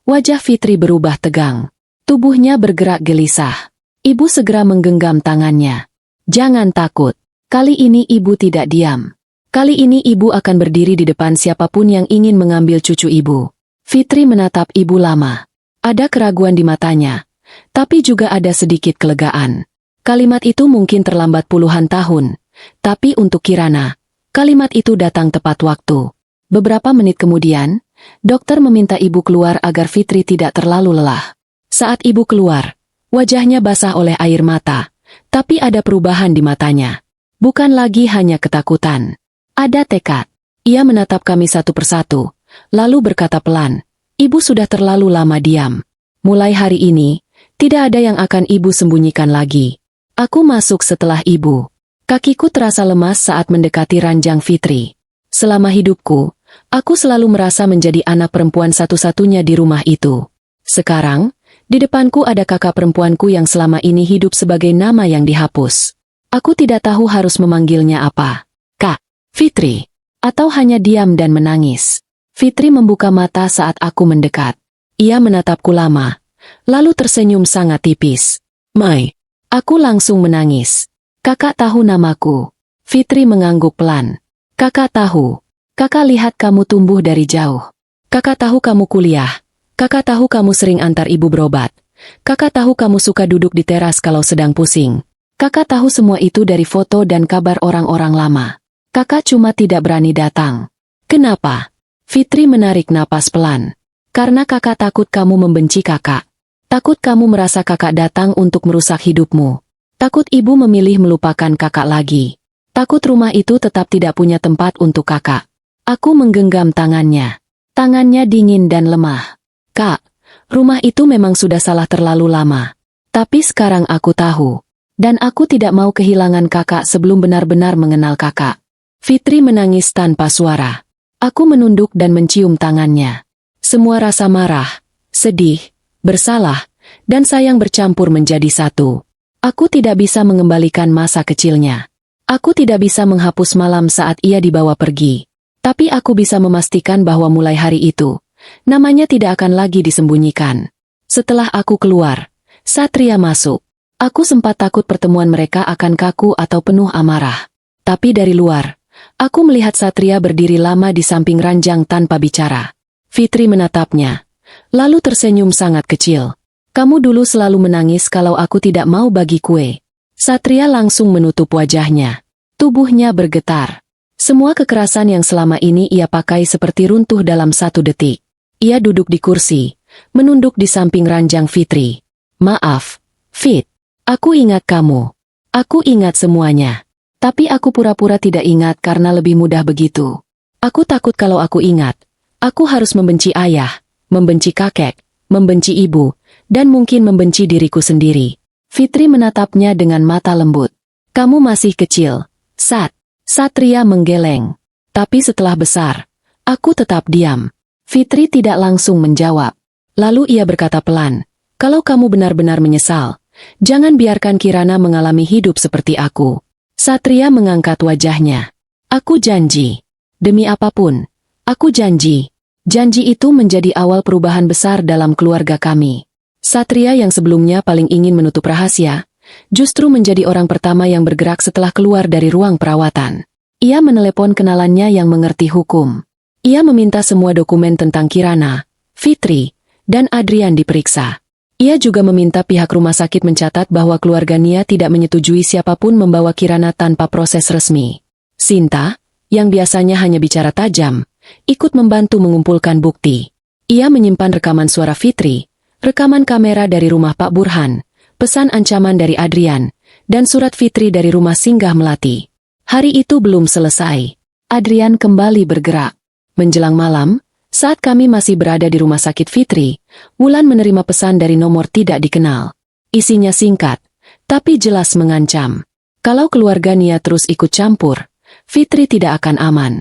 wajah Fitri berubah tegang. Tubuhnya bergerak gelisah. Ibu segera menggenggam tangannya. Jangan takut. Kali ini ibu tidak diam. Kali ini ibu akan berdiri di depan siapapun yang ingin mengambil cucu ibu. Fitri menatap ibu lama. Ada keraguan di matanya, tapi juga ada sedikit kelegaan. Kalimat itu mungkin terlambat puluhan tahun, tapi untuk Kirana, kalimat itu datang tepat waktu. Beberapa menit kemudian, dokter meminta ibu keluar agar Fitri tidak terlalu lelah. Saat ibu keluar, wajahnya basah oleh air mata, tapi ada perubahan di matanya. Bukan lagi hanya ketakutan. Ada tekad. Ia menatap kami satu persatu, lalu berkata pelan, ibu sudah terlalu lama diam. Mulai hari ini, tidak ada yang akan ibu sembunyikan lagi. Aku masuk setelah ibu. Kakiku terasa lemas saat mendekati ranjang Fitri. Selama hidupku, aku selalu merasa menjadi anak perempuan satu-satunya di rumah itu. Sekarang, di depanku ada kakak perempuanku yang selama ini hidup sebagai nama yang dihapus. Aku tidak tahu harus memanggilnya apa. Kak, Fitri, atau hanya diam dan menangis. Fitri membuka mata saat aku mendekat. Ia menatapku lama, lalu tersenyum sangat tipis. Mai, aku langsung menangis. Kakak tahu namaku. Fitri mengangguk pelan. Kakak tahu. Kakak lihat kamu tumbuh dari jauh. Kakak tahu kamu kuliah. Kakak tahu kamu sering antar ibu berobat. Kakak tahu kamu suka duduk di teras kalau sedang pusing. Kakak tahu semua itu dari foto dan kabar orang-orang lama. Kakak cuma tidak berani datang. Kenapa? Fitri menarik napas pelan. Karena kakak takut kamu membenci kakak. Takut kamu merasa kakak datang untuk merusak hidupmu. Takut ibu memilih melupakan kakak lagi. Takut rumah itu tetap tidak punya tempat untuk kakak. Aku menggenggam tangannya. Tangannya dingin dan lemah. Kak, rumah itu memang sudah salah terlalu lama. Tapi sekarang aku tahu. Dan aku tidak mau kehilangan kakak sebelum benar-benar mengenal kakak. Fitri menangis tanpa suara. Aku menunduk dan mencium tangannya. Semua rasa marah, sedih, bersalah, dan sayang bercampur menjadi satu. Aku tidak bisa mengembalikan masa kecilnya. Aku tidak bisa menghapus malam saat ia dibawa pergi. Tapi aku bisa memastikan bahwa mulai hari itu, namanya tidak akan lagi disembunyikan. Setelah aku keluar, Satria masuk. Aku sempat takut pertemuan mereka akan kaku atau penuh amarah. Tapi dari luar, aku melihat Satria berdiri lama di samping ranjang tanpa bicara. Fitri menatapnya, lalu tersenyum sangat kecil. Kamu dulu selalu menangis kalau aku tidak mau bagi kue. Satria langsung menutup wajahnya. Tubuhnya bergetar. Semua kekerasan yang selama ini ia pakai seperti runtuh dalam 1 detik. Ia duduk di kursi, menunduk di samping ranjang Fitri. Maaf, Fit. Aku ingat kamu. Aku ingat semuanya. Tapi aku pura-pura tidak ingat karena lebih mudah begitu. Aku takut kalau aku ingat. Aku harus membenci ayah, membenci kakek, membenci ibu, dan mungkin membenci diriku sendiri. Fitri menatapnya dengan mata lembut. Kamu masih kecil, Sat. Satria menggeleng. Tapi setelah besar, aku tetap diam. Fitri tidak langsung menjawab. Lalu ia berkata pelan, kalau kamu benar-benar menyesal, jangan biarkan Kirana mengalami hidup seperti aku. Satria mengangkat wajahnya. Aku janji. Demi apapun, aku janji. Janji itu menjadi awal perubahan besar dalam keluarga kami. Satria yang sebelumnya paling ingin menutup rahasia, justru menjadi orang pertama yang bergerak setelah keluar dari ruang perawatan. Ia menelepon kenalannya yang mengerti hukum. Ia meminta semua dokumen tentang Kirana, Fitri, dan Adrian diperiksa. Ia juga meminta pihak rumah sakit mencatat bahwa keluarga Nia tidak menyetujui siapapun membawa Kirana tanpa proses resmi. Sinta, yang biasanya hanya bicara tajam, ikut membantu mengumpulkan bukti. Ia menyimpan rekaman suara Fitri, rekaman kamera dari rumah Pak Burhan, pesan ancaman dari Adrian, dan surat Fitri dari rumah Singgah Melati. Hari itu belum selesai. Adrian kembali bergerak. Menjelang malam, saat kami masih berada di rumah sakit Fitri, Wulan menerima pesan dari nomor tidak dikenal. Isinya singkat, tapi jelas mengancam. Kalau keluarga Nia terus ikut campur, Fitri tidak akan aman.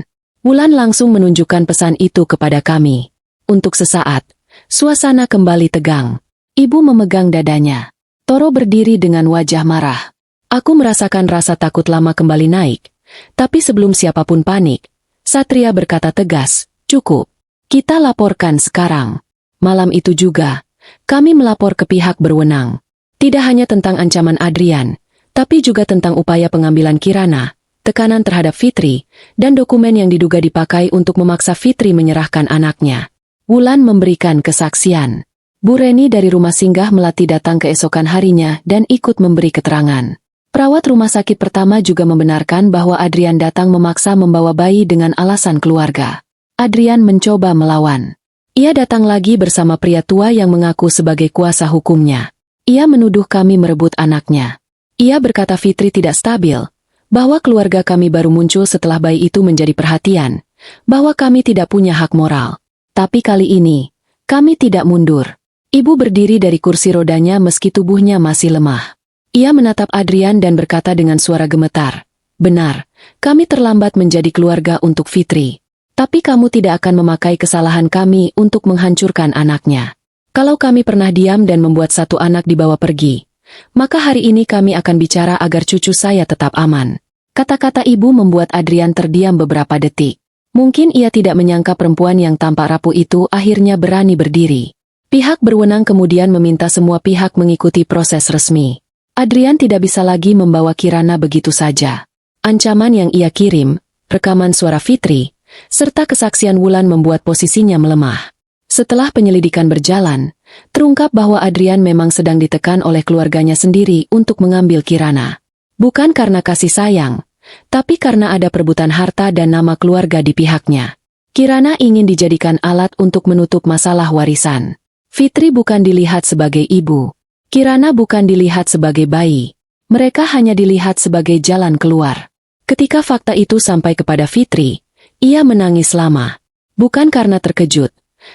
Wulan langsung menunjukkan pesan itu kepada kami. Untuk sesaat, suasana kembali tegang. Ibu memegang dadanya. Toro berdiri dengan wajah marah. Aku merasakan rasa takut lama kembali naik. Tapi sebelum siapapun panik, Satria berkata tegas, cukup. Kita laporkan sekarang. Malam itu juga, kami melapor ke pihak berwenang. Tidak hanya tentang ancaman Adrian, tapi juga tentang upaya pengambilan Kirana, tekanan terhadap Fitri, dan dokumen yang diduga dipakai untuk memaksa Fitri menyerahkan anaknya. Wulan memberikan kesaksian. Bu Reni dari rumah Singgah Melati datang keesokan harinya dan ikut memberi keterangan. Perawat rumah sakit pertama juga membenarkan bahwa Adrian datang memaksa membawa bayi dengan alasan keluarga. Adrian mencoba melawan. Ia datang lagi bersama pria tua yang mengaku sebagai kuasa hukumnya. Ia menuduh kami merebut anaknya. Ia berkata Fitri tidak stabil, bahwa keluarga kami baru muncul setelah bayi itu menjadi perhatian, bahwa kami tidak punya hak moral. Tapi kali ini, kami tidak mundur. Ibu berdiri dari kursi rodanya meski tubuhnya masih lemah. Ia menatap Adrian dan berkata dengan suara gemetar, benar, kami terlambat menjadi keluarga untuk Fitri. Tapi kamu tidak akan memakai kesalahan kami untuk menghancurkan anaknya. Kalau kami pernah diam dan membuat satu anak dibawa pergi, maka hari ini kami akan bicara agar cucu saya tetap aman. Kata-kata ibu membuat Adrian terdiam beberapa detik. Mungkin ia tidak menyangka perempuan yang tampak rapuh itu akhirnya berani berdiri. Pihak berwenang kemudian meminta semua pihak mengikuti proses resmi. Adrian tidak bisa lagi membawa Kirana begitu saja. Ancaman yang ia kirim, rekaman suara Fitri, serta kesaksian Wulan membuat posisinya melemah. Setelah penyelidikan berjalan, terungkap bahwa Adrian memang sedang ditekan oleh keluarganya sendiri untuk mengambil Kirana. Bukan karena kasih sayang, tapi karena ada perebutan harta dan nama keluarga di pihaknya. Kirana ingin dijadikan alat untuk menutup masalah warisan. Fitri bukan dilihat sebagai ibu. Kirana bukan dilihat sebagai bayi. Mereka hanya dilihat sebagai jalan keluar. Ketika fakta itu sampai kepada Fitri, ia menangis lama. Bukan karena terkejut,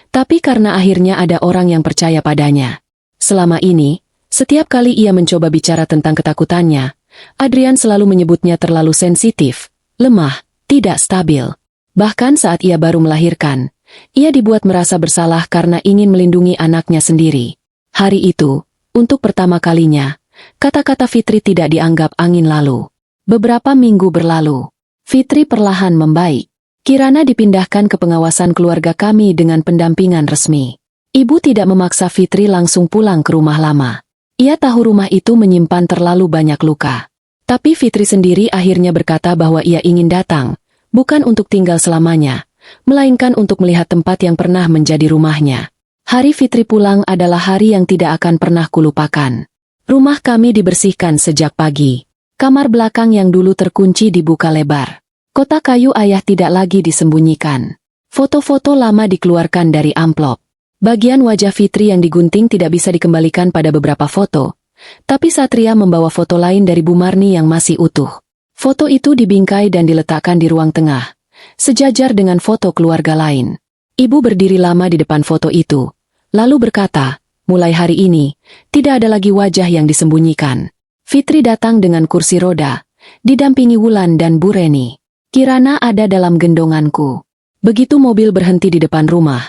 tapi karena akhirnya ada orang yang percaya padanya. Selama ini, setiap kali ia mencoba bicara tentang ketakutannya, Adrian selalu menyebutnya terlalu sensitif, lemah, tidak stabil. Bahkan saat ia baru melahirkan, ia dibuat merasa bersalah karena ingin melindungi anaknya sendiri. Hari itu, untuk pertama kalinya, kata-kata Fitri tidak dianggap angin lalu. Beberapa minggu berlalu, Fitri perlahan membaik. Kirana dipindahkan ke pengawasan keluarga kami dengan pendampingan resmi. Ibu tidak memaksa Fitri langsung pulang ke rumah lama. Ia tahu rumah itu menyimpan terlalu banyak luka. Tapi Fitri sendiri akhirnya berkata bahwa ia ingin datang, bukan untuk tinggal selamanya, melainkan untuk melihat tempat yang pernah menjadi rumahnya. Hari Fitri pulang adalah hari yang tidak akan pernah kulupakan. Rumah kami dibersihkan sejak pagi. Kamar belakang yang dulu terkunci dibuka lebar. Kotak kayu ayah tidak lagi disembunyikan. Foto-foto lama dikeluarkan dari amplop. Bagian wajah Fitri yang digunting tidak bisa dikembalikan pada beberapa foto, tapi Satria membawa foto lain dari Bu Marni yang masih utuh. Foto itu dibingkai dan diletakkan di ruang tengah, sejajar dengan foto keluarga lain. Ibu berdiri lama di depan foto itu, lalu berkata, mulai hari ini, tidak ada lagi wajah yang disembunyikan. Fitri datang dengan kursi roda, didampingi Wulan dan Bu Reni. Kirana ada dalam gendonganku. Begitu mobil berhenti di depan rumah,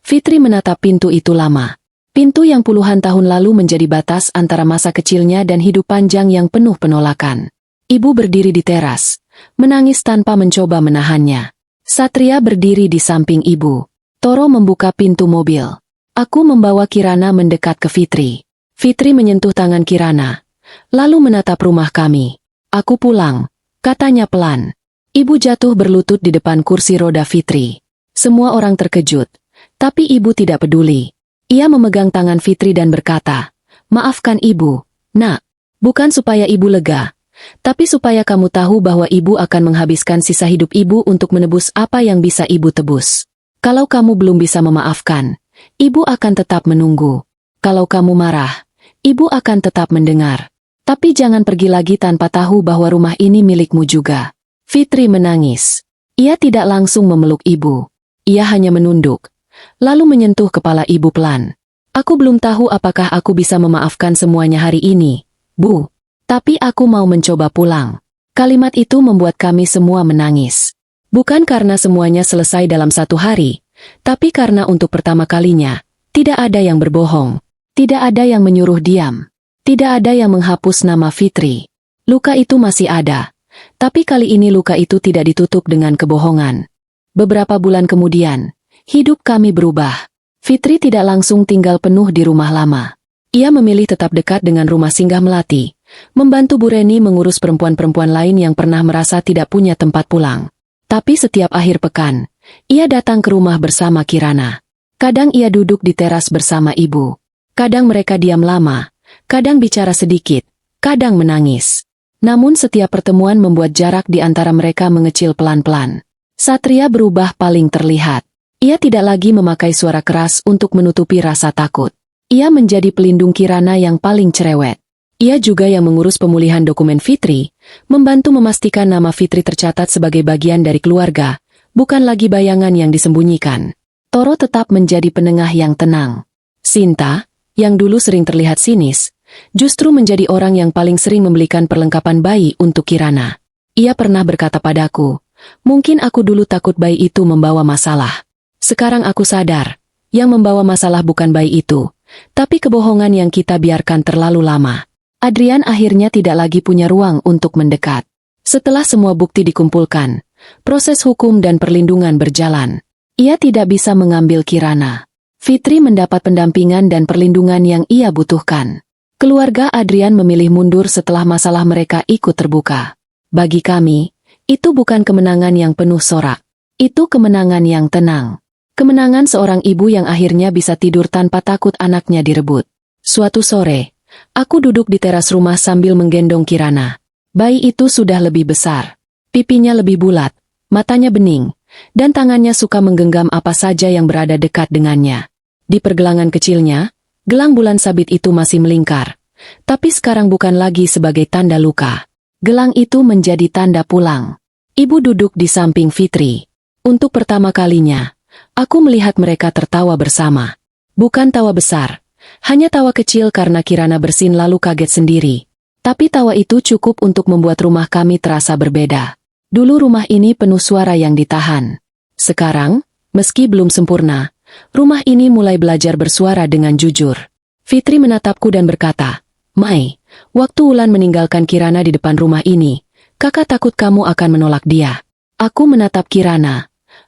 Fitri menatap pintu itu lama. Pintu yang puluhan tahun lalu menjadi batas antara masa kecilnya dan hidup panjang yang penuh penolakan. Ibu berdiri di teras, menangis tanpa mencoba menahannya. Satria berdiri di samping ibu. Toro membuka pintu mobil. Aku membawa Kirana mendekat ke Fitri. Fitri menyentuh tangan Kirana, lalu menatap rumah kami. Aku pulang, katanya pelan. Ibu jatuh berlutut di depan kursi roda Fitri. Semua orang terkejut. Tapi ibu tidak peduli. Ia memegang tangan Fitri dan berkata, maafkan ibu, nak. Bukan supaya ibu lega, tapi supaya kamu tahu bahwa ibu akan menghabiskan sisa hidup ibu untuk menebus apa yang bisa ibu tebus. Kalau kamu belum bisa memaafkan, ibu akan tetap menunggu. Kalau kamu marah, ibu akan tetap mendengar. Tapi jangan pergi lagi tanpa tahu bahwa rumah ini milikmu juga. Fitri menangis. Ia tidak langsung memeluk ibu. Ia hanya menunduk, lalu menyentuh kepala ibu pelan. Aku belum tahu apakah aku bisa memaafkan semuanya hari ini, Bu. Tapi aku mau mencoba pulang. Kalimat itu membuat kami semua menangis. Bukan karena semuanya selesai dalam satu hari, tapi karena untuk pertama kalinya, tidak ada yang berbohong. Tidak ada yang menyuruh diam. Tidak ada yang menghapus nama Fitri. Luka itu masih ada. Tapi kali ini luka itu tidak ditutup dengan kebohongan. Beberapa bulan kemudian, hidup kami berubah. Fitri tidak langsung tinggal penuh di rumah lama. Ia memilih tetap dekat dengan rumah singgah melati, membantu Bu Reni mengurus perempuan-perempuan lain yang pernah merasa tidak punya tempat pulang. Tapi setiap akhir pekan, ia datang ke rumah bersama Kirana. Kadang ia duduk di teras bersama ibu. Kadang mereka diam lama, kadang bicara sedikit, kadang menangis. Namun setiap pertemuan membuat jarak di antara mereka mengecil pelan-pelan. Satria berubah paling terlihat. Ia tidak lagi memakai suara keras untuk menutupi rasa takut. Ia menjadi pelindung Kirana yang paling cerewet. Ia juga yang mengurus pemulihan dokumen Fitri, membantu memastikan nama Fitri tercatat sebagai bagian dari keluarga, bukan lagi bayangan yang disembunyikan. Toro tetap menjadi penengah yang tenang. Sinta, yang dulu sering terlihat sinis, justru menjadi orang yang paling sering membelikan perlengkapan bayi untuk Kirana. Ia pernah berkata padaku, mungkin aku dulu takut bayi itu membawa masalah. Sekarang aku sadar, yang membawa masalah bukan bayi itu, tapi kebohongan yang kita biarkan terlalu lama. Adrian akhirnya tidak lagi punya ruang untuk mendekat. Setelah semua bukti dikumpulkan, proses hukum dan perlindungan berjalan. Ia tidak bisa mengambil Kirana. Fitri mendapat pendampingan dan perlindungan yang ia butuhkan. Keluarga Adrian memilih mundur setelah masalah mereka ikut terbuka. Bagi kami, itu bukan kemenangan yang penuh sorak. Itu kemenangan yang tenang. Kemenangan seorang ibu yang akhirnya bisa tidur tanpa takut anaknya direbut. Suatu sore, aku duduk di teras rumah sambil menggendong Kirana. Bayi itu sudah lebih besar. Pipinya lebih bulat, matanya bening, dan tangannya suka menggenggam apa saja yang berada dekat dengannya. Di pergelangan kecilnya, gelang bulan sabit itu masih melingkar. Tapi sekarang bukan lagi sebagai tanda luka. Gelang itu menjadi tanda pulang. Ibu duduk di samping Fitri. Untuk pertama kalinya, aku melihat mereka tertawa bersama. Bukan tawa besar, hanya tawa kecil karena Kirana bersin lalu kaget sendiri. Tapi tawa itu cukup untuk membuat rumah kami terasa berbeda. Dulu rumah ini penuh suara yang ditahan. Sekarang, meski belum sempurna, rumah ini mulai belajar bersuara dengan jujur. Fitri menatapku dan berkata, Mai, waktu Wulan meninggalkan Kirana di depan rumah ini, kakak takut kamu akan menolak dia. Aku menatap Kirana,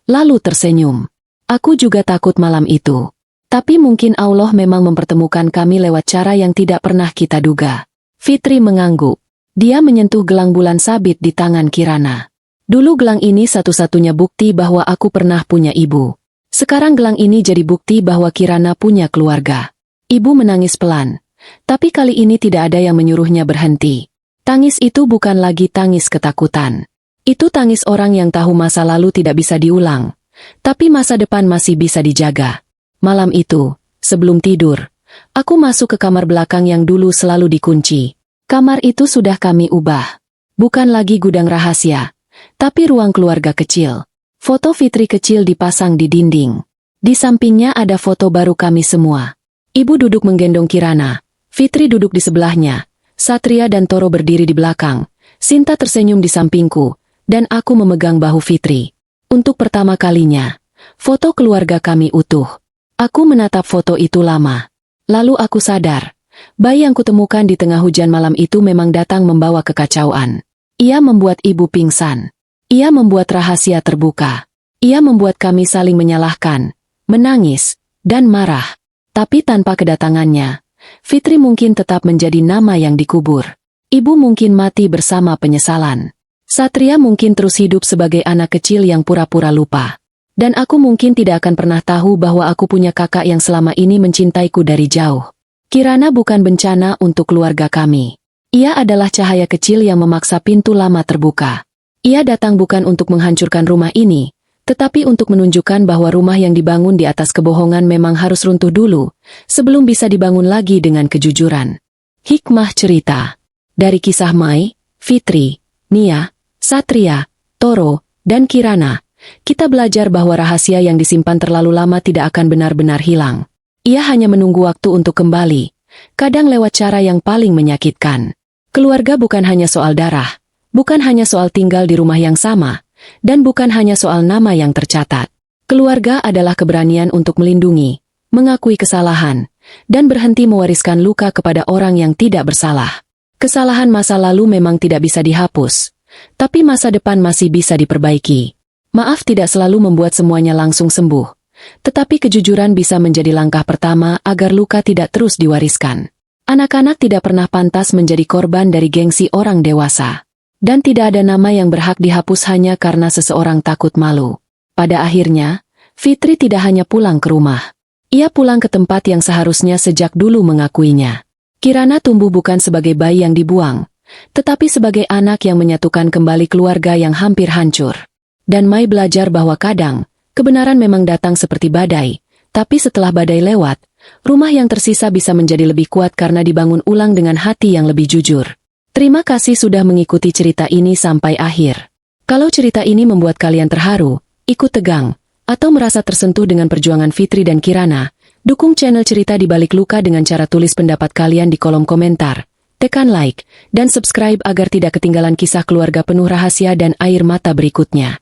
lalu tersenyum. Aku juga takut malam itu. Tapi mungkin Allah memang mempertemukan kami lewat cara yang tidak pernah kita duga. Fitri mengangguk. Dia menyentuh gelang bulan sabit di tangan Kirana. Dulu gelang ini satu-satunya bukti bahwa aku pernah punya ibu. Sekarang gelang ini jadi bukti bahwa Kirana punya keluarga. Ibu menangis pelan. Tapi kali ini tidak ada yang menyuruhnya berhenti. Tangis itu bukan lagi tangis ketakutan. Itu tangis orang yang tahu masa lalu tidak bisa diulang. Tapi masa depan masih bisa dijaga. Malam itu, sebelum tidur, aku masuk ke kamar belakang yang dulu selalu dikunci. Kamar itu sudah kami ubah. Bukan lagi gudang rahasia, tapi ruang keluarga kecil. Foto Fitri kecil dipasang di dinding. Di sampingnya ada foto baru kami semua. Ibu duduk menggendong Kirana. Fitri duduk di sebelahnya. Satria dan Toro berdiri di belakang. Sinta tersenyum di sampingku, dan aku memegang bahu Fitri. Untuk pertama kalinya, foto keluarga kami utuh. Aku menatap foto itu lama. Lalu aku sadar, bayi yang kutemukan di tengah hujan malam itu memang datang membawa kekacauan. Ia membuat ibu pingsan. Ia membuat rahasia terbuka. Ia membuat kami saling menyalahkan, menangis, dan marah. Tapi tanpa kedatangannya, Fitri mungkin tetap menjadi nama yang dikubur. Ibu mungkin mati bersama penyesalan. Satria mungkin terus hidup sebagai anak kecil yang pura-pura lupa. Dan aku mungkin tidak akan pernah tahu bahwa aku punya kakak yang selama ini mencintaiku dari jauh. Kirana bukan bencana untuk keluarga kami. Ia adalah cahaya kecil yang memaksa pintu lama terbuka. Ia datang bukan untuk menghancurkan rumah ini, tetapi untuk menunjukkan bahwa rumah yang dibangun di atas kebohongan memang harus runtuh dulu, sebelum bisa dibangun lagi dengan kejujuran. Hikmah cerita. Dari kisah Mai, Fitri, Nia, Satria, Toro, dan Kirana, kita belajar bahwa rahasia yang disimpan terlalu lama tidak akan benar-benar hilang. Ia hanya menunggu waktu untuk kembali, kadang lewat cara yang paling menyakitkan. Keluarga bukan hanya soal darah, bukan hanya soal tinggal di rumah yang sama, dan bukan hanya soal nama yang tercatat. Keluarga adalah keberanian untuk melindungi, mengakui kesalahan, dan berhenti mewariskan luka kepada orang yang tidak bersalah. Kesalahan masa lalu memang tidak bisa dihapus, tapi masa depan masih bisa diperbaiki. Maaf tidak selalu membuat semuanya langsung sembuh, tetapi kejujuran bisa menjadi langkah pertama agar luka tidak terus diwariskan. Anak-anak tidak pernah pantas menjadi korban dari gengsi orang dewasa. Dan tidak ada nama yang berhak dihapus hanya karena seseorang takut malu. Pada akhirnya, Fitri tidak hanya pulang ke rumah. Ia pulang ke tempat yang seharusnya sejak dulu mengakuinya. Kirana tumbuh bukan sebagai bayi yang dibuang, tetapi sebagai anak yang menyatukan kembali keluarga yang hampir hancur. Dan Mai belajar bahwa kadang, kebenaran memang datang seperti badai, tapi setelah badai lewat, rumah yang tersisa bisa menjadi lebih kuat karena dibangun ulang dengan hati yang lebih jujur. Terima kasih sudah mengikuti cerita ini sampai akhir. Kalau cerita ini membuat kalian terharu, ikut tegang, atau merasa tersentuh dengan perjuangan Fitri dan Kirana, dukung channel Cerita di Balik Luka dengan cara tulis pendapat kalian di kolom komentar, tekan like, dan subscribe agar tidak ketinggalan kisah keluarga penuh rahasia dan air mata berikutnya.